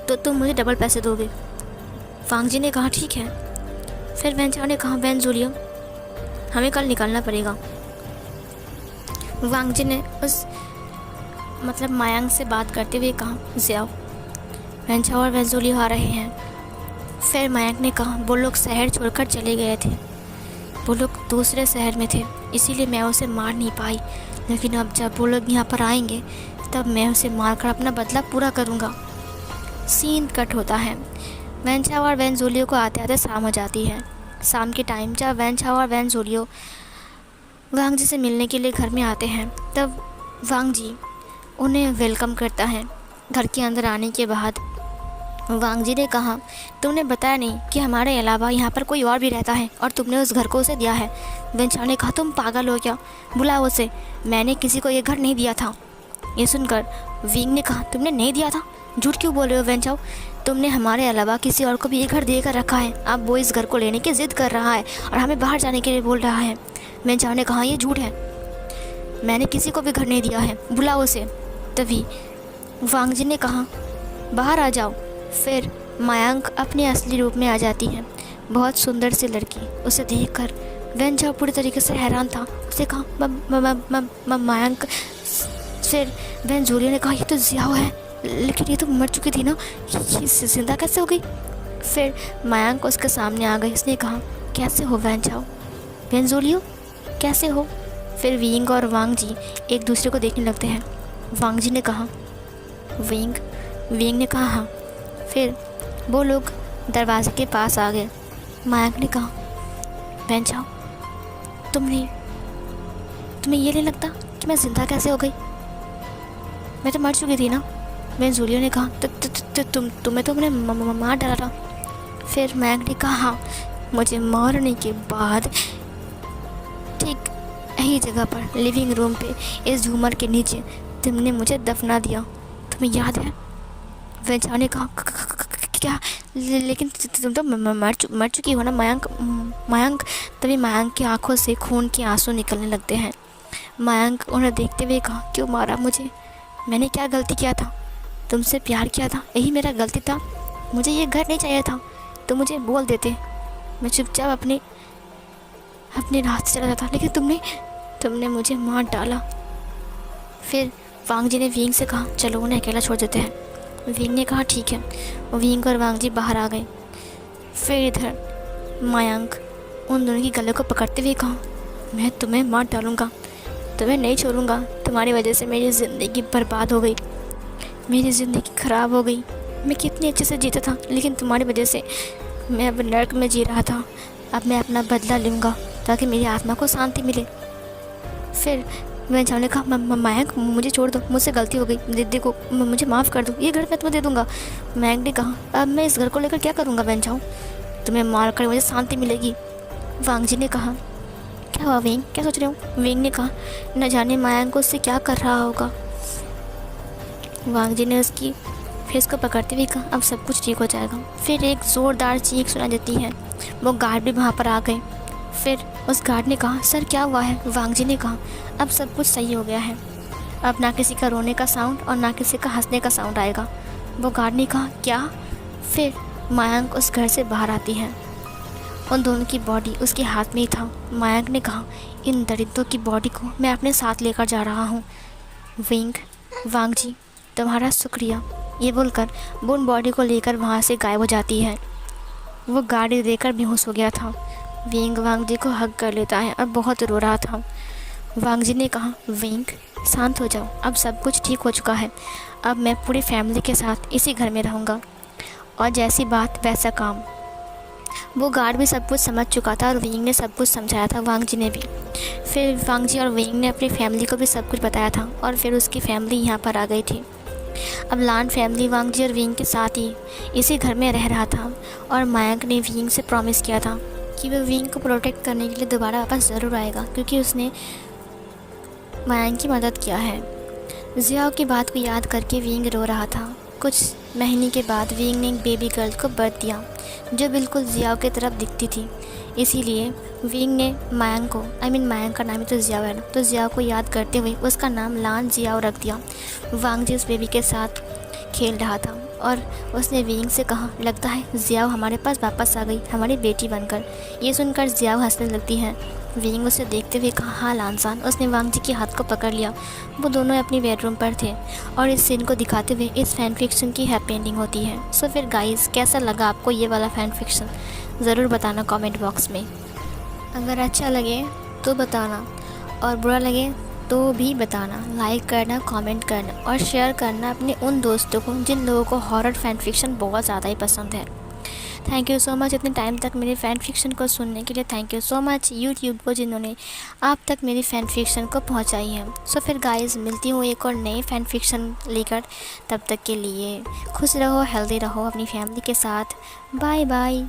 A: तो तुम मुझे डबल पैसे दोगे। वांग जी ने कहा ठीक है। फिर वैन चाओ ने कहा वैन जूलियो हमें कल निकलना पड़ेगा। वांग जी ने उस मायांग से बात करते हुए कहा ज़ियाओ, वैन चाओ और वैन जूलियो आ रहे हैं। फिर मायांग ने कहा वो लोग शहर छोड़कर चले गए थे, वो लोग दूसरे शहर में थे, इसीलिए मैं उसे मार नहीं पाई, लेकिन अब जब वो लोग यहाँ पर आएंगे तब मैं उसे मारकर अपना बदला पूरा करूँगा। सीन कट होता है। वैन चाओ और वैन जूलियो को आते आते शाम हो जाती है। शाम के टाइम जब वैन चाओ और वैन जूलियो वांग जी से मिलने के लिए घर में आते हैं तब वांग जी उन्हें वेलकम करता है। घर के अंदर आने के बाद वांग जी ने कहा तुमने बताया नहीं कि हमारे अलावा यहाँ पर कोई और भी रहता है और तुमने उस घर को उसे दिया है। वैन चाओ ने कहा तुम पागल हो क्या, बुलाओ उसे, मैंने किसी को ये घर नहीं दिया था। ये सुनकर विंग ने कहा तुमने नहीं दिया था, झूठ क्यों बोल रहे हो वैन चाओ, तुमने हमारे अलावा किसी और को भी ये घर देकर रखा है। अब वो इस घर को लेने की ज़िद कर रहा है और हमें बाहर जाने के लिए बोल रहा है। वैन चाओ ने कहा ये झूठ है, मैंने किसी को भी घर नहीं दिया है, बुलाओ उसे। तभी वांग जी ने कहा बाहर आ जाओ। फिर मायांग अपने असली रूप में आ जाती है, बहुत सुंदर सी लड़की। उसे देखकर वैन चाओ पूरी तरीके से हैरान था। उसे कहा मायांग। फिर वैन जूलियो ने कहा ये तो ज़ियाओ है, लेकिन ये तो मर चुकी थी ना, ये जिंदा कैसे हो गई। फिर मायांग उसके सामने आ गई। उसने कहा कैसे हो वैन चाओ, वैन जूलियो कैसे हो। फिर विंग और वांग जी एक दूसरे को देखने लगते हैं। वांग जी ने कहा विंग ने कहा हाँ। फिर वो लोग दरवाजे के पास आ गए। मायांग ने कहा वैन चाओ तुम्हें ये नहीं लगता कि मैं ज़िंदा कैसे हो गई, मैं तो मर चुकी थी ना। वैन जूलियो ने कहा तुम्हें तो मैंने मार डाला था। फिर मायांग ने कहा हाँ, मुझे मारने के बाद ठीक यही जगह पर लिविंग रूम पे इस झूमर के नीचे तुमने मुझे दफना दिया, तुम्हें याद है। वैन चाओ ने कहा क्या, लेकिन तुम तो मर चुकी हो ना मायांग। तभी मायांग की आंखों से खून के आंसू निकलने लगते हैं। मायांग उन्हें देखते हुए कहा क्यों मारा मुझे, मैंने क्या गलती किया था, तुमसे प्यार किया था, यही मेरा गलती था, मुझे ये घर नहीं चाहिए था तो मुझे बोल देते, मैं चुपचाप अपने रास्ते चला जाता, लेकिन तुमने मुझे मार डाला। फिर वांग जी ने विंग से कहा चलो उन्हें अकेला छोड़ देते हैं। विंग ने कहा ठीक है। विंग और वांग जी बाहर आ गए। फिर इधर मायांग उन दोनों की गले को पकड़ते हुए कहा मैं तुम्हें मार डालूँगा, तुम्हें नहीं छोड़ूंगा, तुम्हारी वजह से मेरी ज़िंदगी बर्बाद हो गई, मेरी ज़िंदगी ख़राब हो गई, मैं कितनी अच्छे से जीता था, लेकिन तुम्हारी वजह से मैं अब नर्क में जी रहा था। अब मैं अपना बदला लूँगा ताकि मेरी आत्मा को शांति मिले। फिर वैन चाओ ने कहा मायांग मुझे छोड़ दो, मुझसे गलती हो गई, दीदी को मुझे माफ़ कर दो, ये घर मैं तुम्हें दे दूँगा। मायांग ने कहा अब मैं इस घर को लेकर क्या करूँगा वैन चाओ, तुम्हें मार कर मुझे शांति मिलेगी। वांग जी ने कहा क्या हुआ विंग, क्या सोच रहे हो। विंग ने कहा न जाने मायांग को उससे क्या कर रहा होगा। वांग जी ने उसकी फेस को पकड़ते हुए कहा अब सब कुछ ठीक हो जाएगा। फिर एक ज़ोरदार चीख सुनाई देती है। वो गार्ड भी वहाँ पर आ गए। फिर उस गार्ड ने कहा सर क्या हुआ है। वांग जी ने कहा अब सब कुछ सही हो गया है, अब ना किसी का रोने का साउंड और ना किसी का हंसने का साउंड आएगा। वो गार्ड ने कहा क्या। फिर मायांग उस घर से बाहर आती है। उन दोनों की बॉडी उसके हाथ में ही था। मायांग ने कहा इन दरिद्रों की बॉडी को मैं अपने साथ लेकर जा रहा हूँ। विंग वांग जी तुम्हारा शुक्रिया, ये बोलकर वो उन बॉडी को लेकर वहाँ से गायब हो जाती है। वो गाड़ी देकर बेहोश हो गया था। विंग वांग जी को हग कर लेता है और बहुत रो रहा था। वांग जी ने कहा, विंग शांत हो जाओ, अब सब कुछ ठीक हो चुका है। अब मैं पूरी फैमिली के साथ इसी घर में रहूँगा। और जैसी बात वैसा काम। वो गार्ड भी सब कुछ समझ चुका था और विंग ने सब कुछ समझाया था, वांग जी ने भी। फिर वांग जी और विंग ने अपनी फैमिली को भी सब कुछ बताया था और फिर उसकी फैमिली यहाँ पर आ गई थी। अब लान फैमिली वांग जी और विंग के साथ ही इसी घर में रह रहा था और मयंक ने विंग से प्रॉमिस किया था कि वो विंग को प्रोटेक्ट करने के लिए दोबारा वापस ज़रूर आएगा, क्योंकि उसने मयंक की मदद किया है। जियाओ की बात को याद करके विंग रो रहा था। कुछ महीने के बाद विंग ने एक बेबी गर्ल को बर्थ दिया जो बिल्कुल जियाओ की तरफ दिखती थी। इसीलिए विंग ने मयंक को, मयंक का नाम ही तो जियाओ है ना, तो जियाओ को याद करते हुए उसका नाम लान जियाओ रख दिया। वांग जी उस बेबी के साथ खेल रहा था और उसने विंग से कहा, लगता है जियाओ हमारे पास वापस आ गई, हमारी बेटी बनकर। ये सुनकर जियाओ हंसने लगती है। विंग उसे देखते हुए कहा, हाँ लानसान। उसने वांग जी के हाथ को पकड़ लिया। वो दोनों अपनी बेडरूम पर थे और इस सीन को दिखाते हुए इस फैन फिक्शन की हैप्पी एंडिंग होती है। सो फिर गाइस, कैसा लगा आपको ये वाला फैन फिक्शन, ज़रूर बताना कमेंट बॉक्स में। अगर अच्छा लगे तो बताना और बुरा लगे तो भी बताना। लाइक करना, कमेंट करना और शेयर करना अपने उन दोस्तों को जिन लोगों को हॉरर फैन फिक्शन बहुत ज़्यादा ही पसंद है। थैंक यू सो मच इतने टाइम तक मेरे फ़ैन फिक्शन को सुनने के लिए। Thank you so much YouTube को जिन्होंने आप तक मेरी फ़ैन फिक्शन को पहुंचाई है। सो फिर गाइस, मिलती हूँ एक और नए फ़ैन फिक्शन लेकर। तब तक के लिए खुश रहो, हेल्दी रहो अपनी फैमिली के साथ। Bye bye.